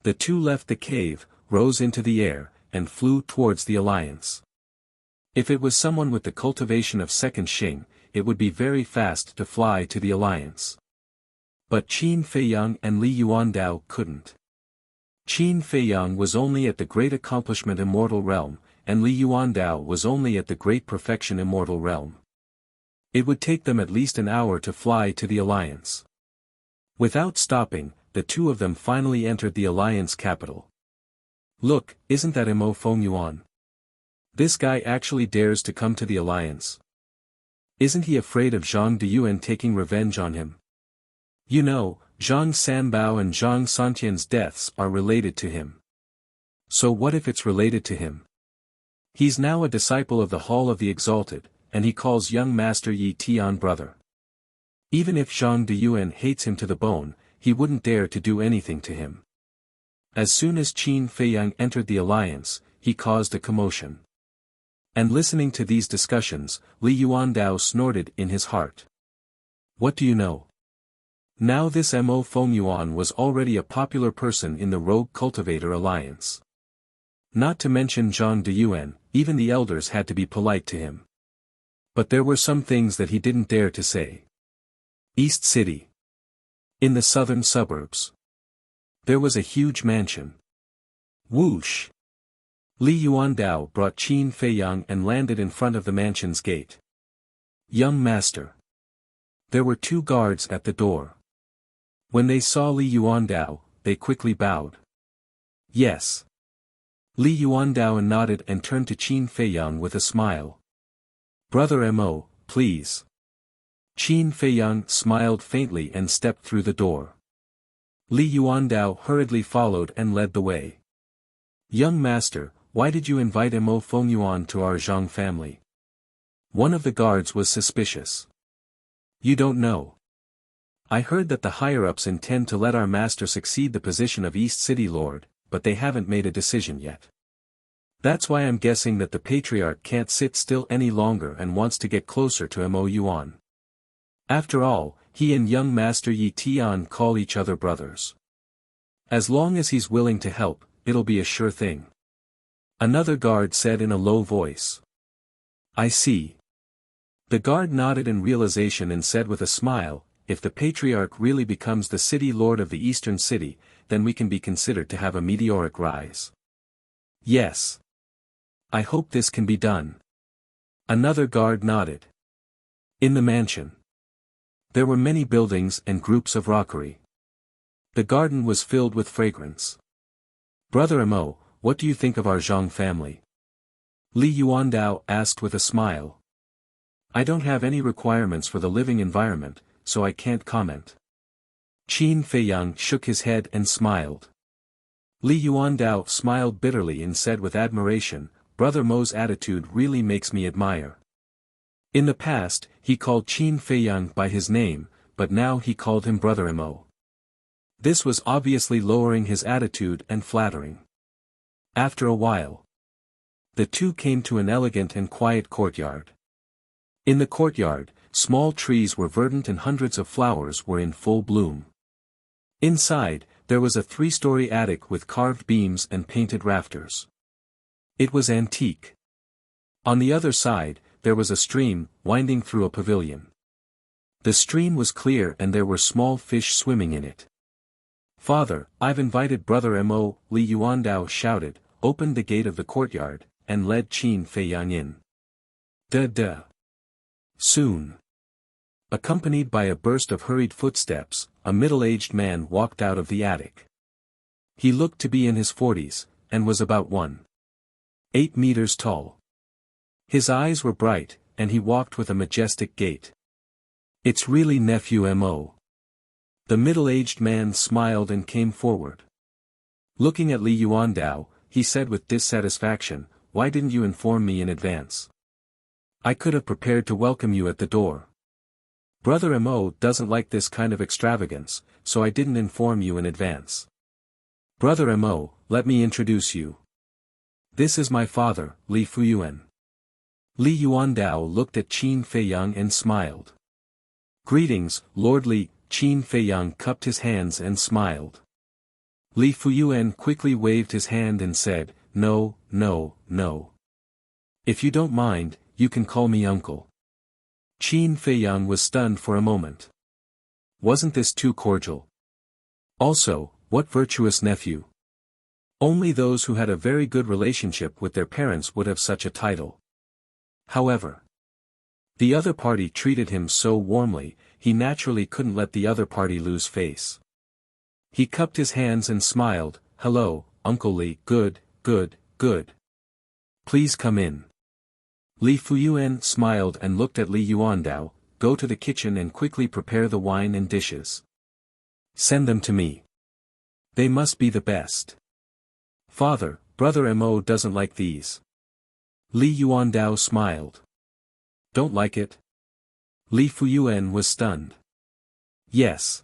The two left the cave, rose into the air, and flew towards the alliance. If it was someone with the cultivation of second Xing, it would be very fast to fly to the alliance. But Qin Feiyang and Li Yuandao couldn't. Qin Feiyang was only at the great accomplishment immortal realm, and Li Yuandao was only at the great perfection immortal realm. It would take them at least an hour to fly to the alliance. Without stopping, the two of them finally entered the alliance capital. Look, isn't that Mo Fengyuan? This guy actually dares to come to the alliance. Isn't he afraid of Zhang Deyuan taking revenge on him? You know, Zhang Sanbao and Zhang Santian's deaths are related to him. So what if it's related to him? He's now a disciple of the Hall of the Exalted, and he calls young Master Yi Tian brother. Even if Zhang Deyuan hates him to the bone, he wouldn't dare to do anything to him. As soon as Qin Feiyang entered the alliance, he caused a commotion. And listening to these discussions, Li Yuandao snorted in his heart. What do you know? Now this Mo Fengyuan was already a popular person in the Rogue Cultivator Alliance. Not to mention Zhang Deyuan, even the elders had to be polite to him. But there were some things that he didn't dare to say. East City. In the southern suburbs. There was a huge mansion. Whoosh! Li Yuandao brought Qin Feiyang and landed in front of the mansion's gate. Young master. There were two guards at the door. When they saw Li Yuandao, they quickly bowed. Yes. Li Yuandao nodded and turned to Qin Feiyang with a smile. Brother Mo, please. Qin Feiyang smiled faintly and stepped through the door. Li Yuandao hurriedly followed and led the way. Young master, why did you invite Mo Fengyuan to our Zhang family? One of the guards was suspicious. You don't know. I heard that the higher-ups intend to let our master succeed the position of East City Lord, but they haven't made a decision yet. That's why I'm guessing that the patriarch can't sit still any longer and wants to get closer to Mo Yuan. After all, he and young Master Yi Tian call each other brothers. As long as he's willing to help, it'll be a sure thing. Another guard said in a low voice. I see. The guard nodded in realization and said with a smile, if the patriarch really becomes the city lord of the eastern city, then we can be considered to have a meteoric rise. Yes. I hope this can be done. Another guard nodded. In the mansion. There were many buildings and groups of rockery. The garden was filled with fragrance. Brother Mo, what do you think of our Zhang family? Li Yuandao asked with a smile. I don't have any requirements for the living environment, so I can't comment. Qin Feiyang shook his head and smiled. Li Yuandao smiled bitterly and said with admiration, Brother Mo's attitude really makes me admire. In the past, he called Qin Feiyang by his name, but now he called him Brother Mo. This was obviously lowering his attitude and flattering. After a while, the two came to an elegant and quiet courtyard. In the courtyard, small trees were verdant and hundreds of flowers were in full bloom. Inside, there was a 3-story attic with carved beams and painted rafters. It was antique. On the other side, there was a stream, winding through a pavilion. The stream was clear and there were small fish swimming in it. Father, I've invited Brother Mo, Li Yuandao shouted, opened the gate of the courtyard, and led Qin Feiyang in. Soon. Accompanied by a burst of hurried footsteps, a middle-aged man walked out of the attic. He looked to be in his 40s, and was about 1.8 meters tall. His eyes were bright, and he walked with a majestic gait. "It's really Nephew Mo." The middle-aged man smiled and came forward. Looking at Li Yuandao, he said with dissatisfaction, "Why didn't you inform me in advance? I could have prepared to welcome you at the door. Brother Mo doesn't like this kind of extravagance, so I didn't inform you in advance. Brother Mo, let me introduce you. This is my father, Li Fuyuan." Li Yuandao looked at Qin Feiyang and smiled. "Greetings, Lord Li." Qin Feiyang cupped his hands and smiled. Li Fuyuan quickly waved his hand and said, "No, no, no. If you don't mind, you can call me uncle." Qin Feiyang was stunned for a moment. Wasn't this too cordial? Also, what virtuous nephew? Only those who had a very good relationship with their parents would have such a title. However, the other party treated him so warmly, he naturally couldn't let the other party lose face. He cupped his hands and smiled, "Hello, Uncle Li, good, good, good. Please come in." Li Fuyuan smiled and looked at Li Yuandao, "Go to the kitchen and quickly prepare the wine and dishes. Send them to me. They must be the best. Father, Brother Mo doesn't like these." Li Yuandao smiled. "Don't like it?" Li Fuyuan was stunned. "Yes."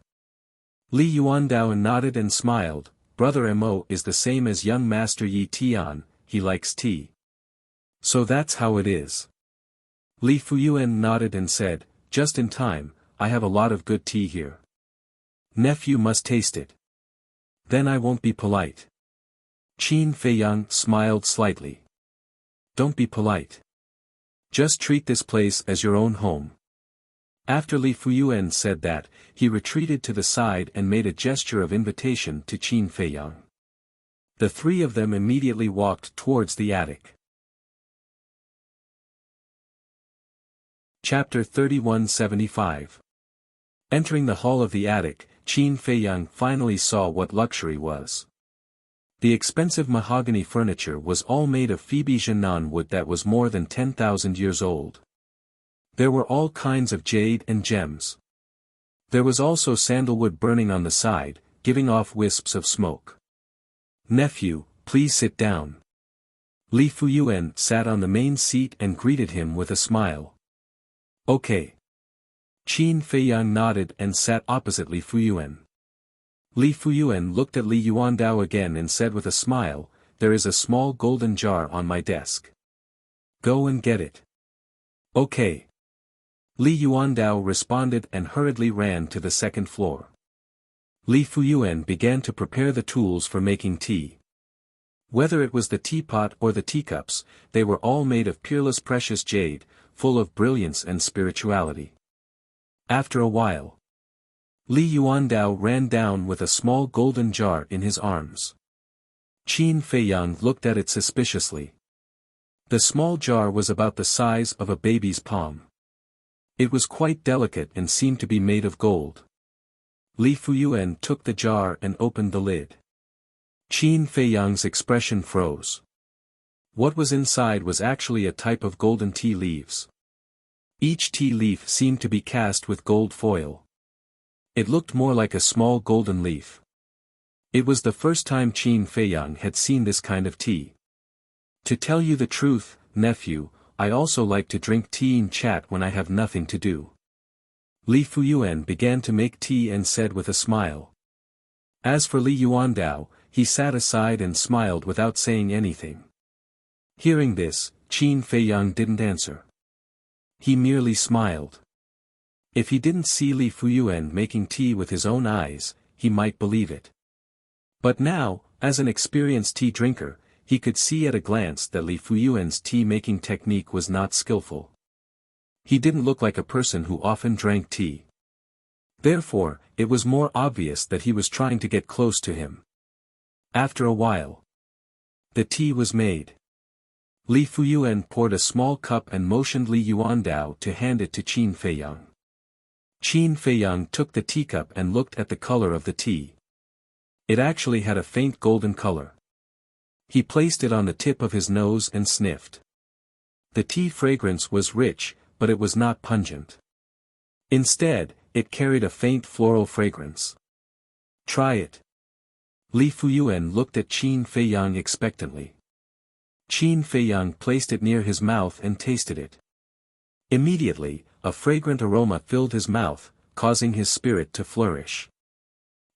Li Yuandao nodded and smiled, "Brother Mo is the same as young Master Yi Tian, he likes tea. So that's how it is." Li Fuyuan nodded and said, "Just in time, I have a lot of good tea here. Nephew must taste it. Then I won't be polite." Qin Feiyang smiled slightly. "Don't be polite. Just treat this place as your own home." After Li Fuyuan said that, he retreated to the side and made a gesture of invitation to Qin Feiyang. The three of them immediately walked towards the attic. Chapter 3175. Entering the hall of the attic, Qin Feiyang finally saw what luxury was. The expensive mahogany furniture was all made of Phoebe Jinan wood that was more than 10,000 years old. There were all kinds of jade and gems. There was also sandalwood burning on the side, giving off wisps of smoke. "Nephew, please sit down." Li Fuyuan sat on the main seat and greeted him with a smile. "Okay." Qin Feiyang nodded and sat opposite Li Fuyuan. Li Fuyuan looked at Li Yuandao again and said with a smile, "There is a small golden jar on my desk. Go and get it." "Okay." Li Yuandao responded and hurriedly ran to the second floor. Li Fuyuan began to prepare the tools for making tea. Whether it was the teapot or the teacups, they were all made of peerless precious jade, full of brilliance and spirituality. After a while, Li Yuandao ran down with a small golden jar in his arms. Qin Feiyang looked at it suspiciously. The small jar was about the size of a baby's palm. It was quite delicate and seemed to be made of gold. Li Fuyuan took the jar and opened the lid. Qin Feiyang's expression froze. What was inside was actually a type of golden tea leaves. Each tea leaf seemed to be cast with gold foil. It looked more like a small golden leaf. It was the first time Qin Feiyang had seen this kind of tea. "To tell you the truth, nephew, I also like to drink tea and chat when I have nothing to do." Li Fuyuan began to make tea and said with a smile. As for Li Yuandao, he sat aside and smiled without saying anything. Hearing this, Qin Feiyang didn't answer. He merely smiled. If he didn't see Li Fuyuan making tea with his own eyes, he might believe it. But now, as an experienced tea drinker, he could see at a glance that Li Fuyuan's tea-making technique was not skillful. He didn't look like a person who often drank tea. Therefore, it was more obvious that he was trying to get close to him. After a while, the tea was made. Li Fuyuan poured a small cup and motioned Li Yuandao to hand it to Qin Feiyang. Qin Feiyang took the teacup and looked at the color of the tea. It actually had a faint golden color. He placed it on the tip of his nose and sniffed. The tea fragrance was rich, but it was not pungent. Instead, it carried a faint floral fragrance. Try it. Li Fuyuan looked at Qin Feiyang expectantly. Qin Feiyang placed it near his mouth and tasted it. Immediately, a fragrant aroma filled his mouth, causing his spirit to flourish.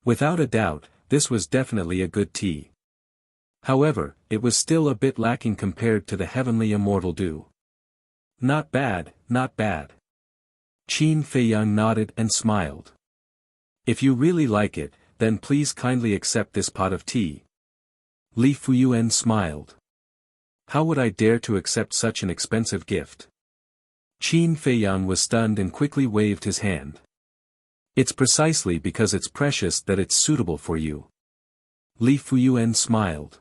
Without a doubt, this was definitely a good tea. However, it was still a bit lacking compared to the heavenly immortal dew. Not bad, not bad. Qin Feiyang nodded and smiled. If you really like it, then please kindly accept this pot of tea. Li Fuyuan smiled. How would I dare to accept such an expensive gift? Qin Feiyang was stunned and quickly waved his hand. It's precisely because it's precious that it's suitable for you. Li Fuyuan smiled.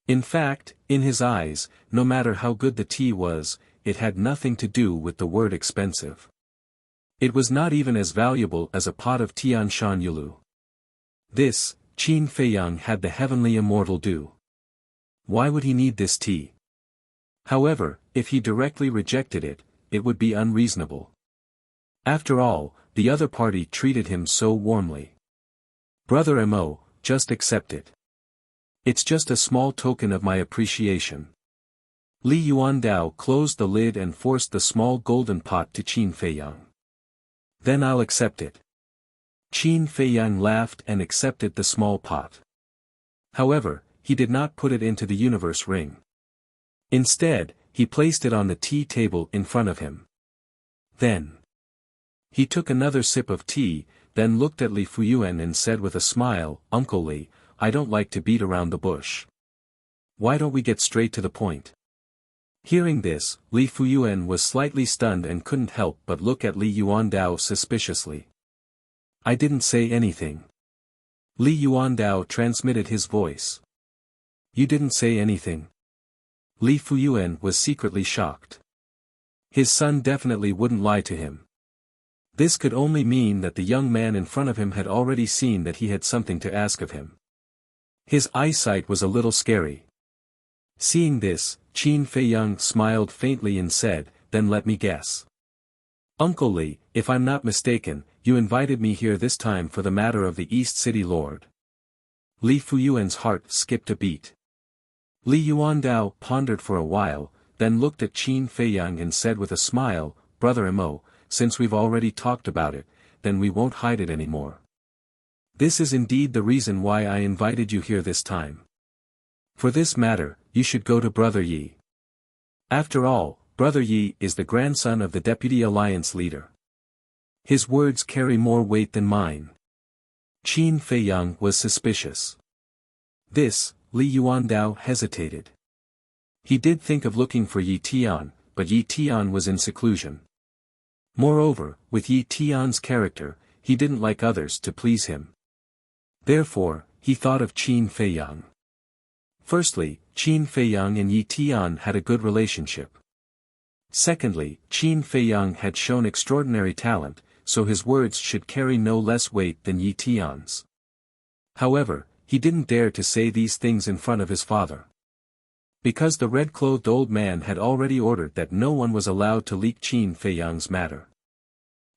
In fact, in his eyes, no matter how good the tea was, it had nothing to do with the word expensive. It was not even as valuable as a pot of Tianshan Yulu. This, Qin Feiyang had the heavenly immortal dew. Why would he need this tea? However, if he directly rejected it, it would be unreasonable. After all, the other party treated him so warmly. Brother Mo, just accept it. It's just a small token of my appreciation. Li Yuandao closed the lid and forced the small golden pot to Qin Feiyang. Then I'll accept it. Qin Feiyang laughed and accepted the small pot. However, he did not put it into the universe ring. Instead, he placed it on the tea table in front of him. Then he took another sip of tea, then looked at Li Fuyuan and said with a smile, Uncle Li, I don't like to beat around the bush. Why don't we get straight to the point? Hearing this, Li Fuyuan was slightly stunned and couldn't help but look at Li Yuandao suspiciously. I didn't say anything. Li Yuandao transmitted his voice. You didn't say anything? Li Fuyuan was secretly shocked. His son definitely wouldn't lie to him. This could only mean that the young man in front of him had already seen that he had something to ask of him. His eyesight was a little scary. Seeing this, Qin Feiyang smiled faintly and said, then let me guess. Uncle Li, if I'm not mistaken, you invited me here this time for the matter of the East City Lord. Li Fuyuan's heart skipped a beat. Li Yuandao pondered for a while, then looked at Qin Feiyang and said with a smile, Brother Mo, since we've already talked about it, then we won't hide it anymore. This is indeed the reason why I invited you here this time. For this matter, you should go to Brother Yi. After all, Brother Yi is the grandson of the Deputy Alliance leader. His words carry more weight than mine. Qin Feiyang was suspicious. This, Li Yuandao hesitated. He did think of looking for Yi Tian, but Yi Tian was in seclusion. Moreover, with Yi Tian's character, he didn't like others to please him. Therefore, he thought of Qin Feiyang. Firstly, Qin Feiyang and Yi Tian had a good relationship. Secondly, Qin Feiyang had shown extraordinary talent, so his words should carry no less weight than Yi Tian's. However, he didn't dare to say these things in front of his father. Because the red-clothed old man had already ordered that no one was allowed to leak Qin Feiyang's matter.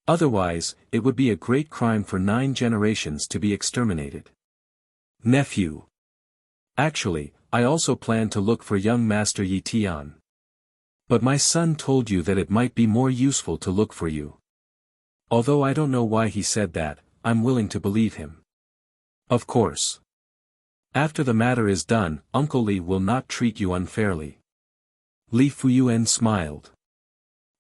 Otherwise, it would be a great crime for 9 generations to be exterminated. Nephew. Actually, I also plan to look for young Master Yi Tian. But my son told you that it might be more useful to look for you. Although I don't know why he said that, I'm willing to believe him. Of course. After the matter is done, Uncle Li will not treat you unfairly. Li Fuyuan smiled.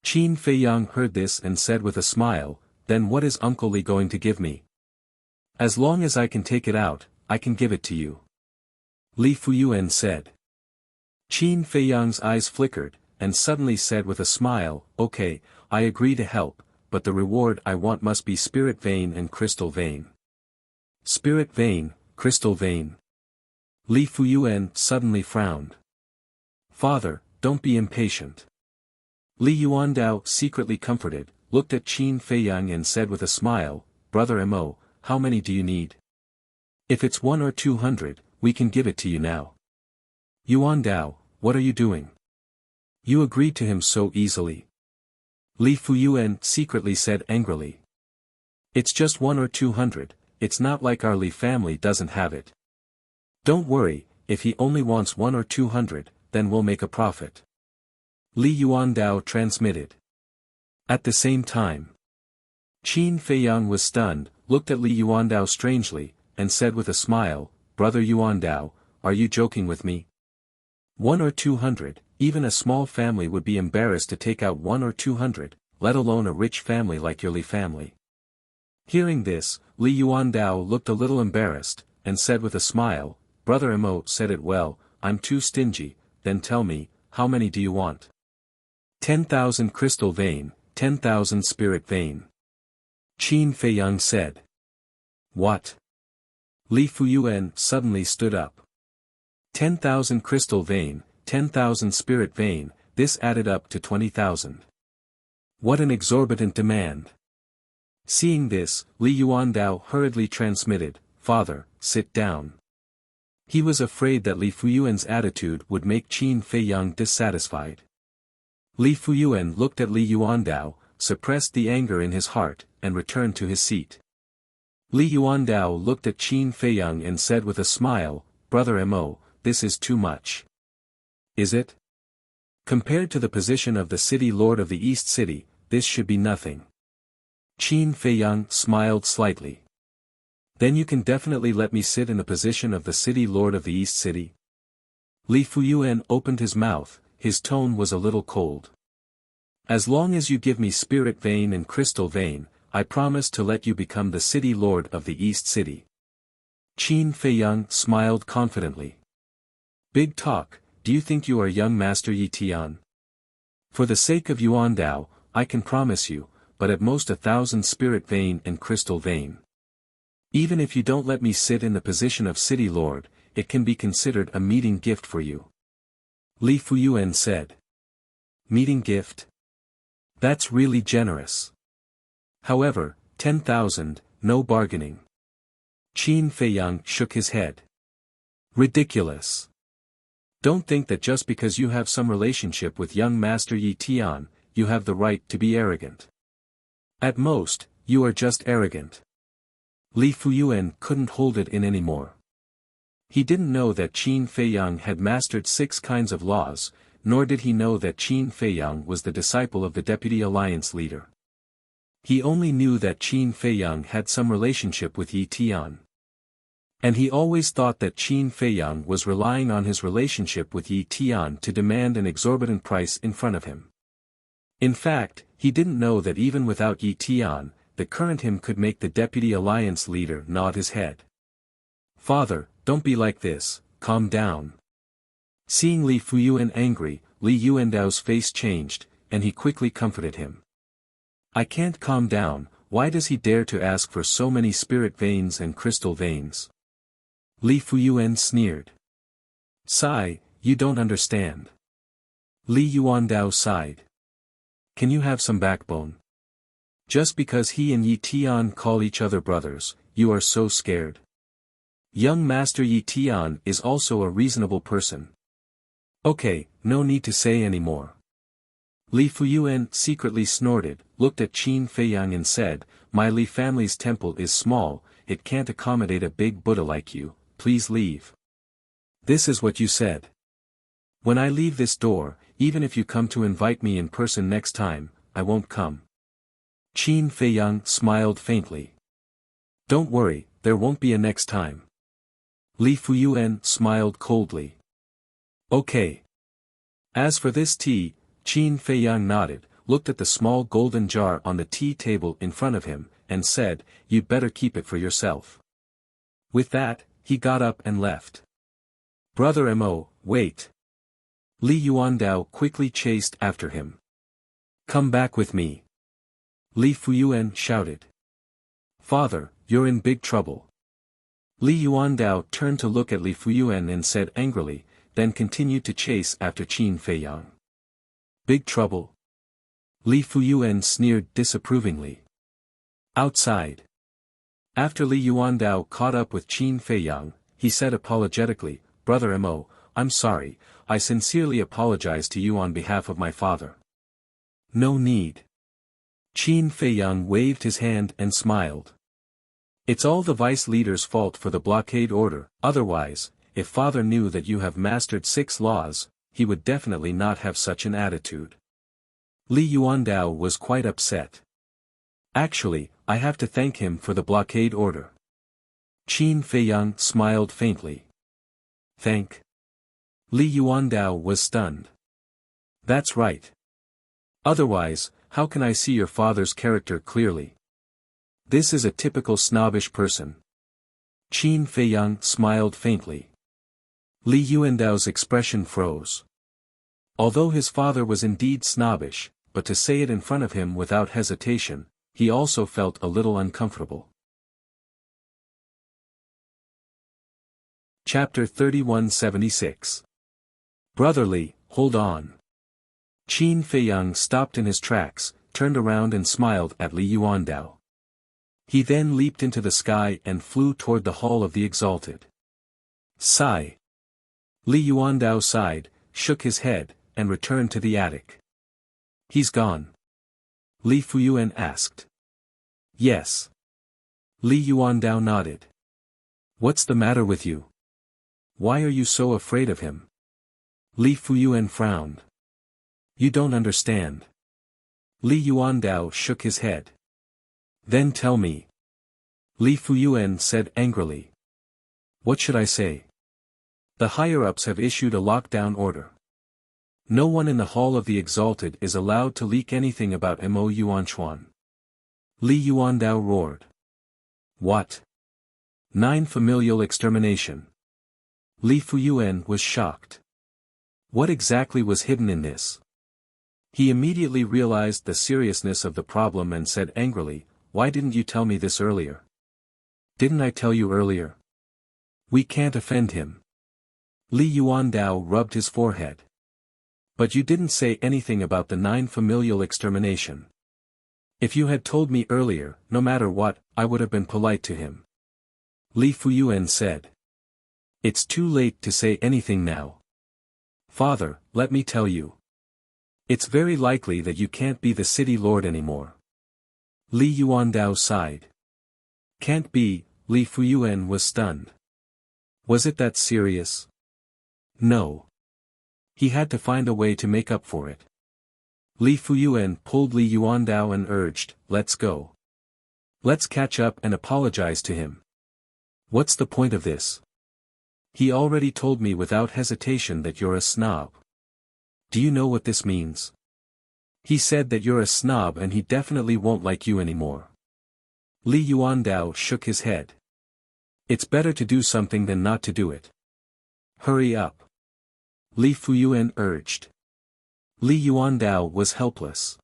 Qin Feiyang heard this and said with a smile, then what is Uncle Li going to give me? As long as I can take it out, I can give it to you. Li Fuyuan said. Qin Feiyang's eyes flickered, and suddenly said with a smile, okay, I agree to help, but the reward I want must be spirit vein and crystal vein. Spirit vein, crystal vein. Li Fuyuan suddenly frowned. Father, don't be impatient. Li Yuandao secretly comforted, looked at Qin Feiyang and said with a smile, "Brother Mo, how many do you need? If it's 1 or 200, we can give it to you now." "Yuan Dao, what are you doing? You agreed to him so easily." Li Fuyuan secretly said angrily. "It's just 1 or 200, it's not like our Li family doesn't have it. Don't worry, if he only wants 1 or 200, then we'll make a profit." Li Yuandao transmitted. At the same time, Qin Feiyang was stunned, looked at Li Yuandao strangely, and said with a smile, "Brother Yuandao, are you joking with me? 1 or 200, even a small family would be embarrassed to take out 1 or 200, let alone a rich family like your Li family." Hearing this, Li Yuandao looked a little embarrassed, and said with a smile, "Brother Mo said it well, I'm too stingy, then tell me, how many do you want?" 10,000 crystal vein, 10,000 spirit vein. Qin Feiyang said. "What?" Li Fuyuan suddenly stood up. 10,000 crystal vein, 10,000 spirit vein, this added up to 20,000. What an exorbitant demand! Seeing this, Li Yuandao hurriedly transmitted, "Father, sit down." He was afraid that Li Fuyuan's attitude would make Qin Feiyang dissatisfied. Li Fuyuan looked at Li Yuandao, suppressed the anger in his heart, and returned to his seat. Li Yuandao looked at Qin Feiyang and said with a smile, "Brother Mo, this is too much." "Is it? Compared to the position of the city lord of the East City, this should be nothing." Qin Feiyang smiled slightly. "Then you can definitely let me sit in the position of the city lord of the East City?" Li Fuyuan opened his mouth, his tone was a little cold. "As long as you give me spirit vein and crystal vein, I promise to let you become the city lord of the East City." Qin Feiyang smiled confidently. "Big talk, do you think you are young Master Yi Tian? For the sake of Yuan Dao, I can promise you, but at most 1,000 spirit vein and crystal vein. Even if you don't let me sit in the position of city lord, it can be considered a meeting gift for you." Li Fuyuan said. "Meeting gift? That's really generous. However, 10,000, no bargaining." Qin Feiyang shook his head. "Ridiculous. Don't think that just because you have some relationship with young Master Yi Tian, you have the right to be arrogant. At most, you are just arrogant." Li Fuyuan couldn't hold it in anymore. He didn't know that Qin Feiyang had mastered 6 kinds of laws, nor did he know that Qin Feiyang was the disciple of the Deputy Alliance leader. He only knew that Qin Feiyang had some relationship with Yi Tian. And he always thought that Qin Feiyang was relying on his relationship with Yi Tian to demand an exorbitant price in front of him. In fact, he didn't know that even without Yi Tian, the current him could make the Deputy Alliance leader nod his head. "Father, don't be like this, calm down." Seeing Li Fuyuan angry, Li Yuandao's face changed, and he quickly comforted him. "I can't calm down, why does he dare to ask for so many spirit veins and crystal veins?" Li Fuyuan sneered. "Sigh, you don't understand." Li Yuandao sighed. "Can you have some backbone? Just because he and Yi Tian call each other brothers, you are so scared. Young Master Yi Tian is also a reasonable person. Okay, no need to say any more." Li Fuyuan secretly snorted, looked at Qin Feiyang and said, "My Li family's temple is small, it can't accommodate a big Buddha like you, please leave." "This is what you said. When I leave this door, even if you come to invite me in person next time, I won't come." Qin Feiyang smiled faintly. "Don't worry, there won't be a next time." Li Fuyuan smiled coldly. "Okay. As for this tea," Qin Feiyang nodded, looked at the small golden jar on the tea table in front of him, and said, "You'd better keep it for yourself." With that, he got up and left. "Brother Mo, wait." Li Yuandao quickly chased after him. "Come back with me." Li Fuyuan shouted. "Father, you're in big trouble." Li Yuandao turned to look at Li Fuyuan and said angrily, then continued to chase after Qin Feiyang. "Big trouble?" Li Fuyuan sneered disapprovingly. Outside. After Li Yuandao caught up with Qin Feiyang, he said apologetically, "Brother Mo, I'm sorry, I sincerely apologize to you on behalf of my father." "No need." Qin Feiyang waved his hand and smiled. "It's all the vice leader's fault for the blockade order, otherwise, if father knew that you have mastered 6 laws, he would definitely not have such an attitude." Li Yuandao was quite upset. "Actually, I have to thank him for the blockade order." Qin Feiyang smiled faintly. "Thank?" Li Yuandao was stunned. "That's right. Otherwise, how can I see your father's character clearly? This is a typical snobbish person." Qin Feiyang smiled faintly. Li Yuandao's expression froze. Although his father was indeed snobbish, but to say it in front of him without hesitation, he also felt a little uncomfortable. Chapter 3176. Brotherly, hold on. Qin Feiyang stopped in his tracks, turned around and smiled at Li Yuandao. He then leaped into the sky and flew toward the Hall of the Exalted. Sigh. Li Yuandao sighed, shook his head, and returned to the attic. "He's gone?" Li Fuyuan asked. "Yes." Li Yuandao nodded. "What's the matter with you? Why are you so afraid of him?" Li Fuyuan frowned. "You don't understand." Li Yuandao shook his head. "Then tell me." Li Fuyuan said angrily. "What should I say?" "The higher-ups have issued a lockdown order. No one in the Hall of the Exalted is allowed to leak anything about Mo Yuanchuan." Li Yuandao roared. "What? 9 familial extermination?" Li Fuyuan was shocked. What exactly was hidden in this? He immediately realized the seriousness of the problem and said angrily, "Why didn't you tell me this earlier?" "Didn't I tell you earlier? We can't offend him." Li Yuandao rubbed his forehead. "But you didn't say anything about the 9 familial extermination. If you had told me earlier, no matter what, I would have been polite to him." Li Fuyuan said. "It's too late to say anything now. Father, let me tell you. It's very likely that you can't be the city lord anymore." Li Yuandao sighed. "Can't be," Li Fuyuan was stunned. Was it that serious? No. He had to find a way to make up for it. Li Fuyuan pulled Li Yuandao and urged, "Let's go. Let's catch up and apologize to him. What's the point of this? He already told me without hesitation that you're a snob. Do you know what this means? He said that you're a snob and he definitely won't like you anymore." Li Yuandao shook his head. "It's better to do something than not to do it. Hurry up." Li Fuyuan urged. Li Yuandao was helpless.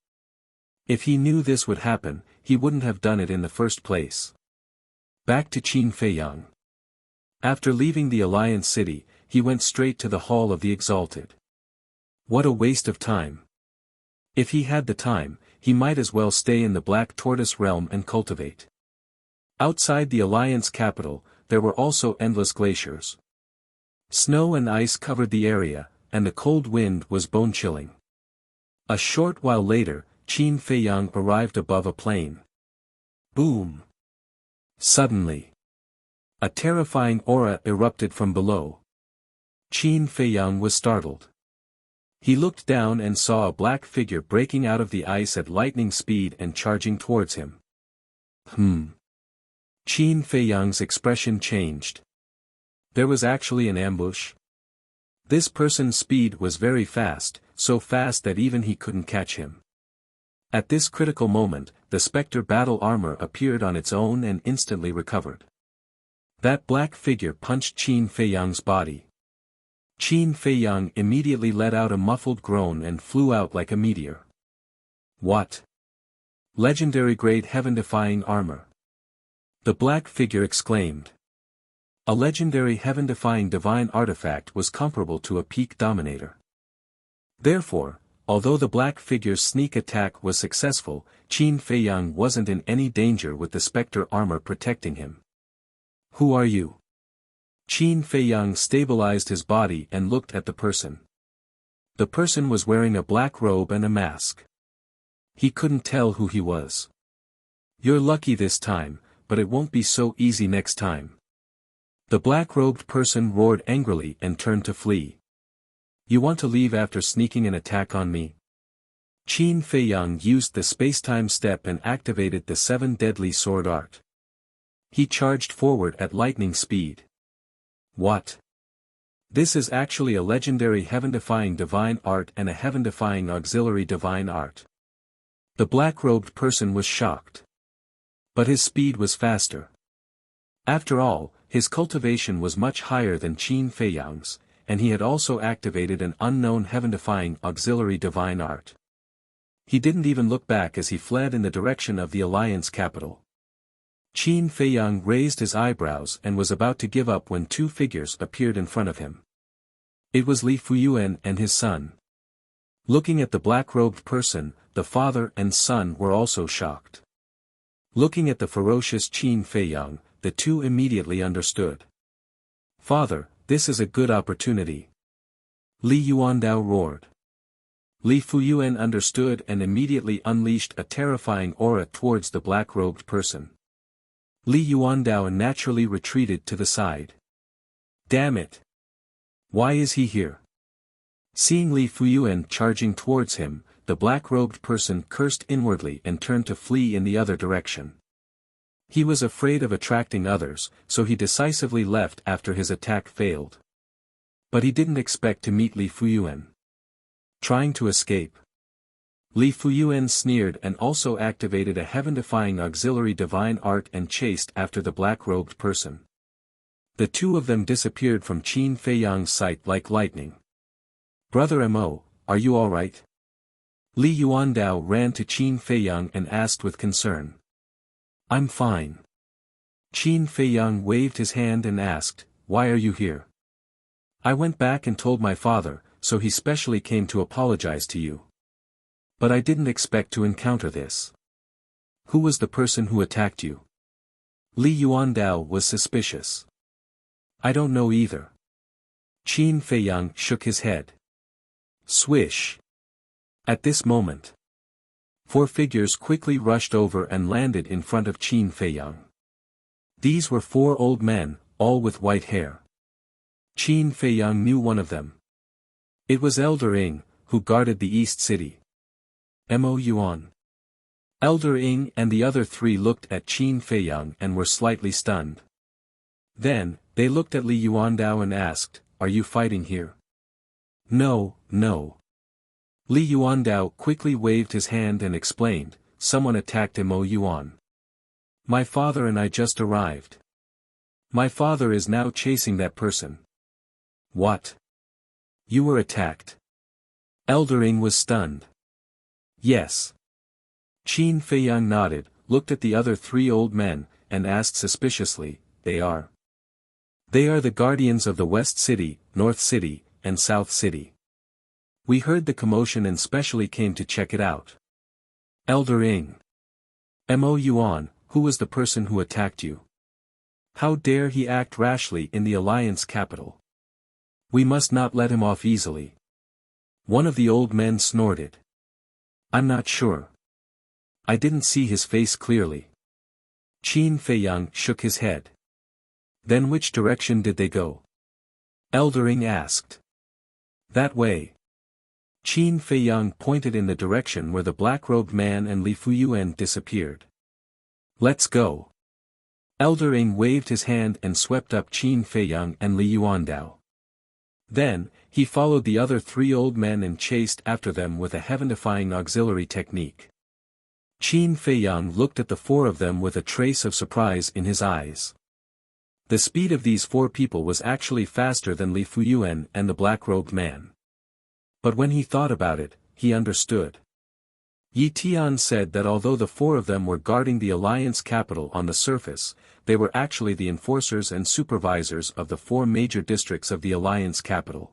If he knew this would happen, he wouldn't have done it in the first place. Back to Qin Feiyang. After leaving the Alliance City, he went straight to the Hall of the Exalted. What a waste of time. If he had the time, he might as well stay in the Black Tortoise realm and cultivate. Outside the Alliance capital, there were also endless glaciers. Snow and ice covered the area, and the cold wind was bone-chilling. A short while later, Qin Feiyang arrived above a plain. Boom! Suddenly, a terrifying aura erupted from below. Qin Feiyang was startled. He looked down and saw a black figure breaking out of the ice at lightning speed and charging towards him. Qin Feiyang's expression changed. There was actually an ambush? This person's speed was very fast, so fast that even he couldn't catch him. At this critical moment, the Spectre battle armor appeared on its own and instantly recovered. That black figure punched Qin Feiyang's body. Qin Feiyang immediately let out a muffled groan and flew out like a meteor. What? Legendary grade heaven-defying armor. The black figure exclaimed. A legendary heaven-defying divine artifact was comparable to a peak dominator. Therefore, Although the black figure's sneak attack was successful, Qin Feiyang wasn't in any danger with the specter armor protecting him. "Who are you?" Qin Feiyang stabilized his body and looked at the person. The person was wearing a black robe and a mask. He couldn't tell who he was. "You're lucky this time, but it won't be so easy next time." The black-robed person roared angrily and turned to flee. "You want to leave after sneaking an attack on me?" Qin Feiyang used the space-time step and activated the 7 deadly sword art. He charged forward at lightning speed. What? This is actually a legendary heaven-defying divine art and a heaven-defying auxiliary divine art. The black-robed person was shocked. But his speed was faster. After all, his cultivation was much higher than Qin Feiyang's, and he had also activated an unknown heaven-defying auxiliary divine art. He didn't even look back as he fled in the direction of the Alliance capital. Qin Feiyang raised his eyebrows and was about to give up when 2 figures appeared in front of him. It was Li Fuyuan and his son. Looking at the black-robed person, the father and son were also shocked. Looking at the ferocious Qin Feiyang, the 2 immediately understood. "Father, this is a good opportunity." Li Yuandao roared. Li Fuyuan understood and immediately unleashed a terrifying aura towards the black-robed person. Li Yuandao naturally retreated to the side. "Damn it! Why is he here?" Seeing Li Fuyuan charging towards him, the black-robed person cursed inwardly and turned to flee in the other direction. He was afraid of attracting others, so he decisively left after his attack failed. But he didn't expect to meet Li Fuyuan. Trying to escape. Li Fuyuan sneered and also activated a heaven-defying auxiliary divine art and chased after the black-robed person. The 2 of them disappeared from Qin Feiyang's sight like lightning. "Brother Mo, are you alright?" Li Yuandao ran to Qin Feiyang and asked with concern. "I'm fine." Qin Feiyang waved his hand and asked, "Why are you here?" "I went back and told my father, so he specially came to apologize to you. But I didn't expect to encounter this." "Who was the person who attacked you?" Li Yuandao was suspicious. "I don't know either." Qin Feiyang shook his head. Swish. At this moment, 4 figures quickly rushed over and landed in front of Qin Feiyang. These were 4 old men, all with white hair. Qin Feiyang knew one of them. It was Elder Ing, who guarded the East City. Mo Yuan. Elder Ing and the other 3 looked at Qin Feiyang and were slightly stunned. Then, they looked at Li Yuandao and asked, "Are you fighting here?" "No, no." Li Yuandao quickly waved his hand and explained, "Someone attacked Mo Yuan. My father and I just arrived. My father is now chasing that person." "What? You were attacked?" Elder Ing was stunned. "Yes." Qin Feiyang nodded, looked at the other 3 old men, and asked suspiciously, "They are?" "They are the guardians of the West City, North City, and South City. We heard the commotion and specially came to check it out." Elder Ing. "Mo Yuan, who was the person who attacked you? How dare he act rashly in the Alliance capital? We must not let him off easily." One of the old men snorted. "I'm not sure. I didn't see his face clearly." Qin Feiyang shook his head. "Then which direction did they go?" Elder Ing asked. "That way." Qin Feiyang pointed in the direction where the black-robed man and Li Fuyuan disappeared. "Let's go." Elder Ing waved his hand and swept up Qin Feiyang and Li Yuandao. Then, he followed the other 3 old men and chased after them with a heaven-defying auxiliary technique. Qin Feiyang looked at the 4 of them with a trace of surprise in his eyes. The speed of these 4 people was actually faster than Li Fuyuan and the black-robed man. But when he thought about it, he understood. Yi Tian said that although the 4 of them were guarding the Alliance capital on the surface, they were actually the enforcers and supervisors of the 4 major districts of the Alliance capital.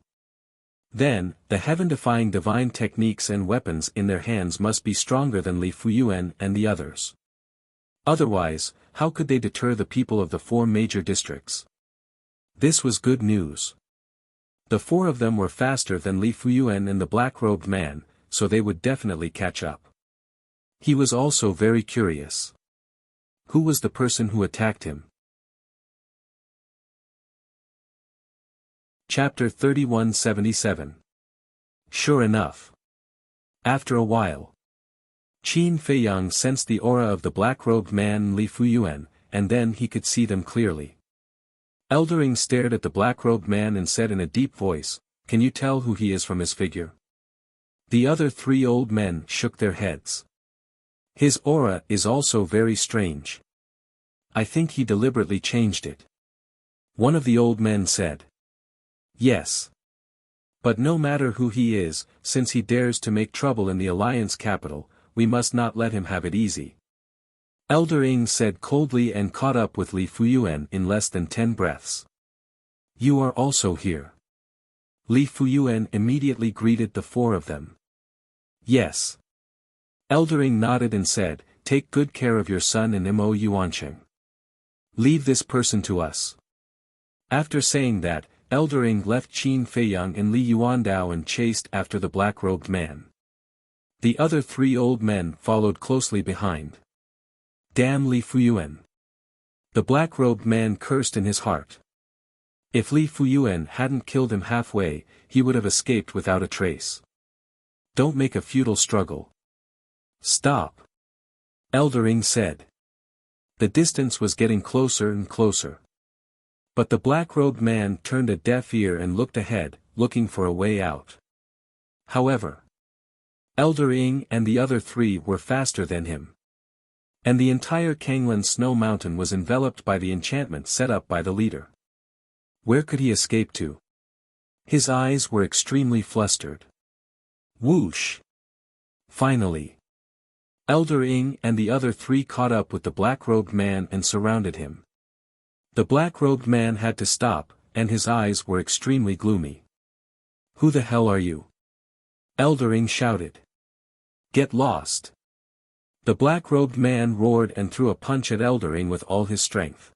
Then, the heaven-defying divine techniques and weapons in their hands must be stronger than Li Fuyuan and the others. Otherwise, how could they deter the people of the 4 major districts? This was good news. The 4 of them were faster than Li Fuyuan and the black-robed man, so they would definitely catch up. He was also very curious. Who was the person who attacked him? Chapter 3177. Sure enough. After a while, Qin Feiyang sensed the aura of the black-robed man and Li Fuyuan, and then he could see them clearly. Eldering stared at the black-robed man and said in a deep voice, "Can you tell who he is from his figure?" The other 3 old men shook their heads. His aura is also very strange. I think he deliberately changed it. One of the old men said. Yes. But no matter who he is, since he dares to make trouble in the Alliance capital, we must not let him have it easy. Elder Ing said coldly and caught up with Li Fuyuan in less than 10 breaths. You are also here. Li Fuyuan immediately greeted the 4 of them. Yes. Elder Ing nodded and said, take good care of your son and Mo Yuancheng. Leave this person to us. After saying that, Elder Ing left Qin Feiyang and Li Yuandao and chased after the black-robed man. The other 3 old men followed closely behind. Damn Li Fuyuan. The black-robed man cursed in his heart. If Li Fuyuan hadn't killed him halfway, he would have escaped without a trace. Don't make a futile struggle. Stop. Elder Ing said. The distance was getting closer and closer. But the black-robed man turned a deaf ear and looked ahead, looking for a way out. However, Elder Ing and the other 3 were faster than him. And the entire Kanglan Snow Mountain was enveloped by the enchantment set up by the leader. Where could he escape to? His eyes were extremely flustered. Whoosh! Finally, Elder Ing and the other 3 caught up with the black-robed man and surrounded him. The black-robed man had to stop, and his eyes were extremely gloomy. Who the hell are you? Elder Ing shouted. Get lost. The black-robed man roared and threw a punch at Elder Ing with all his strength.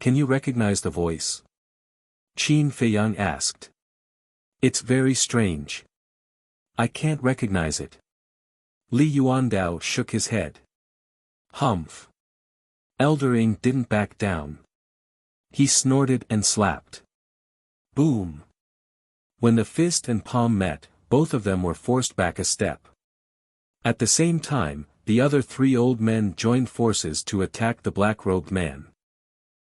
Can you recognize the voice? Qin Feiyang asked. It's very strange. I can't recognize it. Li Yuandao shook his head. Humph. Elder Ing didn't back down. He snorted and slapped. Boom. When the fist and palm met, both of them were forced back a step. At the same time, the other 3 old men joined forces to attack the black-robed man.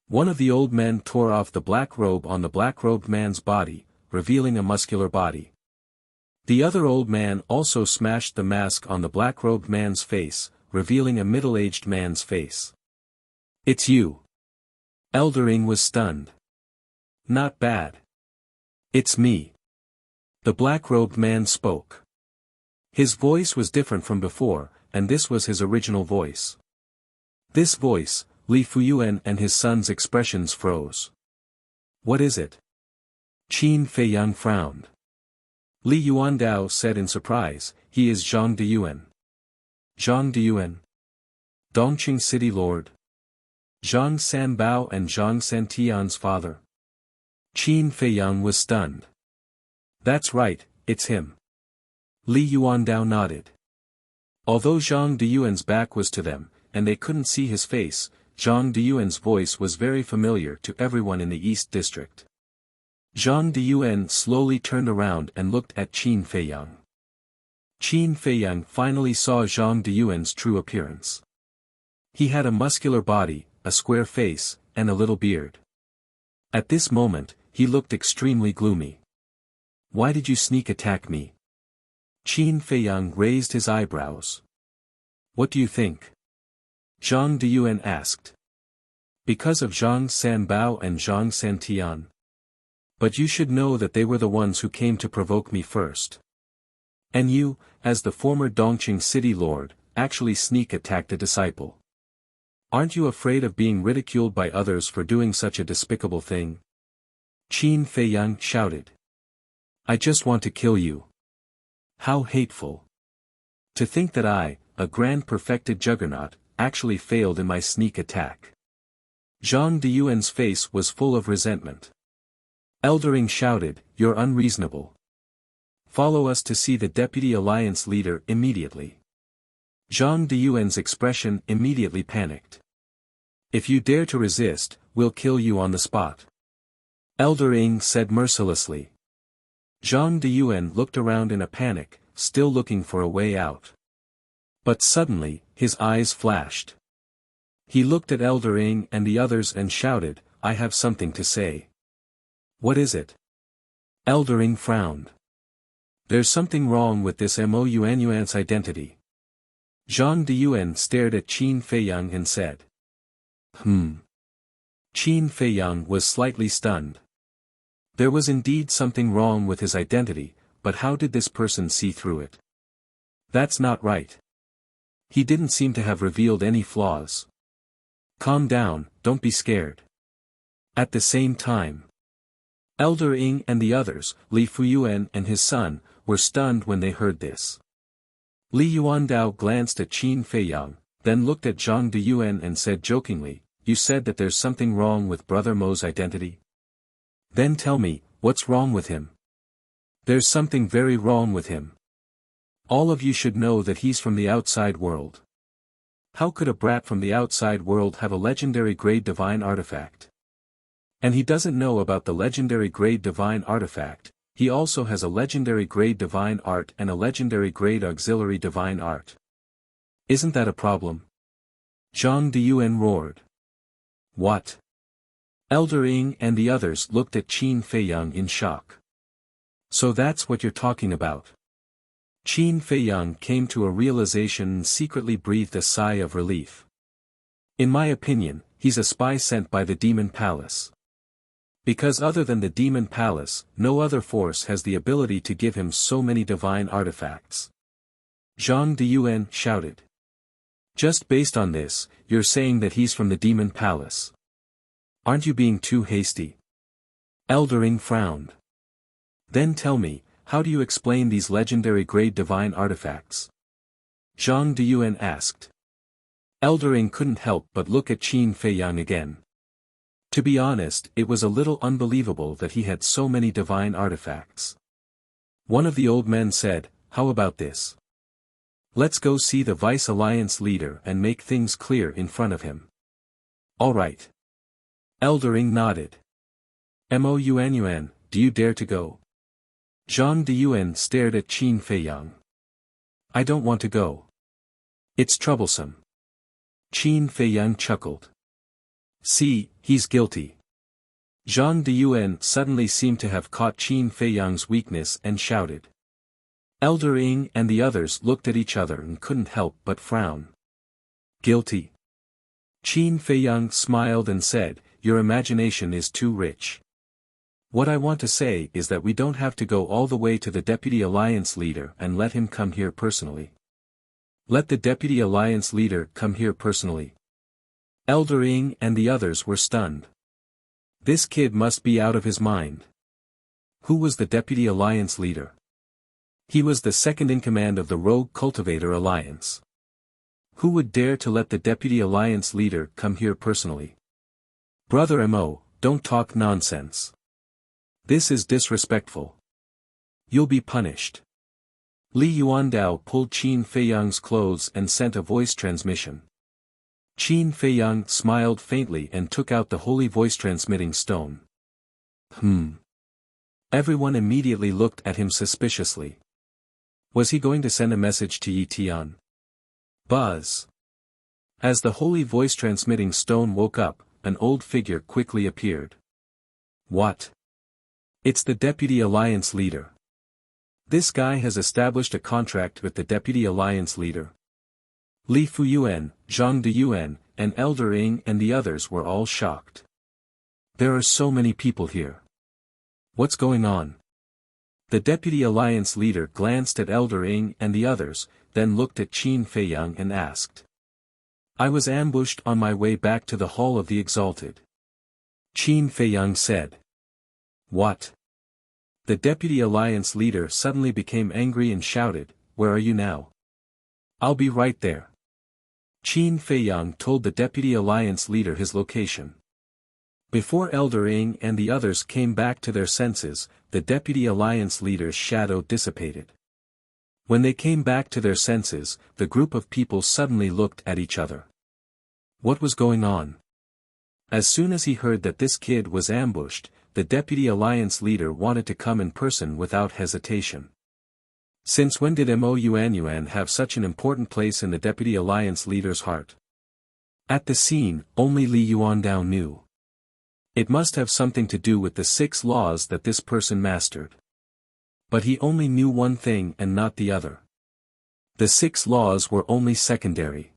One of the old men tore off the black robe on the black-robed man's body, revealing a muscular body. The other old man also smashed the mask on the black-robed man's face, revealing a middle-aged man's face. It's you. Elder Ing was stunned. Not bad. It's me. The black-robed man spoke. His voice was different from before, and this was his original voice. This voice, Li Fuyuan and his son's expressions froze. What is it? Qin Feiyang frowned. Li Yuandao said in surprise, he is Zhang Deyuan. Zhang Deyuan? Dongqing City Lord? Zhang Sanbao and Zhang Santian's father? Qin Feiyang was stunned. That's right, it's him. Li Yuandao nodded. Although Zhang Deyuan's back was to them, and they couldn't see his face, Zhang Deyuan's voice was very familiar to everyone in the East District. Zhang Deyuan slowly turned around and looked at Qin Feiyang. Qin Feiyang finally saw Zhang Deyuan's true appearance. He had a muscular body, a square face, and a little beard. At this moment, he looked extremely gloomy. Why did you sneak attack me? Qin Feiyang raised his eyebrows. What do you think? Zhang Deyuan asked. Because of Zhang Sanbao and Zhang Santian. But you should know that they were the ones who came to provoke me first. And you, as the former Dongqing City Lord, actually sneak attacked a disciple. Aren't you afraid of being ridiculed by others for doing such a despicable thing? Qin Feiyang shouted. I just want to kill you. How hateful. To think that I, a grand perfected juggernaut, actually failed in my sneak attack. Zhang Diyuan's face was full of resentment. Eldering shouted, "You're unreasonable. Follow us to see the Deputy Alliance leader immediately." Zhang Diyuan's expression immediately panicked. "If you dare to resist, we'll kill you on the spot," Elder Ing said mercilessly. Zhang Diyuan looked around in a panic, still looking for a way out. But suddenly, his eyes flashed. He looked at Elder Ing and the others and shouted, "I have something to say." "What is it?" Elder Ing frowned. "There's something wrong with this Mo Yuanyuan's identity." Zhang Diyuan stared at Qin Feiyang and said. Qin Feiyang was slightly stunned. There was indeed something wrong with his identity, but how did this person see through it? That's not right. He didn't seem to have revealed any flaws. Calm down, don't be scared. At the same time, Elder Ing and the others, Li Fuyuan and his son, were stunned when they heard this. Li Yuandao glanced at Qin Feiyang, then looked at Zhang Diyuan and said jokingly, "You said that there's something wrong with Brother Mo's identity? Then tell me, what's wrong with him?" "There's something very wrong with him. All of you should know that he's from the outside world. How could a brat from the outside world have a legendary grade divine artifact? And he doesn't know about the legendary grade divine artifact, he also has a legendary grade divine art and a legendary grade auxiliary divine art. Isn't that a problem?" Zhang Diyuan roared. "What?" Elder Ing and the others looked at Qin Feiyang in shock. "So that's what you're talking about." Qin Feiyang came to a realization and secretly breathed a sigh of relief. "In my opinion, he's a spy sent by the Demon Palace. Because other than the Demon Palace, no other force has the ability to give him so many divine artifacts." Zhang Diyuan shouted. "Just based on this, you're saying that he's from the Demon Palace. Aren't you being too hasty?" Elder Ing frowned. "Then tell me, how do you explain these legendary grade divine artifacts?" Zhang Diyuan asked. Elder Ing couldn't help but look at Qin Feiyang again. To be honest, it was a little unbelievable that he had so many divine artifacts. One of the old men said, "How about this? Let's go see the Vice Alliance leader and make things clear in front of him." "All right." Elder Ing nodded. "Mo Yuanyuan, do you dare to go?" Zhang Diyuan stared at Qin Feiyang. "I don't want to go. It's troublesome." Qin Feiyang chuckled. "See, he's guilty." Zhang Diyuan suddenly seemed to have caught Qin Feiyang's weakness and shouted. Elder Ing and the others looked at each other and couldn't help but frown. "Guilty?" Qin Feiyang smiled and said, "Your imagination is too rich. What I want to say is that we don't have to go all the way to the Deputy Alliance leader and let him come here personally. Let the Deputy Alliance leader come here personally." Elder Ing and the others were stunned. This kid must be out of his mind. Who was the Deputy Alliance leader? He was the second in command of the Rogue Cultivator Alliance. Who would dare to let the Deputy Alliance leader come here personally? Brother Mo, don't talk nonsense. This is disrespectful. You'll be punished. Li Yuandao pulled Qin Feiyang's clothes and sent a voice transmission. Qin Feiyang smiled faintly and took out the holy voice-transmitting stone. Everyone immediately looked at him suspiciously. Was he going to send a message to Yi Tian? Buzz. As the holy voice-transmitting stone woke up, an old figure quickly appeared. What? It's the Deputy Alliance leader. This guy has established a contract with the Deputy Alliance leader. Li Fuyuan, Zhang Diyuan, and Elder Ing and the others were all shocked. There are so many people here. What's going on? The Deputy Alliance leader glanced at Elder Ing and the others, then looked at Qin Feiyang and asked. I was ambushed on my way back to the Hall of the Exalted. Qin Feiyang said. What? The Deputy Alliance leader suddenly became angry and shouted, "Where are you now?" "I'll be right there." Qin Feiyang told the Deputy Alliance leader his location. Before Elder Ing and the others came back to their senses, the Deputy Alliance leader's shadow dissipated. When they came back to their senses, the group of people suddenly looked at each other. What was going on? As soon as he heard that this kid was ambushed, the Deputy Alliance leader wanted to come in person without hesitation. Since when did Mo Yuanyuan have such an important place in the Deputy Alliance leader's heart? At the scene, only Li Yuandao knew. It must have something to do with the 6 laws that this person mastered. But he only knew one thing and not the other. The 6 laws were only secondary.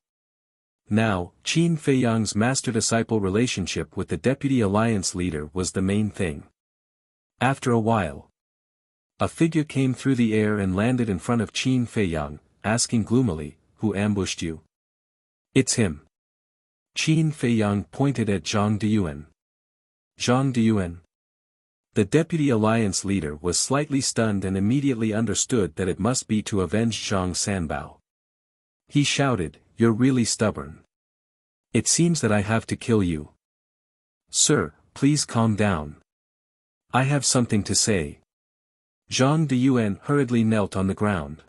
Now, Qin Feiyang's master-disciple relationship with the Deputy Alliance leader was the main thing. After a while, a figure came through the air and landed in front of Qin Feiyang, asking gloomily, "Who ambushed you?" "It's him." Qin Feiyang pointed at Zhang Diyuan. Zhang Diyuan? The Deputy Alliance leader was slightly stunned and immediately understood that it must be to avenge Zhang Sanbao. He shouted, "You're really stubborn. It seems that I have to kill you." "Sir, please calm down. I have something to say." Zhang Diyuan hurriedly knelt on the ground.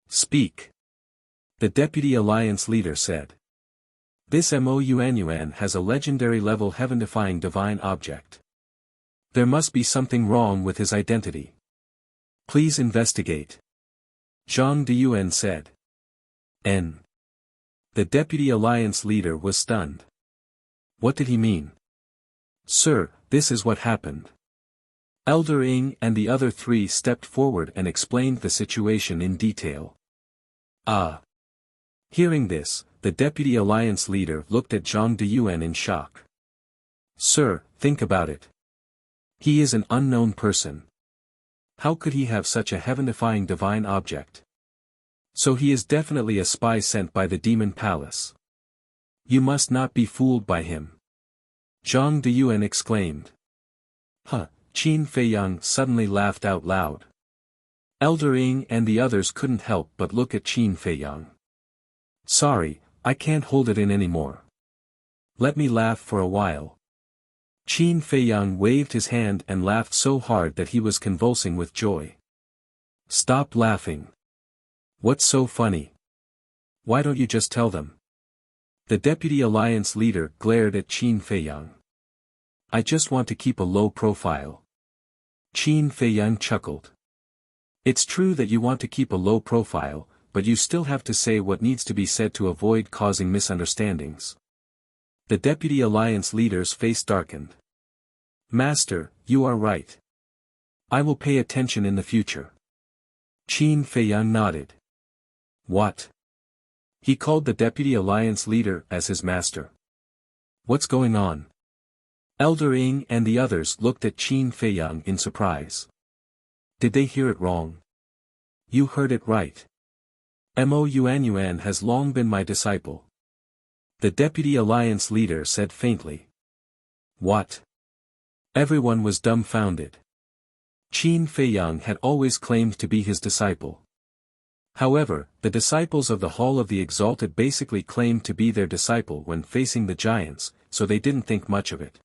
"Speak." The Deputy Alliance leader said. "This Mo Yuanyuan has a legendary level heaven-defying divine object. There must be something wrong with his identity. Please investigate." Zhang Diyuan said. N. The Deputy Alliance leader was stunned. What did he mean? "Sir, this is what happened." Elder Ing and the other 3 stepped forward and explained the situation in detail. Ah. Hearing this, the Deputy Alliance leader looked at Zhang Diyuan in shock. "Sir, think about it. He is an unknown person. How could he have such a heaven-defying divine object? So he is definitely a spy sent by the Demon Palace. You must not be fooled by him." Zhang Diyuan exclaimed. "Huh." Qin Feiyang suddenly laughed out loud. Elder Ing and the others couldn't help but look at Qin Feiyang. "Sorry, I can't hold it in anymore. Let me laugh for a while." Qin Feiyang waved his hand and laughed so hard that he was convulsing with joy. "Stop laughing. What's so funny? Why don't you just tell them?" The Deputy Alliance leader glared at Qin Feiyang. "I just want to keep a low profile." Qin Feiyang chuckled. "It's true that you want to keep a low profile, but you still have to say what needs to be said to avoid causing misunderstandings." The Deputy Alliance leader's face darkened. "Master, you are right. I will pay attention in the future." Qin Feiyang nodded. "What?" He called the Deputy Alliance leader as his master. "What's going on?" Elder Ing and the others looked at Qin Feiyang in surprise. Did they hear it wrong? You heard it right. Mo Yuanyuan has long been my disciple. The Deputy Alliance leader said faintly. What? Everyone was dumbfounded. Qin Feiyang had always claimed to be his disciple. However, the disciples of the Hall of the Exalted basically claimed to be their disciple when facing the giants, so they didn't think much of it.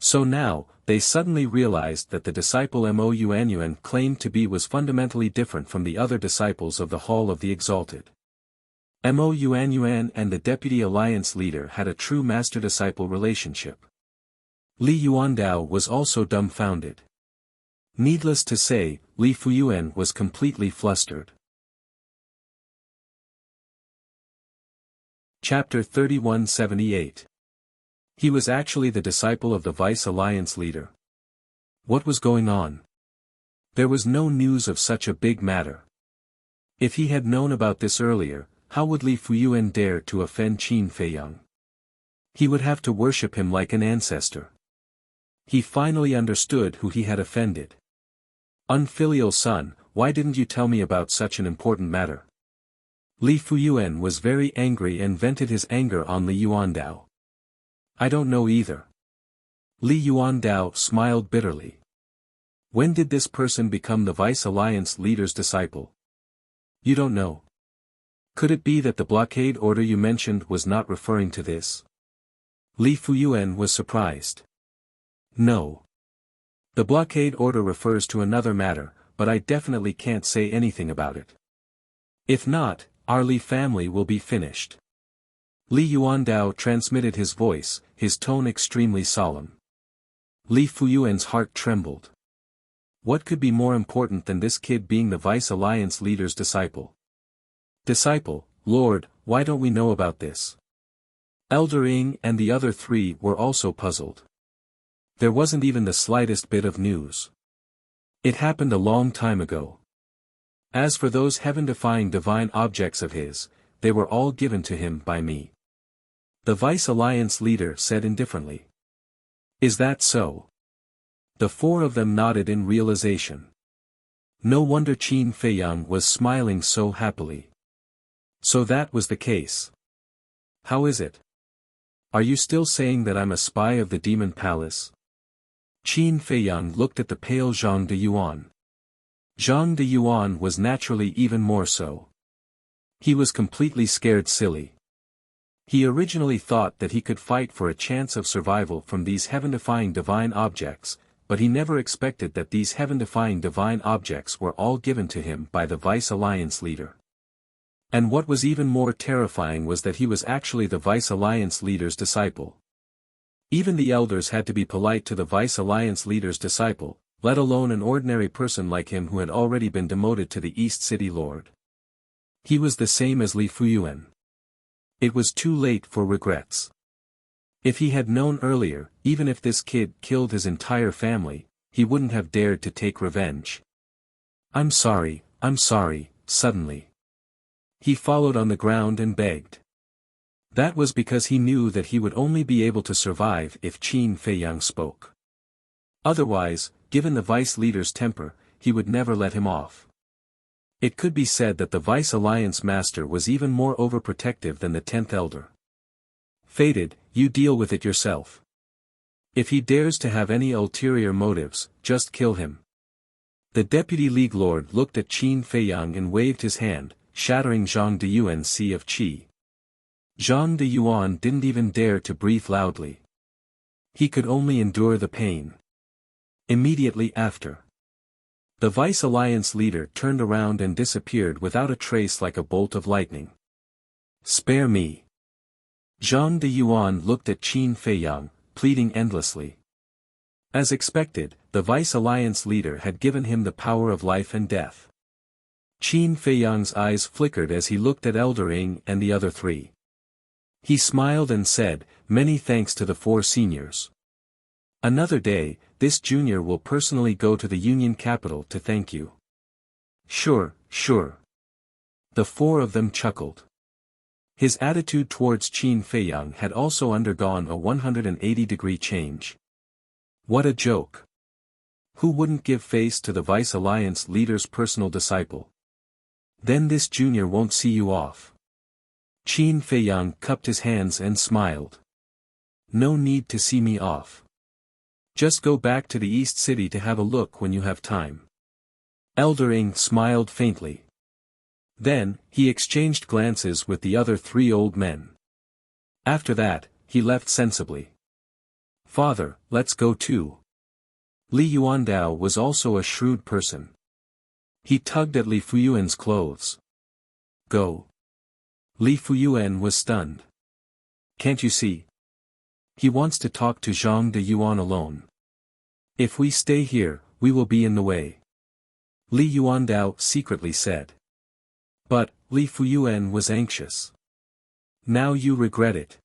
So now, they suddenly realized that the disciple Mo Yuanyuan claimed to be was fundamentally different from the other disciples of the Hall of the Exalted. Mo Yuanyuan and the Deputy Alliance leader had a true master-disciple relationship. Li Yuandao was also dumbfounded. Needless to say, Li Fuyuan was completely flustered. Chapter 3178. He was actually the disciple of the Vice Alliance leader. What was going on? There was no news of such a big matter. If he had known about this earlier, how would Li Fuyuan dare to offend Qin Feiyang? He would have to worship him like an ancestor. He finally understood who he had offended. Unfilial son, why didn't you tell me about such an important matter? Li Fuyuan was very angry and vented his anger on Li Yuandao. I don't know either. Li Yuandao smiled bitterly. When did this person become the Vice Alliance leader's disciple? You don't know. Could it be that the blockade order you mentioned was not referring to this? Li Fuyuan was surprised. No. The blockade order refers to another matter, but I definitely can't say anything about it. If not, our Li family will be finished. Li Yuandao transmitted his voice, his tone extremely solemn. Li Fuyuan's heart trembled. What could be more important than this kid being the Vice Alliance leader's disciple? Disciple, Lord, why don't we know about this? Elder Ing and the other three were also puzzled. There wasn't even the slightest bit of news. It happened a long time ago. As for those heaven-defying divine objects of his, they were all given to him by me. The Vice Alliance leader said indifferently. Is that so? The four of them nodded in realization. No wonder Qin Feiyang was smiling so happily. So that was the case. How is it? Are you still saying that I'm a spy of the Demon Palace? Qin Feiyang looked at the pale Zhang de Yuan. Zhang de Yuan was naturally even more so. He was completely scared silly. He originally thought that he could fight for a chance of survival from these heaven-defying divine objects, but he never expected that these heaven-defying divine objects were all given to him by the Vice Alliance leader. And what was even more terrifying was that he was actually the Vice Alliance leader's disciple. Even the elders had to be polite to the Vice Alliance leader's disciple, let alone an ordinary person like him who had already been demoted to the East City Lord. He was the same as Li Fuyuan. It was too late for regrets. If he had known earlier, even if this kid killed his entire family, he wouldn't have dared to take revenge. I'm sorry, suddenly. He followed on the ground and begged. That was because he knew that he would only be able to survive if Qin Feiyang spoke. Otherwise, given the vice leader's temper, he would never let him off. It could be said that the Vice Alliance master was even more overprotective than the 10th elder. Fated, you deal with it yourself. If he dares to have any ulterior motives, just kill him. The Deputy League Lord looked at Qin Feiyang and waved his hand, shattering Zhang de Yuan's sea of qi. Zhang de Yuan didn't even dare to breathe loudly. He could only endure the pain. Immediately after, the Vice Alliance leader turned around and disappeared without a trace like a bolt of lightning. Spare me. Zhang de Yuan looked at Qin Feiyang, pleading endlessly. As expected, the Vice Alliance leader had given him the power of life and death. Qin Feiyang's eyes flickered as he looked at Elder Ing and the other three. He smiled and said, many thanks to the four seniors. Another day, this junior will personally go to the Union capital to thank you. Sure. The four of them chuckled. His attitude towards Qin Feiyang had also undergone a 180-degree change. What a joke. Who wouldn't give face to the Vice Alliance leader's personal disciple? Then this junior won't see you off. Qin Feiyang cupped his hands and smiled. No need to see me off. Just go back to the East City to have a look when you have time. Elder Ing smiled faintly. Then, he exchanged glances with the other three old men. After that, he left sensibly. Father, let's go too. Li Yuandao was also a shrewd person. He tugged at Li Fuyuan's clothes. Go. Li Fuyuan was stunned. Can't you see? He wants to talk to Zhang de Yuan alone. If we stay here, we will be in the way. Li Yuandao secretly said. But, Li Fuyuan was anxious. Now you regret it.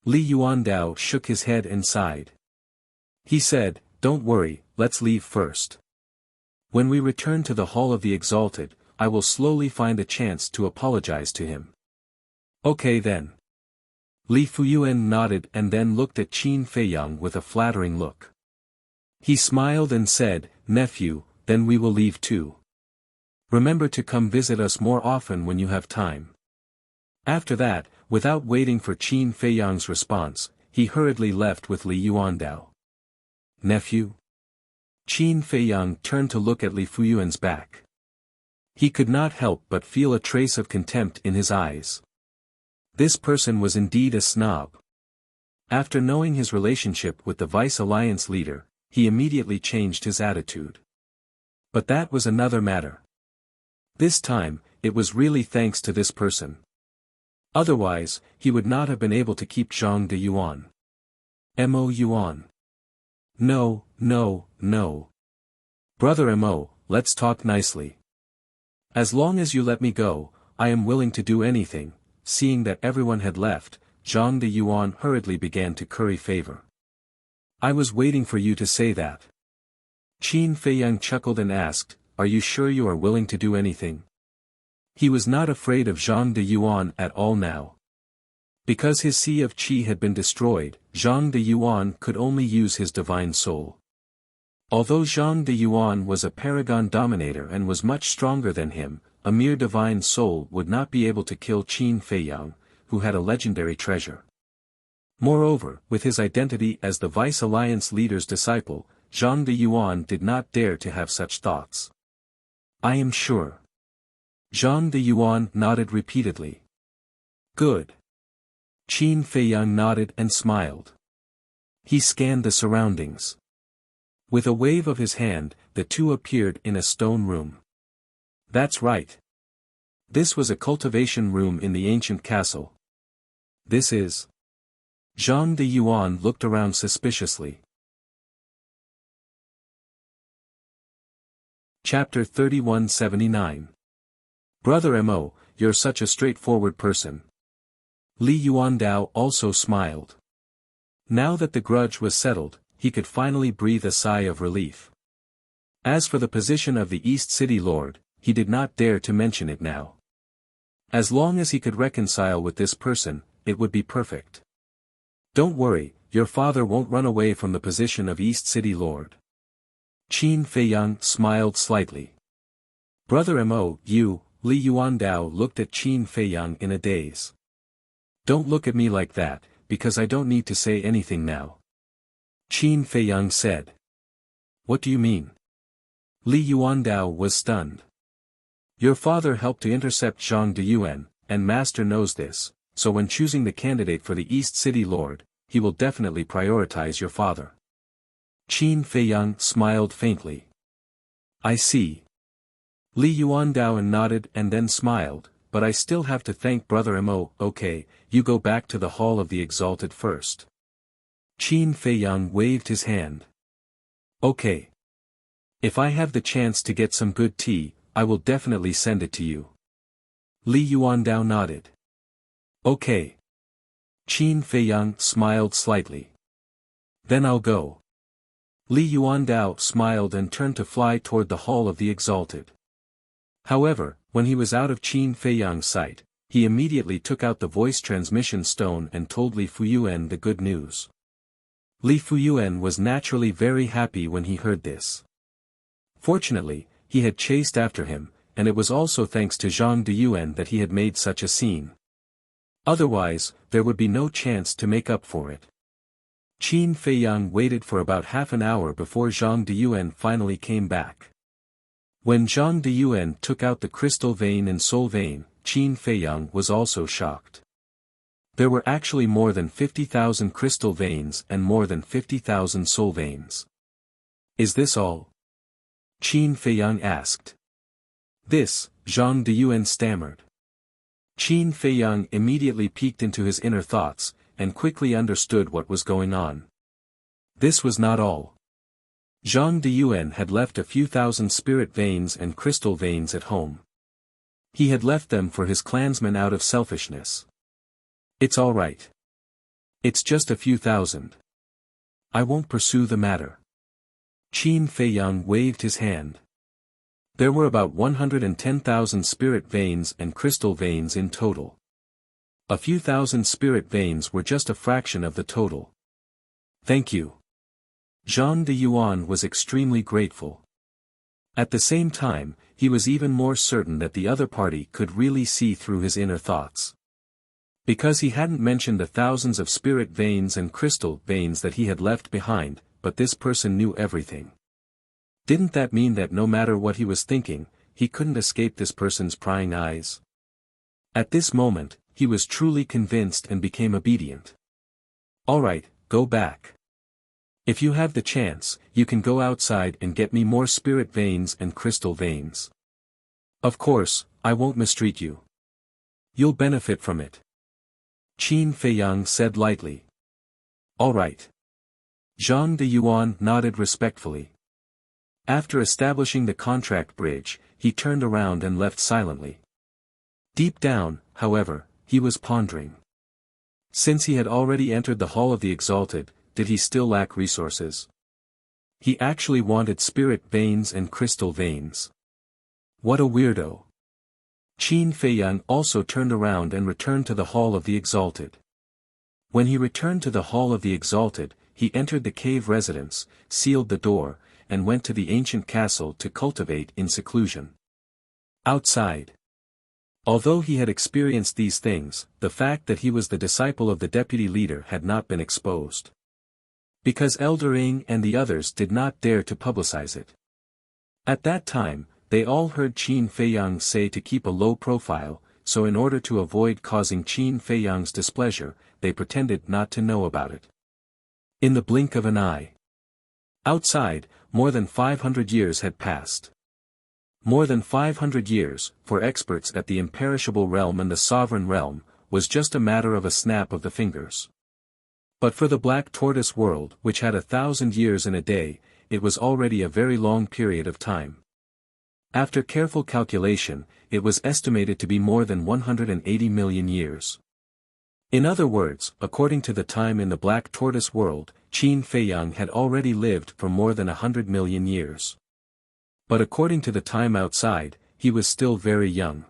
Li Yuandao shook his head and sighed. He said, don't worry, let's leave first. When we return to the Hall of the Exalted, I will slowly find a chance to apologize to him. Okay then. Li Fuyuan nodded and then looked at Qin Feiyang with a flattering look. He smiled and said, nephew, then we will leave too. Remember to come visit us more often when you have time. After that, without waiting for Qin Feiyang's response, he hurriedly left with Li Yuandao. Nephew? Qin Feiyang turned to look at Li Fuyuan's back. He could not help but feel a trace of contempt in his eyes. This person was indeed a snob. After knowing his relationship with the Vice Alliance leader, he immediately changed his attitude. But that was another matter. This time, it was really thanks to this person. Otherwise, he would not have been able to keep Zhang de Yuan. Mo Yuan. No, no, no. Brother Mo, let's talk nicely. As long as you let me go, I am willing to do anything. Seeing that everyone had left, Zhang de Yuan hurriedly began to curry favor. I was waiting for you to say that. Qin Feiyang chuckled and asked, are you sure you are willing to do anything? He was not afraid of Zhang de Yuan at all now. Because his Sea of Qi had been destroyed, Zhang de Yuan could only use his divine soul. Although Zhang de Yuan was a paragon dominator and was much stronger than him, a mere divine soul would not be able to kill Qin Feiyang, who had a legendary treasure. Moreover, with his identity as the Vice Alliance leader's disciple, Zhang de Yuan did not dare to have such thoughts. I am sure. Zhang de Yuan nodded repeatedly. Good. Qin Feiyang nodded and smiled. He scanned the surroundings. With a wave of his hand, the two appeared in a stone room. That's right. This was a cultivation room in the ancient castle. This is. Zhang de Yuan looked around suspiciously. Chapter 3179. Brother Mo, you're such a straightforward person. Li Yuandao also smiled. Now that the grudge was settled, he could finally breathe a sigh of relief. As for the position of the East City Lord, he did not dare to mention it now. As long as he could reconcile with this person, it would be perfect. Don't worry, your father won't run away from the position of East City Lord. Qin Feiyang smiled slightly. Brother Mo, you, Li Yuandao looked at Qin Feiyang in a daze. Don't look at me like that, because I don't need to say anything now. Qin Feiyang said. What do you mean? Li Yuandao was stunned. Your father helped to intercept Zhang de Yuan, and Master knows this, so when choosing the candidate for the East City Lord, he will definitely prioritize your father. Qin Feiyang smiled faintly. I see. Li Yuandao nodded and then smiled, but I still have to thank Brother Mo. Okay, you go back to the Hall of the Exalted first. Qin Feiyang waved his hand. Okay. If I have the chance to get some good tea, I will definitely send it to you. Li Yuandao nodded. Okay. Qin Feiyang smiled slightly. Then I'll go. Li Yuandao smiled and turned to fly toward the Hall of the Exalted. However, when he was out of Qin Feiyang's sight, he immediately took out the voice transmission stone and told Li Fuyuan the good news. Li Fuyuan was naturally very happy when he heard this. Fortunately, he had chased after him, and it was also thanks to Zhang de Yuan that he had made such a scene. Otherwise, there would be no chance to make up for it. Qin Feiyang waited for about half an hour before Zhang de Yuan finally came back. When Zhang de Yuan took out the crystal vein and soul vein, Qin Feiyang was also shocked. There were actually more than 50,000 crystal veins and more than 50,000 soul veins. Is this all? Qin Feiyang asked. This, Zhang de Yuan stammered. Qin Feiyang immediately peeked into his inner thoughts, and quickly understood what was going on. This was not all. Zhang de Yuan had left a few thousand spirit veins and crystal veins at home. He had left them for his clansmen out of selfishness. It's all right. It's just a few thousand. I won't pursue the matter. Qin Feiyang waved his hand. There were about 110,000 spirit veins and crystal veins in total. A few thousand spirit veins were just a fraction of the total. Thank you. Zhang de Yuan was extremely grateful. At the same time, he was even more certain that the other party could really see through his inner thoughts. Because he hadn't mentioned the thousands of spirit veins and crystal veins that he had left behind, but this person knew everything. Didn't that mean that no matter what he was thinking, he couldn't escape this person's prying eyes? At this moment, he was truly convinced and became obedient. Alright, go back. If you have the chance, you can go outside and get me more spirit veins and crystal veins. Of course, I won't mistreat you. You'll benefit from it. Qin Feiyang said lightly. Alright. Zhang de Yuan nodded respectfully. After establishing the contract bridge, he turned around and left silently. Deep down, however, he was pondering. Since he had already entered the Hall of the Exalted, did he still lack resources? He actually wanted spirit veins and crystal veins. What a weirdo. Qin Feiyang also turned around and returned to the Hall of the Exalted. When he returned to the Hall of the Exalted, he entered the cave residence, sealed the door, and went to the ancient castle to cultivate in seclusion. Outside. Although he had experienced these things, the fact that he was the disciple of the deputy leader had not been exposed. Because Elder Ing and the others did not dare to publicize it. At that time, they all heard Qin Feiyang say to keep a low profile, so in order to avoid causing Qin Feiyang's displeasure, they pretended not to know about it. In the blink of an eye. Outside, more than 500 years had passed. More than 500 years, for experts at the imperishable realm and the sovereign realm, was just a matter of a snap of the fingers. But for the Black Tortoise world, which had 1,000 years in a day, it was already a very long period of time. After careful calculation, it was estimated to be more than 180 million years. In other words, according to the time in the Black Tortoise world, Qin Feiyang had already lived for more than 100 million years. But according to the time outside, he was still very young.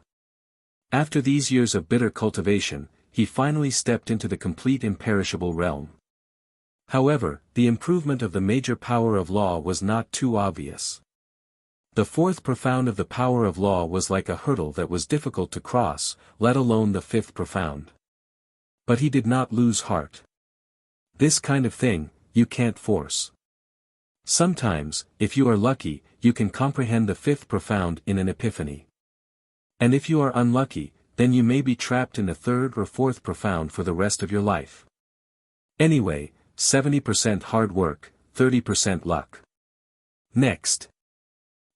After these years of bitter cultivation, he finally stepped into the complete imperishable realm. However, the improvement of the major power of law was not too obvious. The fourth profound of the power of law was like a hurdle that was difficult to cross, let alone the fifth profound. But he did not lose heart. This kind of thing, you can't force. Sometimes, if you are lucky, you can comprehend the fifth profound in an epiphany. And if you are unlucky, then you may be trapped in the third or fourth profound for the rest of your life. Anyway, 70% hard work, 30% luck. Next.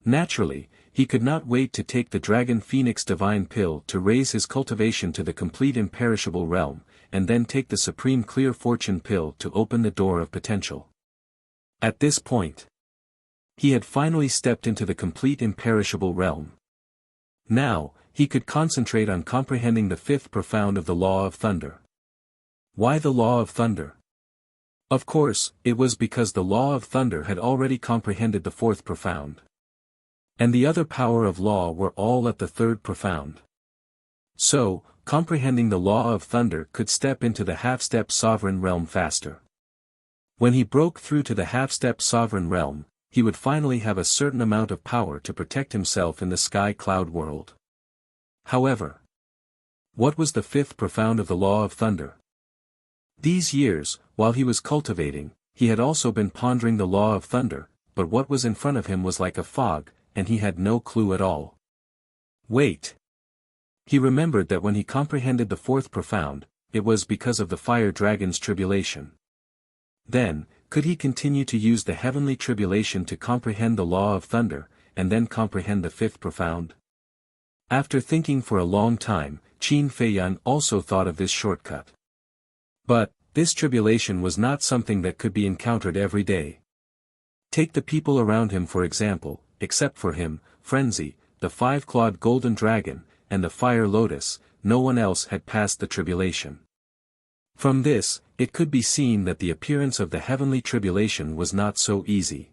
Naturally, he could not wait to take the Dragon Phoenix Divine Pill to raise his cultivation to the complete imperishable realm, and then take the Supreme Clear Fortune Pill to open the door of potential. At this point, he had finally stepped into the complete imperishable realm. Now, he could concentrate on comprehending the fifth profound of the Law of Thunder. Why the Law of Thunder? Of course, it was because the Law of Thunder had already comprehended the fourth profound. And the other power of law were all at the third profound. So, comprehending the Law of Thunder could step into the half-step sovereign realm faster. When he broke through to the half-step sovereign realm, he would finally have a certain amount of power to protect himself in the sky cloud world. However, what was the fifth profound of the Law of Thunder? These years, while he was cultivating, he had also been pondering the Law of Thunder, but what was in front of him was like a fog, and he had no clue at all. Wait. He remembered that when he comprehended the fourth profound, it was because of the fire dragon's tribulation. Then, could he continue to use the heavenly tribulation to comprehend the Law of Thunder, and then comprehend the fifth profound? After thinking for a long time, Qin Feiyang also thought of this shortcut. But, this tribulation was not something that could be encountered every day. Take the people around him for example, except for him, Frenzy, the five-clawed golden dragon, and the fire lotus, no one else had passed the tribulation. From this, it could be seen that the appearance of the heavenly tribulation was not so easy.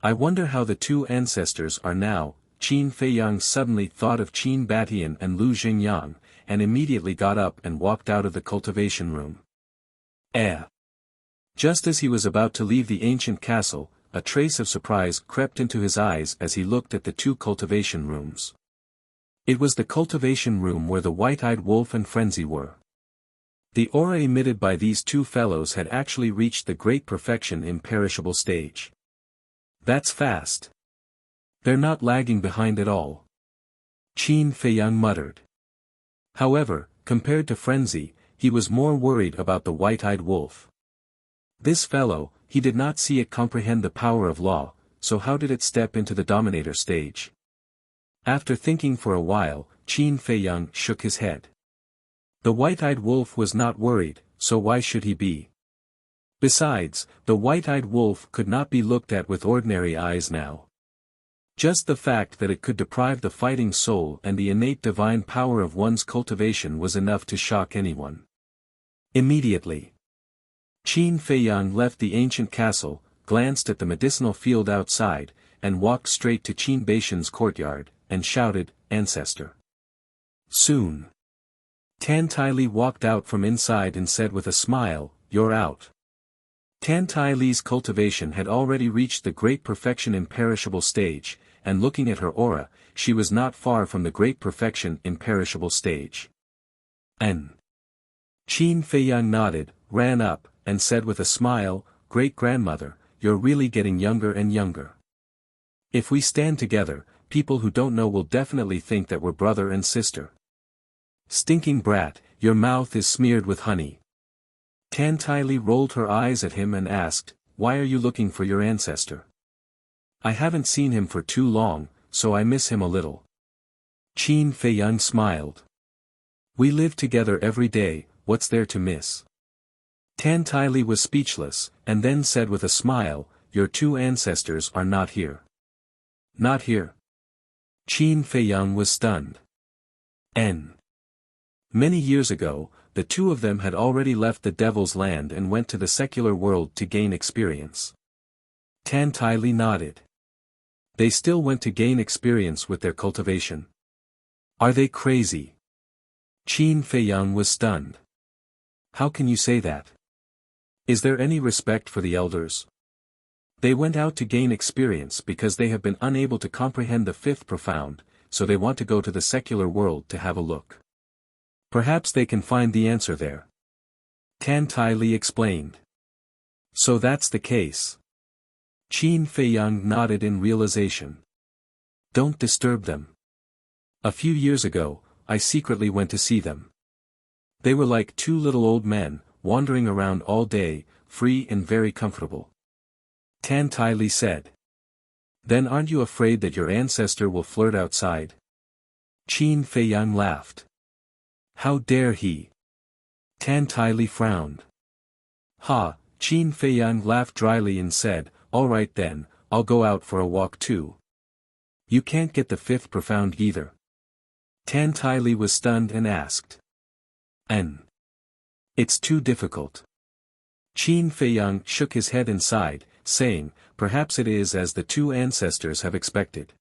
I wonder how the two ancestors are now. Qin Feiyang suddenly thought of Qin Batian and Lu Xingyang, and immediately got up and walked out of the cultivation room. Just as he was about to leave the ancient castle, a trace of surprise crept into his eyes as he looked at the two cultivation rooms. It was the cultivation room where the white-eyed wolf and Frenzy were. The aura emitted by these two fellows had actually reached the great perfection imperishable stage. That's fast. They're not lagging behind at all. Qin Feiyang muttered. However, compared to Frenzy, he was more worried about the white-eyed wolf. This fellow, he did not see it comprehend the power of law, so how did it step into the dominator stage? After thinking for a while, Qin Feiyang shook his head. The white-eyed wolf was not worried, so why should he be? Besides, the white-eyed wolf could not be looked at with ordinary eyes now. Just the fact that it could deprive the fighting soul and the innate divine power of one's cultivation was enough to shock anyone. Immediately, Qin Feiyang left the ancient castle, glanced at the medicinal field outside, and walked straight to Qin Baishan's courtyard, and shouted, "Ancestor." Soon, Tan Tai Li walked out from inside and said with a smile, "You're out." Tan Tai Li's cultivation had already reached the great perfection imperishable stage, and looking at her aura, she was not far from the great perfection imperishable stage. Qin Feiyang nodded, ran up, and said with a smile, "Great-grandmother, you're really getting younger and younger. If we stand together, people who don't know will definitely think that we're brother and sister." "Stinking brat, your mouth is smeared with honey." Tan Tai Li rolled her eyes at him and asked, "Why are you looking for your ancestor?" "I haven't seen him for too long, so I miss him a little." Qin Feiyang smiled. "We live together every day, what's there to miss?" Tan Tai Li was speechless, and then said with a smile, "Your two ancestors are not here." "Not here?" Qin Feiyang was stunned. Many years ago, the two of them had already left the Devil's Land and went to the secular world to gain experience. Tan Tai Li nodded. They still went to gain experience with their cultivation. "Are they crazy?" Qin Feiyang was stunned. "How can you say that? Is there any respect for the elders? They went out to gain experience because they have been unable to comprehend the fifth profound, so they want to go to the secular world to have a look. Perhaps they can find the answer there." Tan Tai Li explained. "So that's the case." Qin Feiyang nodded in realization. "Don't disturb them. A few years ago, I secretly went to see them. They were like two little old men, wandering around all day, free and very comfortable." Tan Tai Li said. "Then aren't you afraid that your ancestor will flirt outside?" Qin Feiyang laughed. "How dare he?" Tan Tai Li frowned. "Ha!" Qin Feiyang laughed dryly and said, "All right then, I'll go out for a walk too." "You can't get the fifth profound either." Tan Tai Li was stunned and asked. It's too difficult." Qin Feiyang shook his head and sighed, saying, "Perhaps it is as the two ancestors have expected.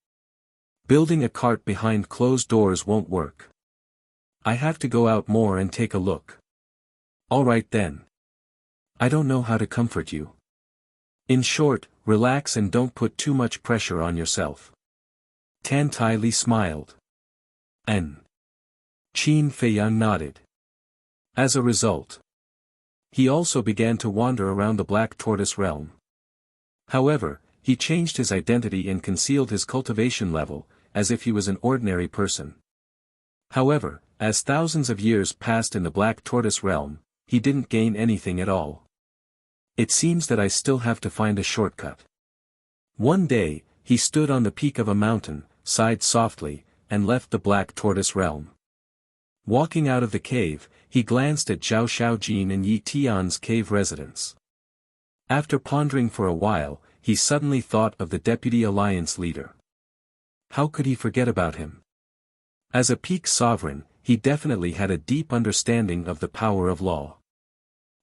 Building a cart behind closed doors won't work. I have to go out more and take a look." "All right then. I don't know how to comfort you. In short, relax and don't put too much pressure on yourself." Tan Tai Li smiled. Qin Feiyang nodded. As a result, he also began to wander around the Black Tortoise realm. However, he changed his identity and concealed his cultivation level, as if he was an ordinary person. However, as thousands of years passed in the Black Tortoise realm, he didn't gain anything at all. "It seems that I still have to find a shortcut." One day, he stood on the peak of a mountain, sighed softly, and left the Black Tortoise realm. Walking out of the cave, he glanced at Zhao Xiaojin and Yi Tian's cave residence. After pondering for a while, he suddenly thought of the Deputy Alliance leader. How could he forget about him? As a peak sovereign, he definitely had a deep understanding of the power of law.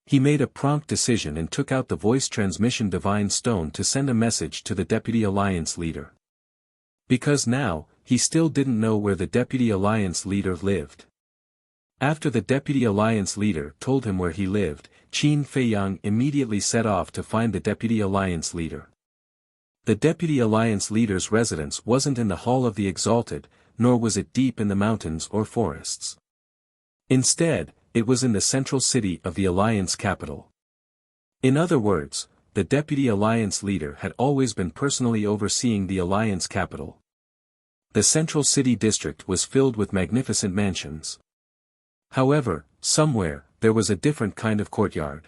He made a prompt decision and took out the voice transmission divine stone to send a message to the Deputy Alliance leader. Because now, he still didn't know where the Deputy Alliance leader lived. After the Deputy Alliance leader told him where he lived, Qin Feiyang immediately set off to find the Deputy Alliance leader. The Deputy Alliance leader's residence wasn't in the Hall of the Exalted, nor was it deep in the mountains or forests. Instead, it was in the central city of the Alliance capital. In other words, the deputy alliance leader had always been personally overseeing the alliance capital. The central city district was filled with magnificent mansions. However, somewhere, there was a different kind of courtyard.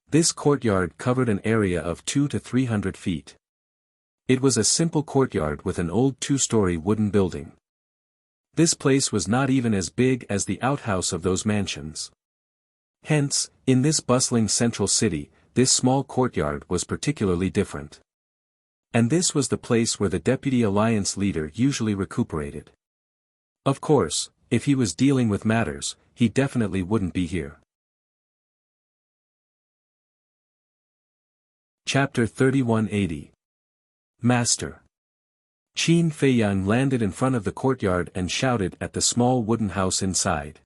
This courtyard covered an area of 200 to 300 feet. It was a simple courtyard with an old 2-story wooden building. This place was not even as big as the outhouse of those mansions. Hence, in this bustling central city, this small courtyard was particularly different. And this was the place where the deputy alliance leader usually recuperated. Of course, if he was dealing with matters, he definitely wouldn't be here. Chapter 3180. Master. Qin Feiyang landed in front of the courtyard and shouted at the small wooden house inside.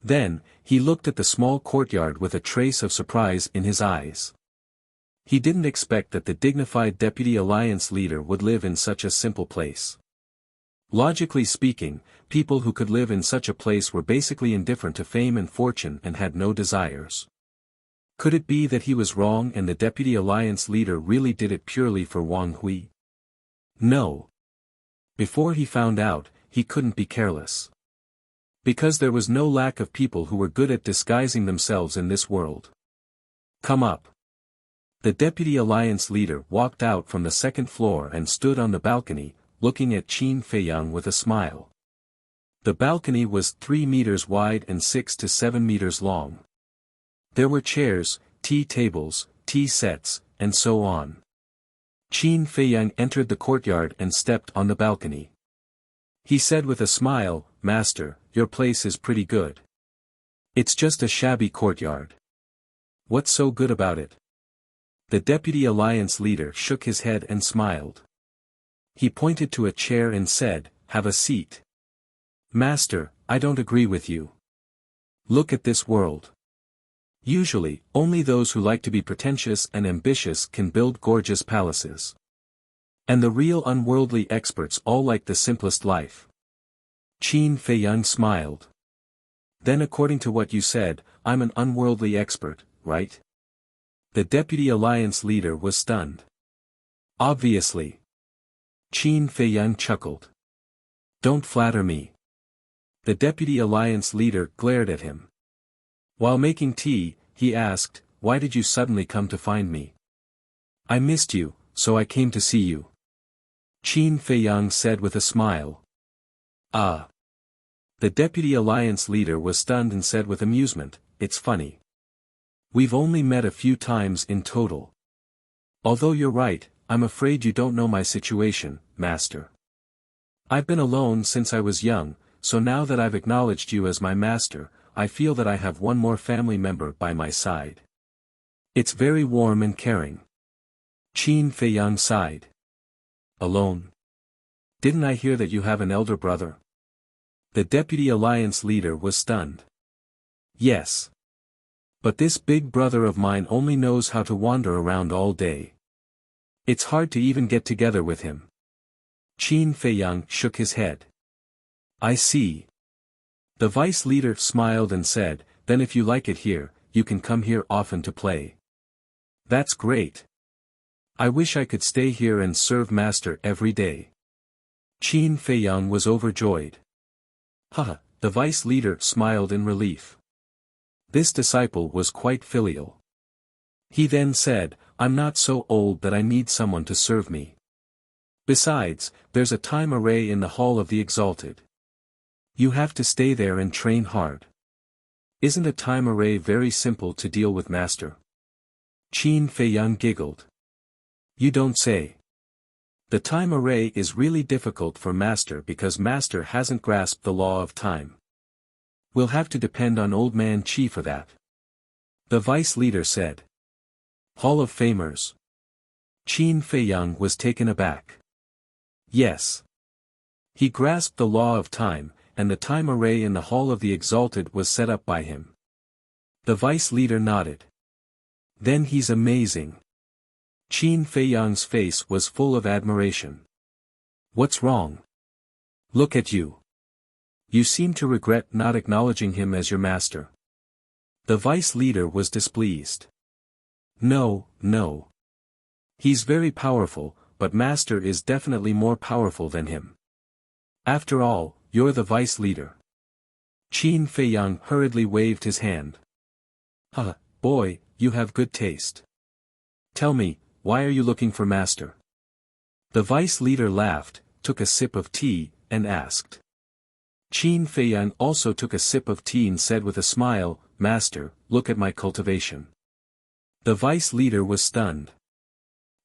Then, he looked at the small courtyard with a trace of surprise in his eyes. He didn't expect that the dignified deputy alliance leader would live in such a simple place. Logically speaking, people who could live in such a place were basically indifferent to fame and fortune and had no desires. Could it be that he was wrong and the deputy alliance leader really did it purely for Wang Hui? No. Before he found out, he couldn't be careless. Because there was no lack of people who were good at disguising themselves in this world. Come up. The deputy alliance leader walked out from the second floor and stood on the balcony, looking at Qin Feiyang with a smile. The balcony was 3 meters wide and 6 to 7 meters long. There were chairs, tea tables, tea sets, and so on. Qin Feiyang entered the courtyard and stepped on the balcony. He said with a smile, "Master, your place is pretty good. It's just a shabby courtyard. What's so good about it?" The deputy alliance leader shook his head and smiled. He pointed to a chair and said, "Have a seat." "Master, I don't agree with you. Look at this world. Usually, only those who like to be pretentious and ambitious can build gorgeous palaces. And the real unworldly experts all like the simplest life." Qin Feiyang smiled. "Then according to what you said, I'm an unworldly expert, right?" The deputy alliance leader was stunned. "Obviously." Qin Feiyang chuckled. "Don't flatter me." The deputy alliance leader glared at him. While making tea, he asked, "Why did you suddenly come to find me?" "I missed you, so I came to see you." Qin Feiyang said with a smile. "Ah." The deputy alliance leader was stunned and said with amusement, "It's funny. We've only met a few times in total. Although you're right, I'm afraid you don't know my situation, master. I've been alone since I was young, so now that I've acknowledged you as my master, I feel that I have one more family member by my side. It's very warm and caring." Qin Feiyang sighed. "Alone? Didn't I hear that you have an elder brother?" The deputy alliance leader was stunned. "Yes. But this big brother of mine only knows how to wander around all day. It's hard to even get together with him." Qin Feiyang shook his head. "I see." The vice leader smiled and said, "Then if you like it here, you can come here often to play." "That's great. I wish I could stay here and serve master every day." Qin Feiyang was overjoyed. "Haha," the vice leader smiled in relief. This disciple was quite filial. He then said, "I'm not so old that I need someone to serve me. Besides, there's a time array in the Hall of the Exalted. You have to stay there and train hard. Isn't a time array very simple to deal with, master?" Qin Feiyang giggled. "You don't say. The time array is really difficult for master because master hasn't grasped the law of time. We'll have to depend on old man Qi for that." The vice leader said. "Hall of Famers." Qin Feiyang was taken aback. Yes. He grasped the law of time, and the time array in the Hall of the Exalted was set up by him. The vice leader nodded. "Then he's amazing." Qin Feiyang's face was full of admiration. "What's wrong? Look at you. You seem to regret not acknowledging him as your master." The vice leader was displeased. No, no. He's very powerful, but Master is definitely more powerful than him. After all, you're the vice leader. Qin Feiyang hurriedly waved his hand. Huh, boy, you have good taste. Tell me, why are you looking for Master? The vice leader laughed, took a sip of tea, and asked. Qin Feiyang also took a sip of tea and said with a smile, Master, look at my cultivation. The vice leader was stunned.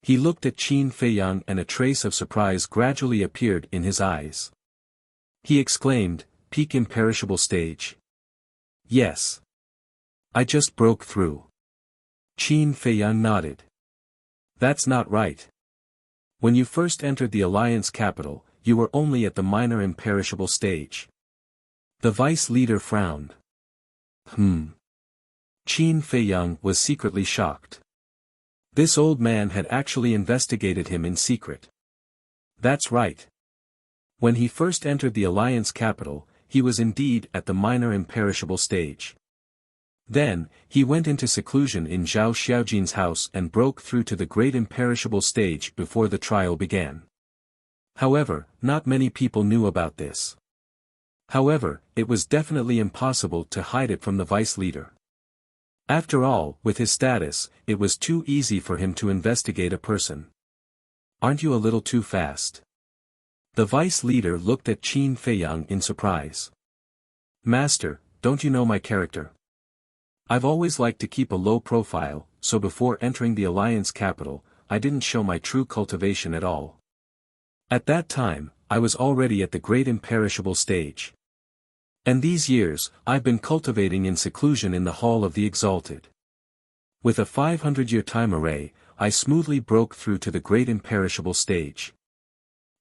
He looked at Qin Feiyang and a trace of surprise gradually appeared in his eyes. He exclaimed, peak imperishable stage. Yes. I just broke through. Qin Feiyang nodded. That's not right. When you first entered the Alliance capital, you were only at the minor imperishable stage. The vice leader frowned. Qin Feiyang was secretly shocked. This old man had actually investigated him in secret. That's right. When he first entered the Alliance capital, he was indeed at the minor imperishable stage. Then, he went into seclusion in Zhao Xiaojin's house and broke through to the great imperishable stage before the trial began. However, not many people knew about this. However, it was definitely impossible to hide it from the vice leader. After all, with his status, it was too easy for him to investigate a person. Aren't you a little too fast? The vice leader looked at Qin Feiyang in surprise. Master, don't you know my character? I've always liked to keep a low profile, so before entering the Alliance capital, I didn't show my true cultivation at all. At that time, I was already at the great imperishable stage. And these years, I've been cultivating in seclusion in the Hall of the Exalted. With a 500-year time array, I smoothly broke through to the great imperishable stage.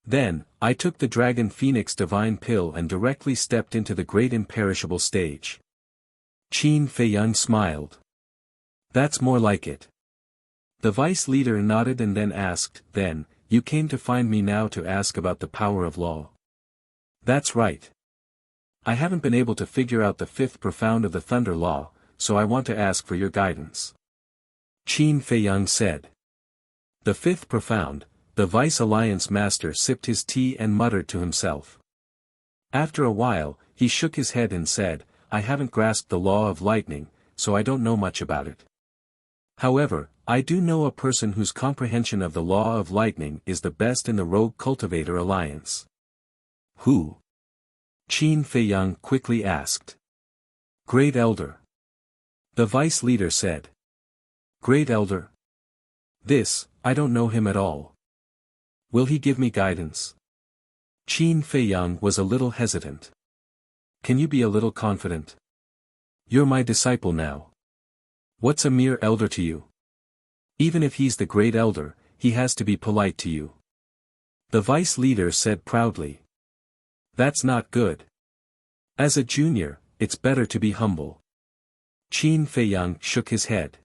Then, I took the Dragon Phoenix Divine Pill and directly stepped into the great imperishable stage. Qin Feiyang smiled. That's more like it. The vice leader nodded and then asked, Then, you came to find me now to ask about the power of law. That's right. I haven't been able to figure out the fifth profound of the Thunder Law, so I want to ask for your guidance. Qin Feiyang said. The fifth profound, the Vice Alliance Master sipped his tea and muttered to himself. After a while, he shook his head and said, I haven't grasped the law of lightning, so I don't know much about it. However, I do know a person whose comprehension of the law of lightning is the best in the Rogue Cultivator Alliance. Who? Qin Feiyang quickly asked. Great Elder. The vice leader said. Great Elder? This, I don't know him at all. Will he give me guidance? Qin Feiyang was a little hesitant. Can you be a little confident? You're my disciple now. What's a mere elder to you? Even if he's the great elder, he has to be polite to you. The vice leader said proudly. That's not good. As a junior, it's better to be humble. Qin Feiyang shook his head.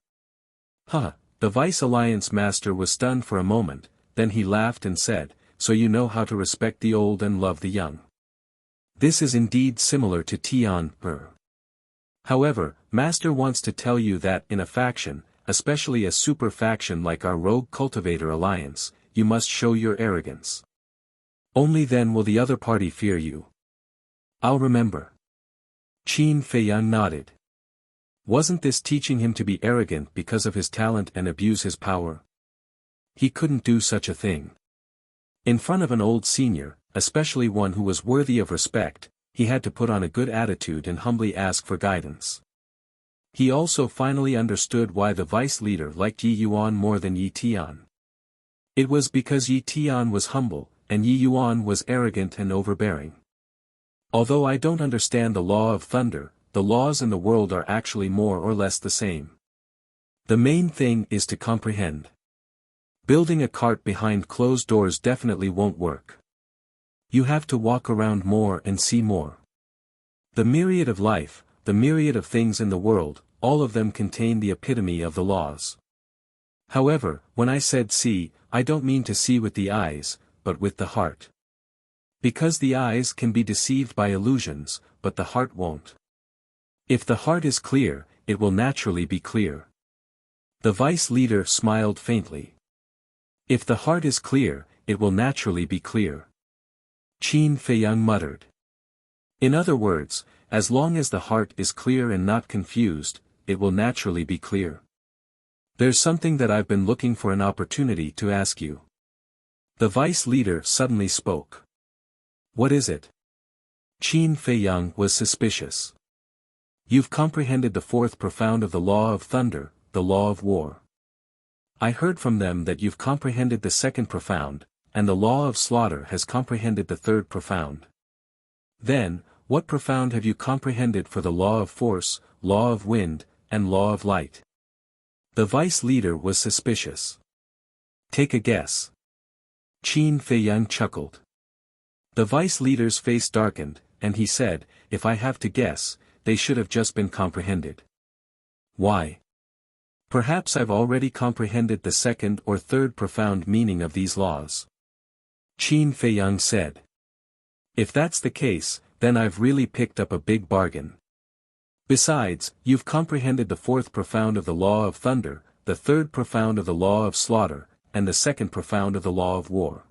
Huh, the Vice Alliance Master was stunned for a moment, then he laughed and said, So you know how to respect the old and love the young. This is indeed similar to Tian Per. However, Master wants to tell you that in a faction, especially a super faction like our Rogue Cultivator Alliance, you must show your arrogance. Only then will the other party fear you. I'll remember. Qin Feiyang nodded. Wasn't this teaching him to be arrogant because of his talent and abuse his power? He couldn't do such a thing. In front of an old senior, especially one who was worthy of respect, he had to put on a good attitude and humbly ask for guidance. He also finally understood why the vice leader liked Yi Yuan more than Yi Tian. It was because Yi Tian was humble, and Yi Yuan was arrogant and overbearing. Although I don't understand the law of thunder, the laws in the world are actually more or less the same. The main thing is to comprehend. Building a cart behind closed doors definitely won't work. You have to walk around more and see more. The myriad of life, the myriad of things in the world, all of them contain the epitome of the laws. However, when I said see, I don't mean to see with the eyes, but with the heart. Because the eyes can be deceived by illusions, but the heart won't. If the heart is clear, it will naturally be clear. The vice leader smiled faintly. If the heart is clear, it will naturally be clear. Qin Feiyang muttered. In other words, as long as the heart is clear and not confused, it will naturally be clear. There's something that I've been looking for an opportunity to ask you. The vice leader suddenly spoke. What is it? Qin Feiyang was suspicious. You've comprehended the fourth profound of the law of thunder, the law of war. I heard from them that you've comprehended the second profound, and the law of slaughter has comprehended the third profound. Then, what profound have you comprehended for the law of force, law of wind, and law of light? The vice leader was suspicious. Take a guess. Qin Feiyang chuckled. The vice leader's face darkened, and he said, if I have to guess, they should have just been comprehended. Why? Perhaps I've already comprehended the second or third profound meaning of these laws. Qin Feiyang said. If that's the case, then I've really picked up a big bargain. Besides, you've comprehended the fourth profound of the law of thunder, the third profound of the law of slaughter, and the second profound of the law of war.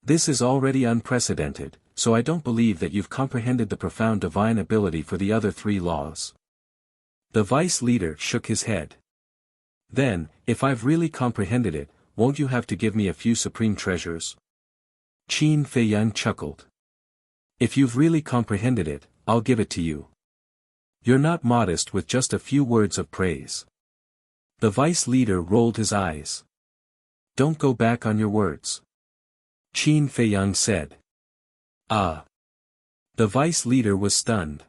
This is already unprecedented, so I don't believe that you've comprehended the profound divine ability for the other three laws. The vice leader shook his head. Then, if I've really comprehended it, won't you have to give me a few supreme treasures? Qin Feiyang chuckled. If you've really comprehended it, I'll give it to you. You're not modest with just a few words of praise. The vice leader rolled his eyes. Don't go back on your words. Qin Feiyang said. Ah. The vice leader was stunned.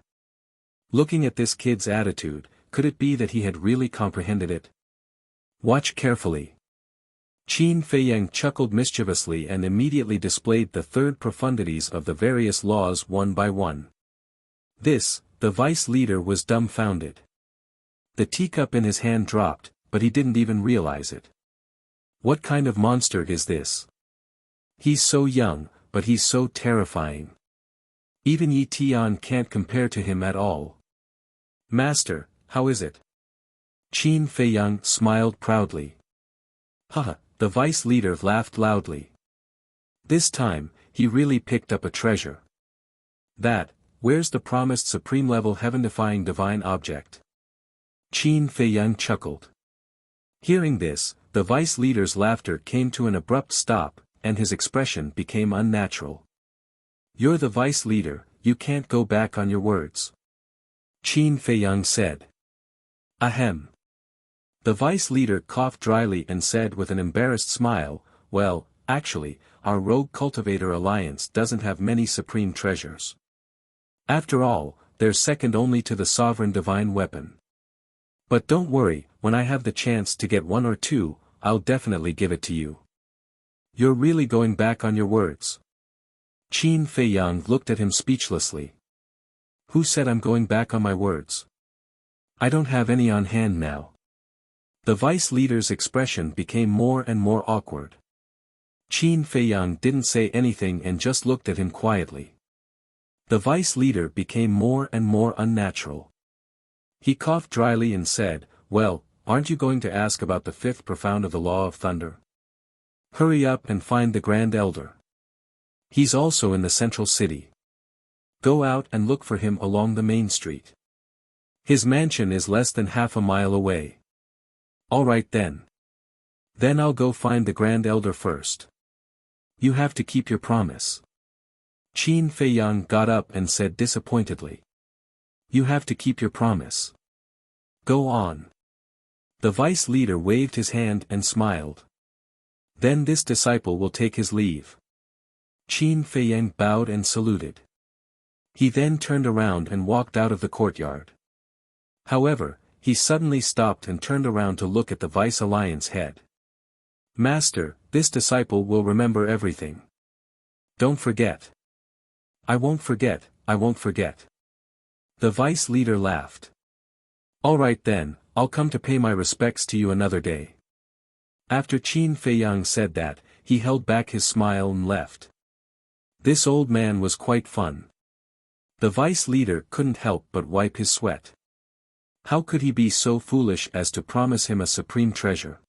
Looking at this kid's attitude, could it be that he had really comprehended it? Watch carefully. Qin Feiyang chuckled mischievously and immediately displayed the third profundities of the various laws one by one. This, the vice leader was dumbfounded. The teacup in his hand dropped, but he didn't even realize it. What kind of monster is this? He's so young, but he's so terrifying. Even Yi Tian can't compare to him at all. Master, how is it? Qin Feiyang smiled proudly. Haha, the vice leader laughed loudly. This time, he really picked up a treasure. Where's the promised supreme-level heaven-defying divine object? Qin Feiyang chuckled. Hearing this, the vice leader's laughter came to an abrupt stop, and his expression became unnatural. You're the vice leader, you can't go back on your words. Qin Feiyang said. Ahem. The vice leader coughed dryly and said with an embarrassed smile, well, actually, our rogue cultivator alliance doesn't have many supreme treasures. After all, they're second only to the sovereign divine weapon. But don't worry, when I have the chance to get one or two, I'll definitely give it to you. You're really going back on your words. Qin Feiyang looked at him speechlessly. Who said I'm going back on my words? I don't have any on hand now. The vice leader's expression became more and more awkward. Qin Feiyang didn't say anything and just looked at him quietly. The vice leader became more and more unnatural. He coughed dryly and said, well, aren't you going to ask about the fifth profound of the law of thunder? Hurry up and find the Grand Elder. He's also in the central city. Go out and look for him along the main street. His mansion is less than half a mile away. All right then. Then I'll go find the Grand Elder first. You have to keep your promise. Qin Feiyang got up and said disappointedly. You have to keep your promise. Go on. The vice leader waved his hand and smiled. Then this disciple will take his leave. Qin Feiyang bowed and saluted. He then turned around and walked out of the courtyard. However, he suddenly stopped and turned around to look at the vice alliance head. Master, this disciple will remember everything. Don't forget. I won't forget, I won't forget. The vice leader laughed. All right then, I'll come to pay my respects to you another day. After Qin Feiyang said that, he held back his smile and left. This old man was quite fun. The vice leader couldn't help but wipe his sweat. How could he be so foolish as to promise him a supreme treasure?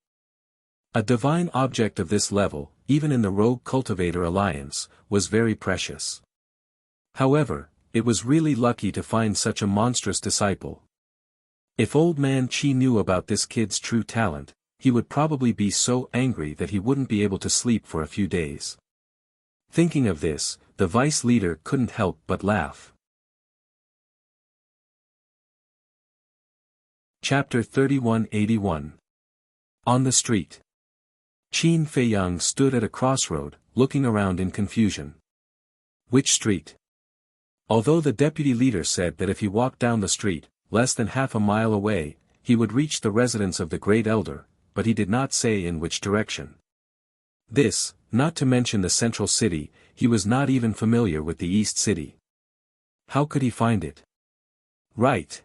A divine object of this level, even in the Rogue Cultivator Alliance, was very precious. However, it was really lucky to find such a monstrous disciple. If Old Man Chi knew about this kid's true talent, he would probably be so angry that he wouldn't be able to sleep for a few days. Thinking of this, the vice leader couldn't help but laugh. Chapter 3181. On the street. Qin Feiyang stood at a crossroad, looking around in confusion. Which street? Although the deputy leader said that if he walked down the street, less than half a mile away, he would reach the residence of the Great Elder, but he did not say in which direction. This, not to mention the central city, he was not even familiar with the East City. How could he find it? Right.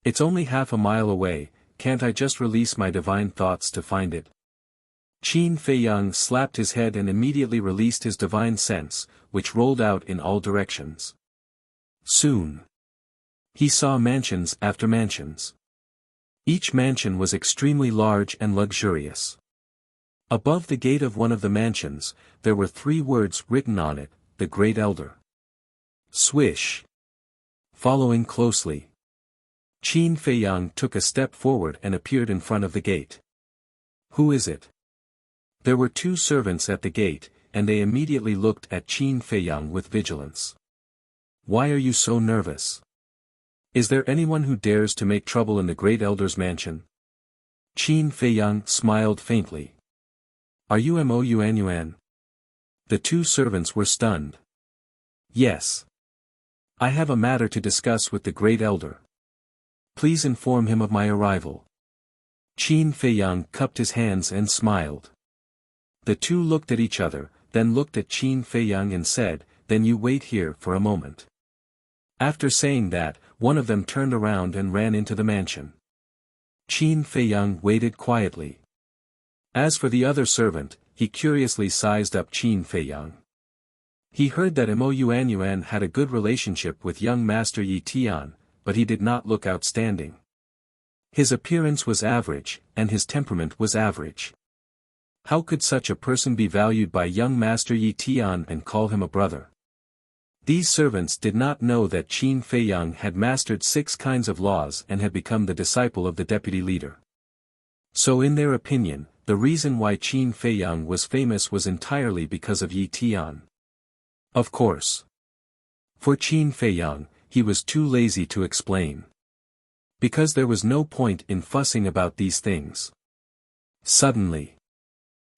It's only half a mile away, can't I just release my divine thoughts to find it? Qin Feiyang slapped his head and immediately released his divine sense, which rolled out in all directions. Soon. He saw mansions after mansions. Each mansion was extremely large and luxurious. Above the gate of one of the mansions, there were 3 words written on it, the Great Elder. Swish. Following closely. Qin Feiyang took a step forward and appeared in front of the gate. Who is it? There were 2 servants at the gate, and they immediately looked at Qin Feiyang with vigilance. Why are you so nervous? Is there anyone who dares to make trouble in the Great Elder's mansion? Qin Feiyang smiled faintly. Are you Mo Yuanyuan? The 2 servants were stunned. Yes. I have a matter to discuss with the Great Elder. Please inform him of my arrival. Qin Feiyang cupped his hands and smiled. The 2 looked at each other, then looked at Qin Feiyang and said, then you wait here for a moment. After saying that, one of them turned around and ran into the mansion. Qin Feiyang waited quietly. As for the other servant, he curiously sized up Qin Feiyang. He heard that Mo Yuanyuan had a good relationship with young Master Yi Tian, but he did not look outstanding. His appearance was average, and his temperament was average. How could such a person be valued by young Master Yi Tian and call him a brother? These servants did not know that Qin Feiyang had mastered 6 kinds of laws and had become the disciple of the deputy leader. So in their opinion, the reason why Qin Feiyang was famous was entirely because of Yi Tian. Of course. For Qin Feiyang, he was too lazy to explain. Because there was no point in fussing about these things. Suddenly.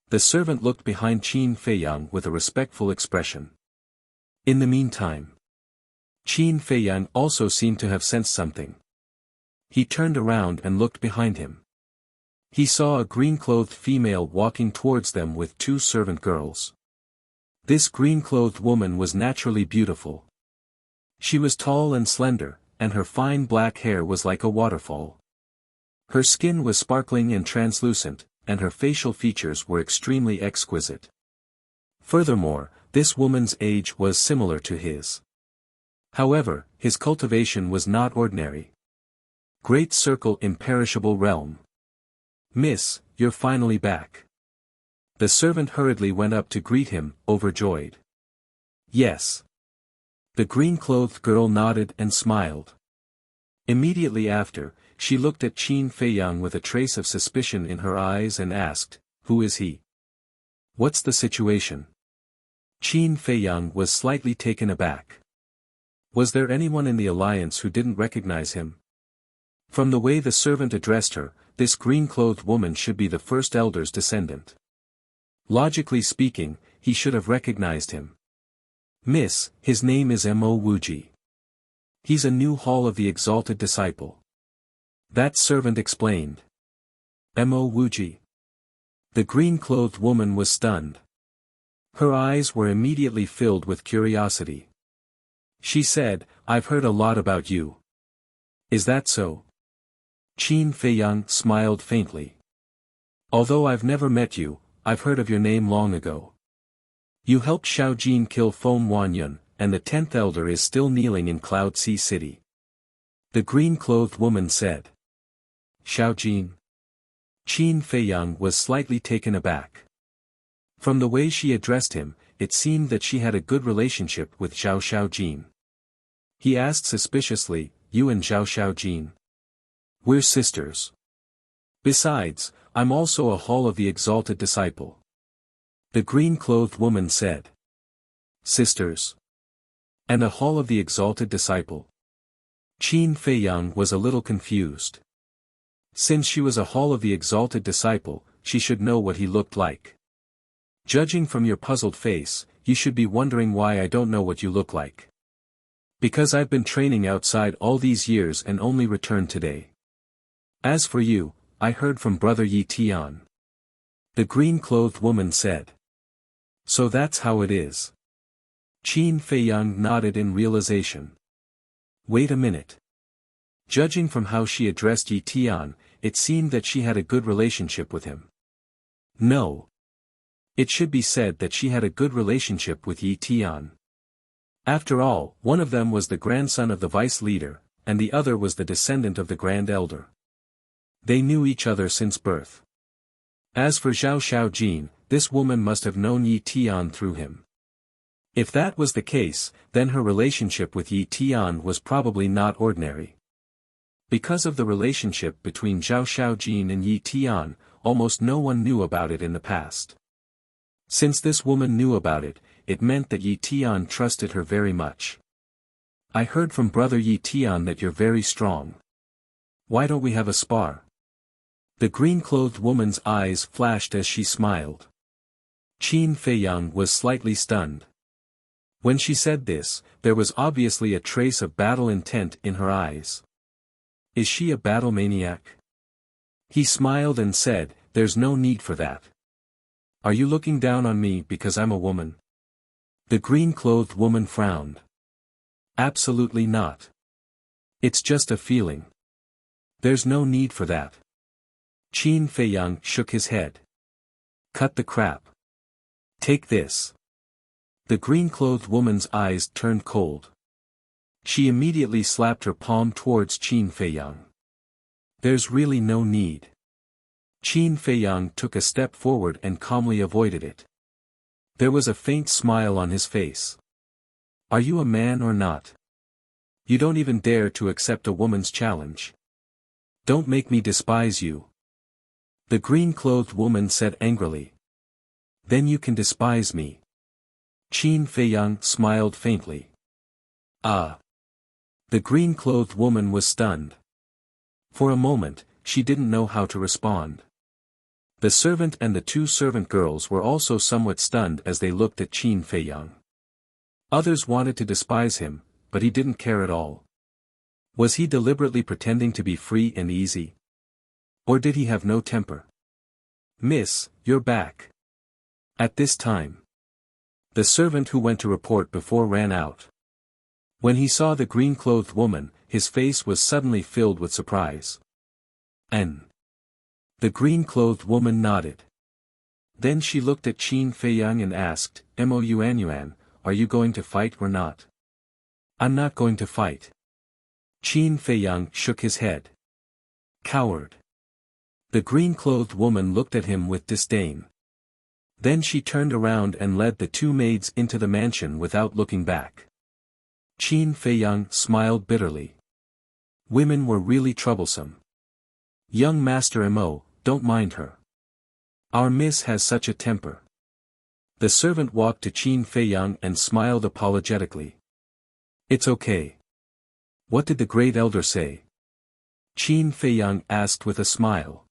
The servant looked behind Qin Feiyang with a respectful expression. In the meantime, Qin Feiyang also seemed to have sensed something. He turned around and looked behind him. He saw a green-clothed female walking towards them with 2 servant girls. This green-clothed woman was naturally beautiful. She was tall and slender, and her fine black hair was like a waterfall. Her skin was sparkling and translucent, and her facial features were extremely exquisite. Furthermore, this woman's age was similar to his. However, his cultivation was not ordinary. Great Circle Imperishable Realm. Miss, you're finally back. The servant hurriedly went up to greet him, overjoyed. Yes. The green-clothed girl nodded and smiled. Immediately after, she looked at Qin Feiyang with a trace of suspicion in her eyes and asked, who is he? What's the situation? Qin Feiyang was slightly taken aback. Was there anyone in the alliance who didn't recognize him? From the way the servant addressed her, this green-clothed woman should be the first elder's descendant. Logically speaking, he should have recognized him. Miss, his name is Mo Wuji. He's a new Hall of the Exalted Disciple. That servant explained. Mo Wuji. The green-clothed woman was stunned. Her eyes were immediately filled with curiosity. She said, I've heard a lot about you. Is that so? Qin Feiyang smiled faintly. Although I've never met you, I've heard of your name long ago. You helped Xiao Jin kill Feng Wanyun, and the 10th elder is still kneeling in Cloud Sea City. The green-clothed woman said. Xiao Jin. Qin Feiyang was slightly taken aback. From the way she addressed him, it seemed that she had a good relationship with Zhao Xiaojin. He asked suspiciously, "You and Zhao Xiaojin? We're sisters. Besides, I'm also a Hall of the Exalted Disciple." The green-clothed woman said. Sisters? And a Hall of the Exalted Disciple? Qin Feiyang was a little confused. Since she was a Hall of the Exalted Disciple, she should know what he looked like. Judging from your puzzled face, you should be wondering why I don't know what you look like. Because I've been training outside all these years and only returned today. As for you, I heard from Brother Yi Tian. The green-clothed woman said. So that's how it is. Qin Feiyang nodded in realization. Wait a minute. Judging from how she addressed Yi Tian, it seemed that she had a good relationship with him. No. It should be said that she had a good relationship with Yi Tian. After all, one of them was the grandson of the vice leader, and the other was the descendant of the Grand Elder. They knew each other since birth. As for Zhao Xiaojin, this woman must have known Yi Tian through him. If that was the case, then her relationship with Yi Tian was probably not ordinary. Because of the relationship between Zhao Xiaojin and Yi Tian, almost no one knew about it in the past. Since this woman knew about it, it meant that Yi Tian trusted her very much. I heard from Brother Yi Tian that you're very strong. Why don't we have a spar? The green-clothed woman's eyes flashed as she smiled. Qin Feiyang was slightly stunned. When she said this, there was obviously a trace of battle intent in her eyes. Is she a battle maniac? He smiled and said, "There's no need for that. Are you looking down on me because I'm a woman?" The green-clothed woman frowned. Absolutely not. It's just a feeling. There's no need for that. Qin Feiyang shook his head. Cut the crap. Take this. The green-clothed woman's eyes turned cold. She immediately slapped her palm towards Qin Feiyang. There's really no need. Qin Feiyang took a step forward and calmly avoided it. There was a faint smile on his face. Are you a man or not? You don't even dare to accept a woman's challenge. Don't make me despise you. The green-clothed woman said angrily. Then you can despise me. Qin Feiyang smiled faintly. Ah. The green-clothed woman was stunned. For a moment, she didn't know how to respond. The servant and the two servant girls were also somewhat stunned as they looked at Qin Feiyang. Others wanted to despise him, but he didn't care at all. Was he deliberately pretending to be free and easy? Or did he have no temper? Miss, you're back. At this time. The servant who went to report before ran out. When he saw the green-clothed woman, his face was suddenly filled with surprise. N. The green-clothed woman nodded. Then she looked at Qin Feiyang and asked, "Mo Yuan, are you going to fight or not?" I'm not going to fight. Qin Feiyang shook his head. Coward. The green-clothed woman looked at him with disdain. Then she turned around and led the two maids into the mansion without looking back. Qin Feiyang smiled bitterly. Women were really troublesome. Young Master Mo, don't mind her. Our miss has such a temper. The servant walked to Qin Feiyang and smiled apologetically. It's okay. What did the great elder say? Qin Feiyang asked with a smile.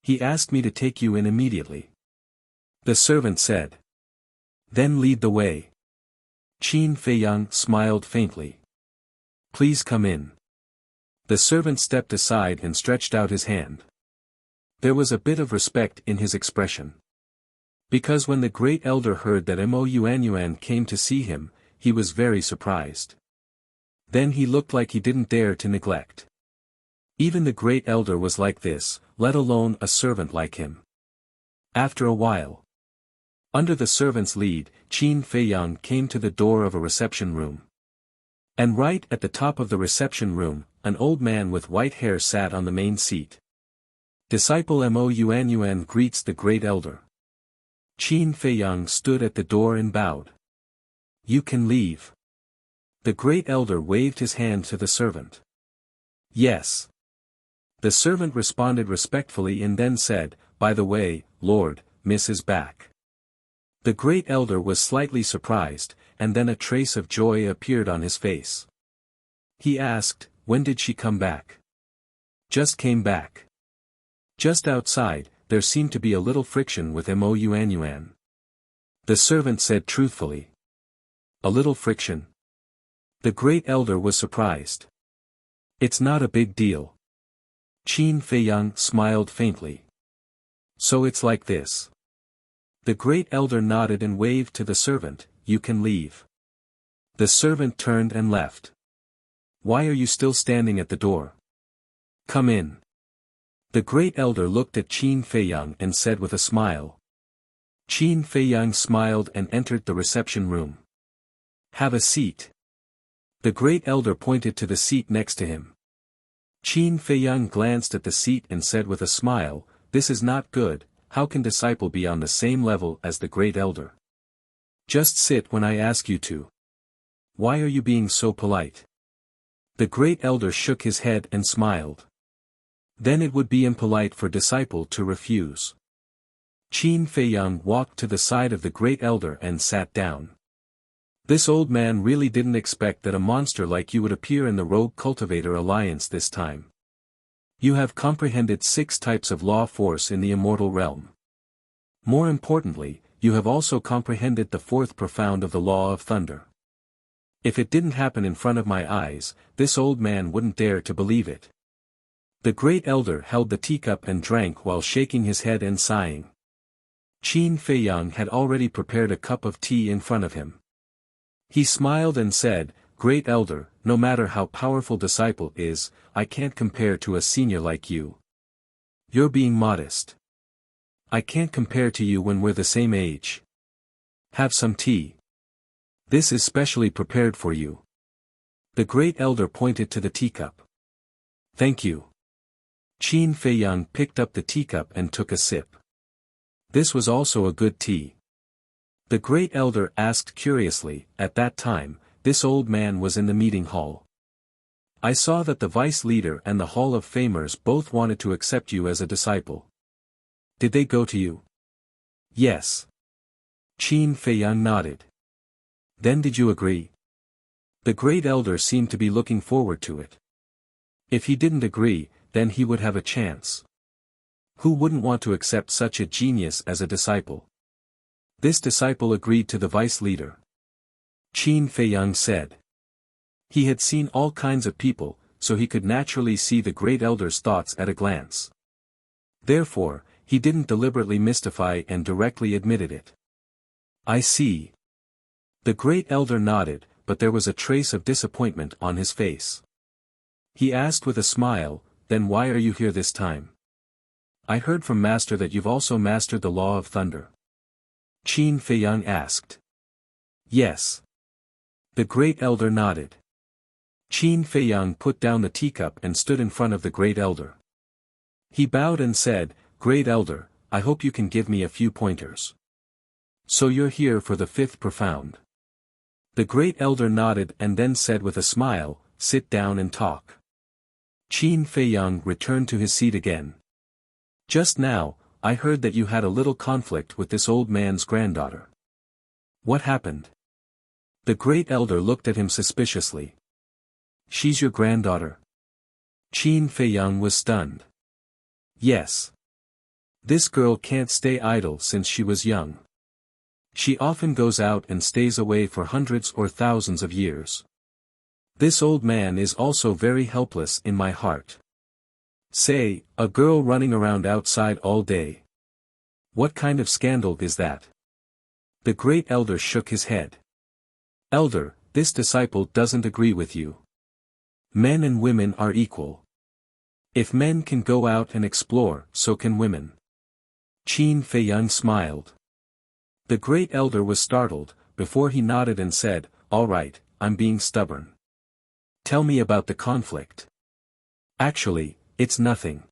He asked me to take you in immediately. The servant said. Then lead the way. Qin Feiyang smiled faintly. Please come in. The servant stepped aside and stretched out his hand. There was a bit of respect in his expression. Because when the great elder heard that Mo Yuan came to see him, he was very surprised. Then he looked like he didn't dare to neglect. Even the great elder was like this, let alone a servant like him. After a while, under the servant's lead, Qin Feiyang came to the door of a reception room. And right at the top of the reception room, an old man with white hair sat on the main seat. Disciple Mo Yuan greets the great elder. Qin Feiyang stood at the door and bowed. You can leave. The great elder waved his hand to the servant. Yes. The servant responded respectfully and then said, by the way, Lord, Miss is back. The great elder was slightly surprised, and then a trace of joy appeared on his face. He asked, when did she come back? Just came back. Just outside, there seemed to be a little friction with Mo Yuan. The servant said truthfully. A little friction? The great elder was surprised. It's not a big deal. Qin Feiyang smiled faintly. So it's like this. The great elder nodded and waved to the servant, you can leave. The servant turned and left. Why are you still standing at the door? Come in. The great elder looked at Qin Feiyang and said with a smile. Qin Feiyang smiled and entered the reception room. Have a seat. The great elder pointed to the seat next to him. Qin Feiyang glanced at the seat and said with a smile, this is not good, how can disciple be on the same level as the great elder? Just sit when I ask you to. Why are you being so polite? The great elder shook his head and smiled. Then it would be impolite for disciple to refuse. Qin Feiyang walked to the side of the great elder and sat down. This old man really didn't expect that a monster like you would appear in the Rogue Cultivator Alliance this time. You have comprehended 6 types of law force in the immortal realm. More importantly, you have also comprehended the 4th profound of the law of thunder. If it didn't happen in front of my eyes, this old man wouldn't dare to believe it. The great elder held the teacup and drank while shaking his head and sighing. Qin Feiyang had already prepared a cup of tea in front of him. He smiled and said, Great elder, no matter how powerful disciple is, I can't compare to a senior like you. You're being modest. I can't compare to you when we're the same age. Have some tea. This is specially prepared for you. The great elder pointed to the teacup. Thank you. Qin Feiyang picked up the teacup and took a sip. This was also a good tea. The great elder asked curiously, at that time, this old man was in the meeting hall. I saw that the vice leader and the Hall of Famers both wanted to accept you as a disciple. Did they go to you? Yes. Qin Feiyang nodded. Then did you agree? The great elder seemed to be looking forward to it. If he didn't agree, then he would have a chance. Who wouldn't want to accept such a genius as a disciple? This disciple agreed to the vice leader. Qin Feiyang said. He had seen all kinds of people, so he could naturally see the great elder's thoughts at a glance. Therefore, he didn't deliberately mystify and directly admitted it. I see. The great elder nodded, but there was a trace of disappointment on his face. He asked with a smile, then why are you here this time? I heard from Master that you've also mastered the law of thunder. Qin Feiyang asked. Yes. The great elder nodded. Qin Feiyang put down the teacup and stood in front of the great elder. He bowed and said, Great elder, I hope you can give me a few pointers. So you're here for the 5th profound. The great elder nodded and then said with a smile, sit down and talk. Qin Feiyang returned to his seat again. Just now, I heard that you had a little conflict with this old man's granddaughter. What happened? The great elder looked at him suspiciously. She's your granddaughter? Qin Feiyang was stunned. Yes. This girl can't stay idle since she was young. She often goes out and stays away for hundreds or thousands of years. This old man is also very helpless in my heart. Say, a girl running around outside all day. What kind of scandal is that? The great elder shook his head. Elder, this disciple doesn't agree with you. Men and women are equal. If men can go out and explore, so can women. Qin Feiyang smiled. The great elder was startled, before he nodded and said, all right, I'm being stubborn. Tell me about the conflict. Actually, it's nothing.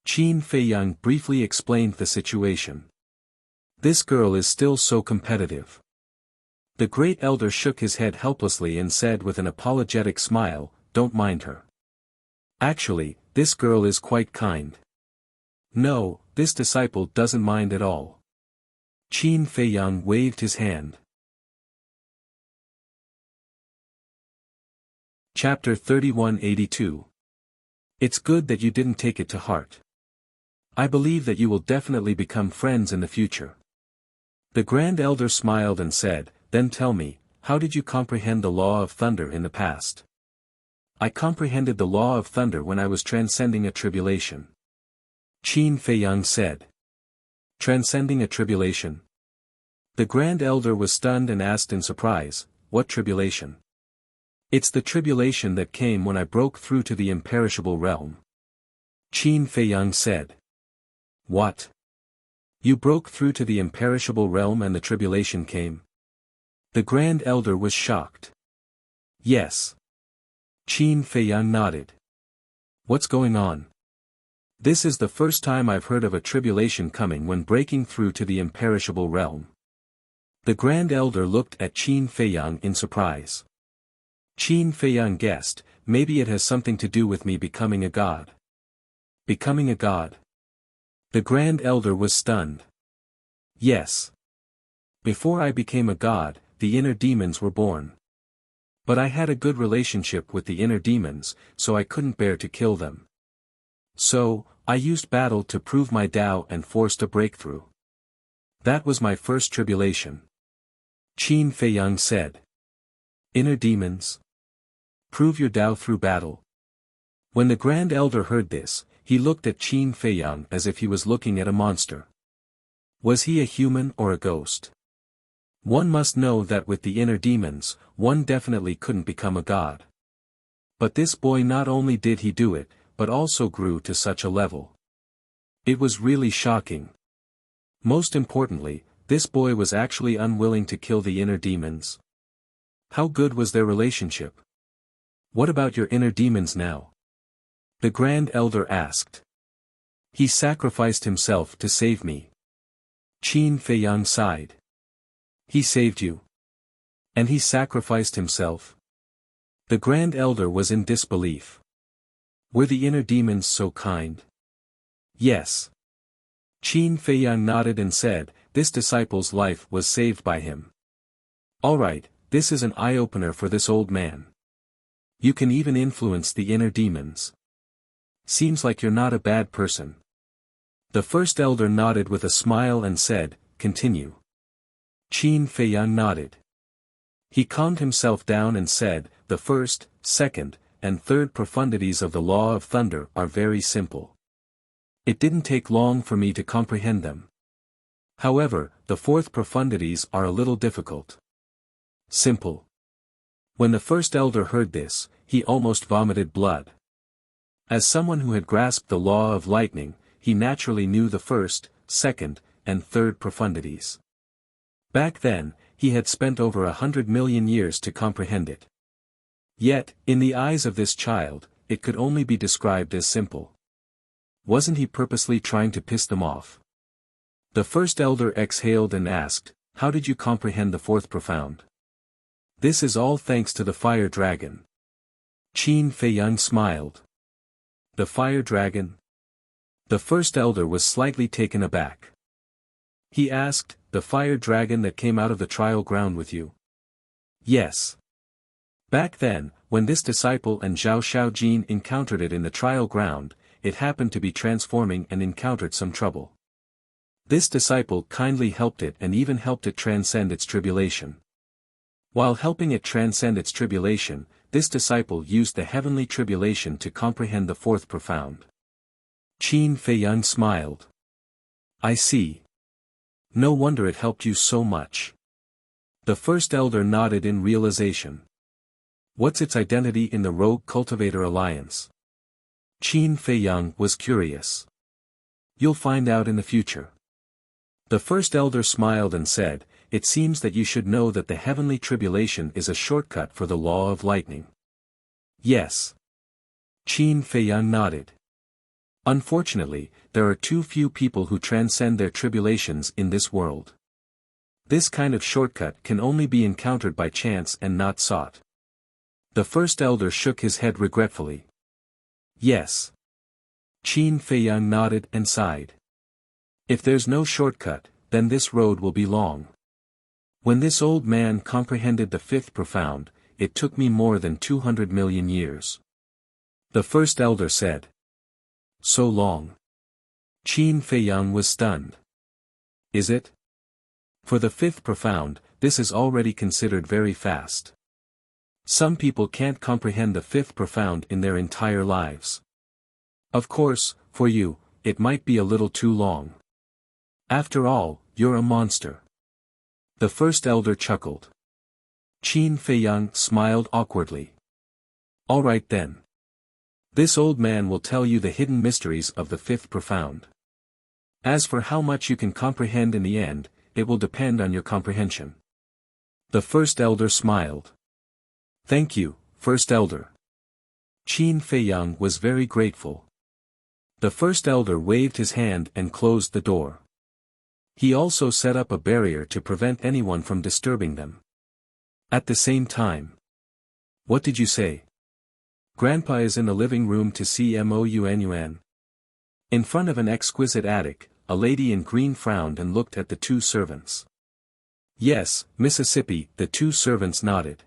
Qin Feiyang briefly explained the situation. This girl is still so competitive. The great elder shook his head helplessly and said with an apologetic smile, "Don't mind her. Actually, this girl is quite kind. No, this disciple doesn't mind at all." Qin Feiyang waved his hand. Chapter 3182. It's good that you didn't take it to heart. I believe that you will definitely become friends in the future. The Grand Elder smiled and said, "Then tell me, how did you comprehend the law of thunder in the past?" "I comprehended the law of thunder when I was transcending a tribulation," Qin Feiyang said. Transcending a tribulation? The Grand Elder was stunned and asked in surprise, "What tribulation?" "It's the tribulation that came when I broke through to the imperishable realm," Qin Feiyang said. "What? You broke through to the imperishable realm and the tribulation came?" The Grand Elder was shocked. "Yes." Qin Feiyang nodded. "What's going on?" "This is the first time I've heard of a tribulation coming when breaking through to the imperishable realm." The Grand Elder looked at Qin Feiyang in surprise. Qin Feiyang guessed, maybe it has something to do with me becoming a god. Becoming a god? The Grand Elder was stunned. "Yes. Before I became a god, the inner demons were born. But I had a good relationship with the inner demons, so I couldn't bear to kill them. So, I used battle to prove my Tao and forced a breakthrough. That was my first tribulation," Qin Feiyang said. "Inner demons? Prove your Tao through battle?" When the Grand Elder heard this, he looked at Qin Feiyang as if he was looking at a monster. Was he a human or a ghost? One must know that with the inner demons, one definitely couldn't become a god. But this boy not only did he do it, but also grew to such a level. It was really shocking. Most importantly, this boy was actually unwilling to kill the inner demons. How good was their relationship? "What about your inner demons now?" the Grand Elder asked. "He sacrificed himself to save me." Qin Feiyang sighed. "He saved you? And he sacrificed himself?" The Grand Elder was in disbelief. Were the inner demons so kind? Yes. Qin Feiyang nodded and said, "This disciple's life was saved by him." "Alright, this is an eye-opener for this old man. You can even influence the inner demons. Seems like you're not a bad person." The First Elder nodded with a smile and said, "Continue." Qin Feiyang nodded. He calmed himself down and said, "The first, second, and third profundities of the law of thunder are very simple. It didn't take long for me to comprehend them. However, the fourth profundities are a little difficult." Simple. When the First Elder heard this, he almost vomited blood. As someone who had grasped the law of lightning, he naturally knew the first, second, and third profundities. Back then, he had spent over 100 million years to comprehend it. Yet, in the eyes of this child, it could only be described as simple. Wasn't he purposely trying to piss them off? The First Elder exhaled and asked, "How did you comprehend the fourth profound?" "This is all thanks to the fire dragon." Qin Feiyang smiled. "The fire dragon?" The First Elder was slightly taken aback. He asked, "The fire dragon that came out of the trial ground with you?" "Yes. Back then, when this disciple and Zhao Shaojin encountered it in the trial ground, it happened to be transforming and encountered some trouble. This disciple kindly helped it and even helped it transcend its tribulation. While helping it transcend its tribulation, this disciple used the heavenly tribulation to comprehend the fourth profound." Qin Feiyang smiled. "I see. No wonder it helped you so much." The First Elder nodded in realization. "What's its identity in the Rogue Cultivator Alliance?" Qin Feiyang was curious. "You'll find out in the future." The First Elder smiled and said, "It seems that you should know that the heavenly tribulation is a shortcut for the law of lightning. Yes. Qin Feiyang nodded. Unfortunately, there are too few people who transcend their tribulations in this world. This kind of shortcut can only be encountered by chance and not sought. The first elder shook his head regretfully. Yes. Qin Feiyang nodded and sighed. If there's no shortcut, then this road will be long. When this old man comprehended the fifth profound, it took me more than 200 million years. The first elder said. So long. Qin Feiyang was stunned. Is it? For the fifth profound, this is already considered very fast. Some people can't comprehend the fifth profound in their entire lives. Of course, for you, it might be a little too long. After all, you're a monster. The first elder chuckled. Qin Feiyang smiled awkwardly. All right then. This old man will tell you the hidden mysteries of the fifth profound. As for how much you can comprehend in the end, it will depend on your comprehension. The first elder smiled. Thank you, first elder. Qin Feiyang was very grateful. The first elder waved his hand and closed the door. He also set up a barrier to prevent anyone from disturbing them. At the same time. What did you say? Grandpa is in the living room to see Mouyuan. In front of an exquisite attic, a lady in green frowned and looked at the two servants. Yes, Mississippi, the two servants nodded.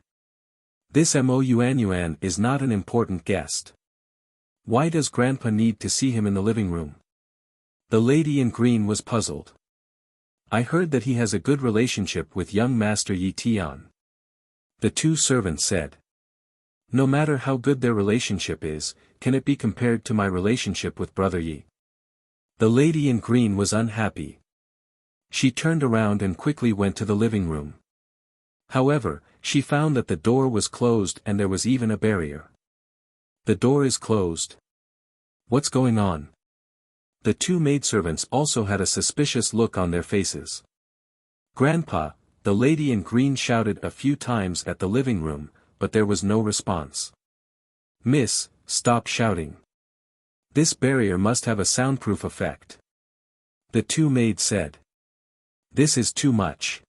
This Mouyuan is not an important guest. Why does Grandpa need to see him in the living room? The lady in green was puzzled. I heard that he has a good relationship with young Master Yi Tian. The two servants said. No matter how good their relationship is, can it be compared to my relationship with Brother Yi? The lady in green was unhappy. She turned around and quickly went to the living room. However, she found that the door was closed and there was even a barrier. The door is closed. What's going on? The two maidservants also had a suspicious look on their faces. Grandpa, the lady in green shouted a few times at the living room, but there was no response. Miss, stop shouting. This barrier must have a soundproof effect. The two maids said. This is too much.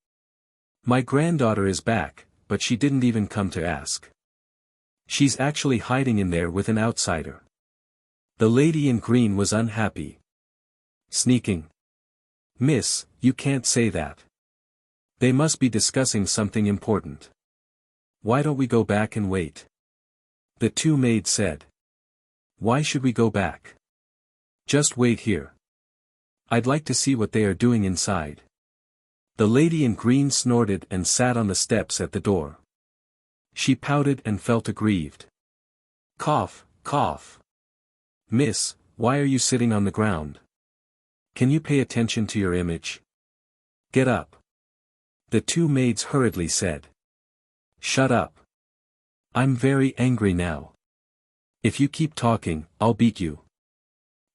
My granddaughter is back, but she didn't even come to ask. She's actually hiding in there with an outsider. The lady in green was unhappy. Sneaking. Miss, you can't say that. They must be discussing something important. Why don't we go back and wait? The two maids said. Why should we go back? Just wait here. I'd like to see what they are doing inside. The lady in green snorted and sat on the steps at the door. She pouted and felt aggrieved. Cough, cough. Miss, why are you sitting on the ground? Can you pay attention to your image? Get up. The two maids hurriedly said. Shut up. I'm very angry now. If you keep talking, I'll beat you.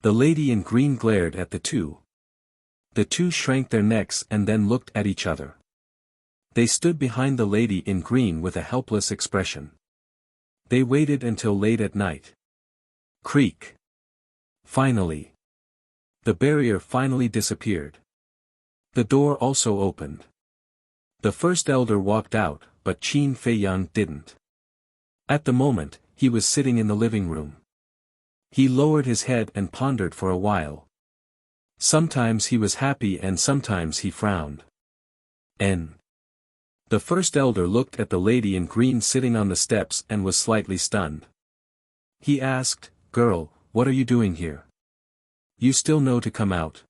The lady in green glared at the two. The two shrank their necks and then looked at each other. They stood behind the lady in green with a helpless expression. They waited until late at night. Creak. Finally. The barrier finally disappeared. The door also opened. The first elder walked out, but Qin Feiyang didn't. At the moment, he was sitting in the living room. He lowered his head and pondered for a while. Sometimes he was happy and sometimes he frowned. The first elder looked at the lady in green sitting on the steps and was slightly stunned. He asked, Girl, what are you doing here? You still know to come out.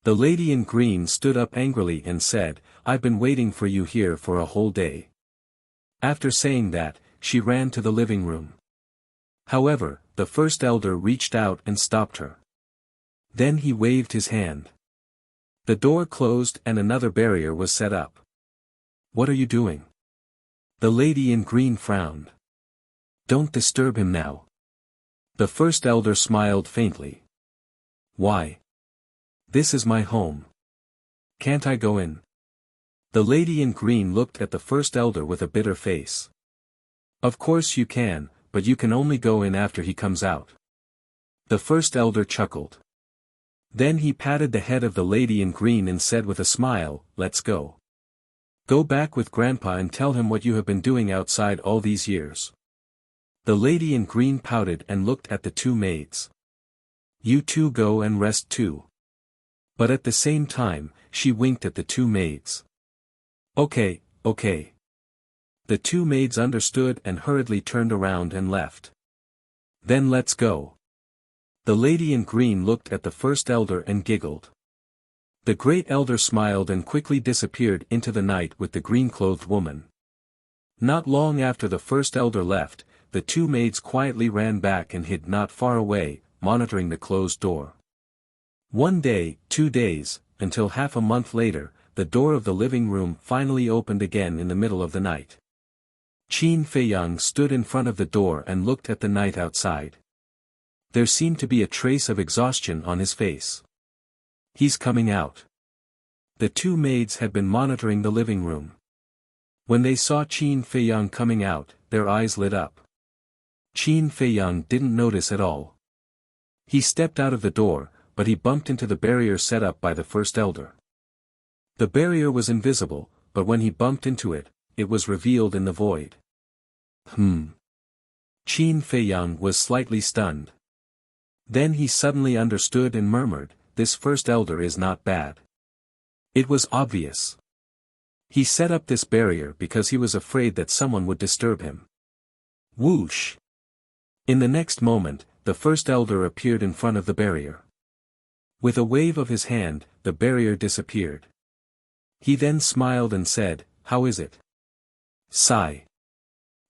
The lady in green stood up angrily and said, I've been waiting for you here for a whole day. After saying that, she ran to the living room. However, the first elder reached out and stopped her. Then he waved his hand. The door closed and another barrier was set up. What are you doing? The lady in green frowned. Don't disturb him now. The first elder smiled faintly. Why? This is my home. Can't I go in? The lady in green looked at the first elder with a bitter face. Of course you can, but you can only go in after he comes out. The first elder chuckled. Then he patted the head of the lady in green and said with a smile, "Let's go. Go back with Grandpa and tell him what you have been doing outside all these years." The lady in green pouted and looked at the two maids. "You two go and rest too." But at the same time, she winked at the two maids. Okay. The two maids understood and hurriedly turned around and left. "Then let's go." The lady in green looked at the first elder and giggled. The great elder smiled and quickly disappeared into the night with the green-clothed woman. Not long after the first elder left, the two maids quietly ran back and hid not far away, monitoring the closed door. 1 day, 2 days, until half a month later, the door of the living room finally opened again in the middle of the night. Qin Feiyang stood in front of the door and looked at the night outside. There seemed to be a trace of exhaustion on his face. "He's coming out." The two maids had been monitoring the living room. When they saw Qin Feiyang coming out, their eyes lit up. Qin Feiyang didn't notice at all. He stepped out of the door, but he bumped into the barrier set up by the first elder. The barrier was invisible, but when he bumped into it, it was revealed in the void. Qin Feiyang was slightly stunned. Then he suddenly understood and murmured, "This first elder is not bad." It was obvious. He set up this barrier because he was afraid that someone would disturb him. Whoosh! In the next moment, the first elder appeared in front of the barrier. With a wave of his hand, the barrier disappeared. He then smiled and said, "How is it?" Sigh.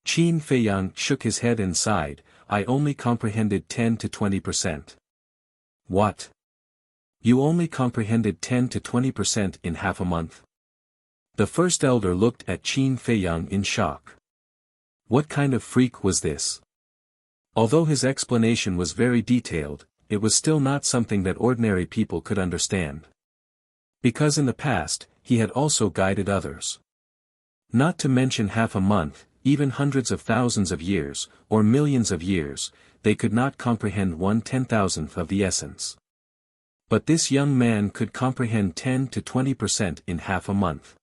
Qin Feiyang shook his head and sighed, "I only comprehended 10 to 20%. What? You only comprehended 10 to 20% in half a month? The first elder looked at Qin Feiyang in shock. What kind of freak was this? Although his explanation was very detailed, it was still not something that ordinary people could understand. Because in the past, he had also guided others. Not to mention half a month, even hundreds of thousands of years, or millions of years, they could not comprehend 1/10,000th of the essence. But this young man could comprehend 10 to 20% in half a month.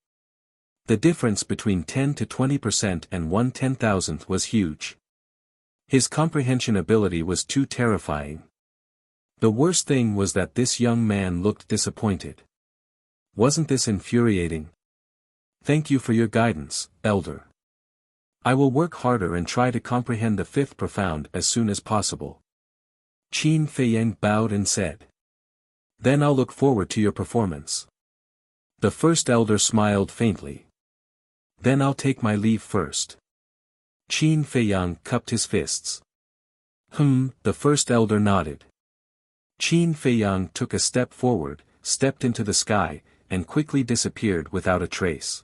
The difference between 10 to 20% and 1/10,000th was huge. His comprehension ability was too terrifying. The worst thing was that this young man looked disappointed. Wasn't this infuriating? Thank you for your guidance, Elder. I will work harder and try to comprehend the fifth profound as soon as possible. Qin Feiyang bowed and said. Then I'll look forward to your performance. The first elder smiled faintly. Then I'll take my leave first. Qin Feiyang cupped his fists. The first elder nodded. Qin Feiyang took a step forward, stepped into the sky, and quickly disappeared without a trace.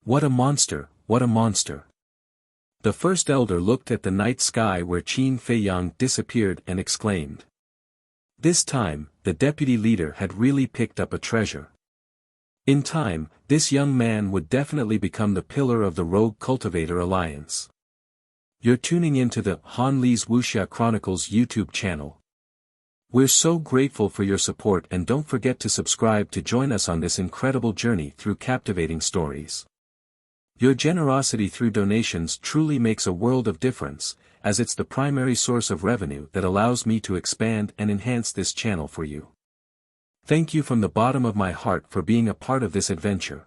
What a monster, what a monster. The first elder looked at the night sky where Qin Feiyang disappeared and exclaimed. This time, the deputy leader had really picked up a treasure. In time, this young man would definitely become the pillar of the Rogue Cultivator Alliance. You're tuning into the Han Li's Wuxia Chronicles YouTube channel. We're so grateful for your support, and don't forget to subscribe to join us on this incredible journey through captivating stories. Your generosity through donations truly makes a world of difference, as it's the primary source of revenue that allows me to expand and enhance this channel for you. Thank you from the bottom of my heart for being a part of this adventure.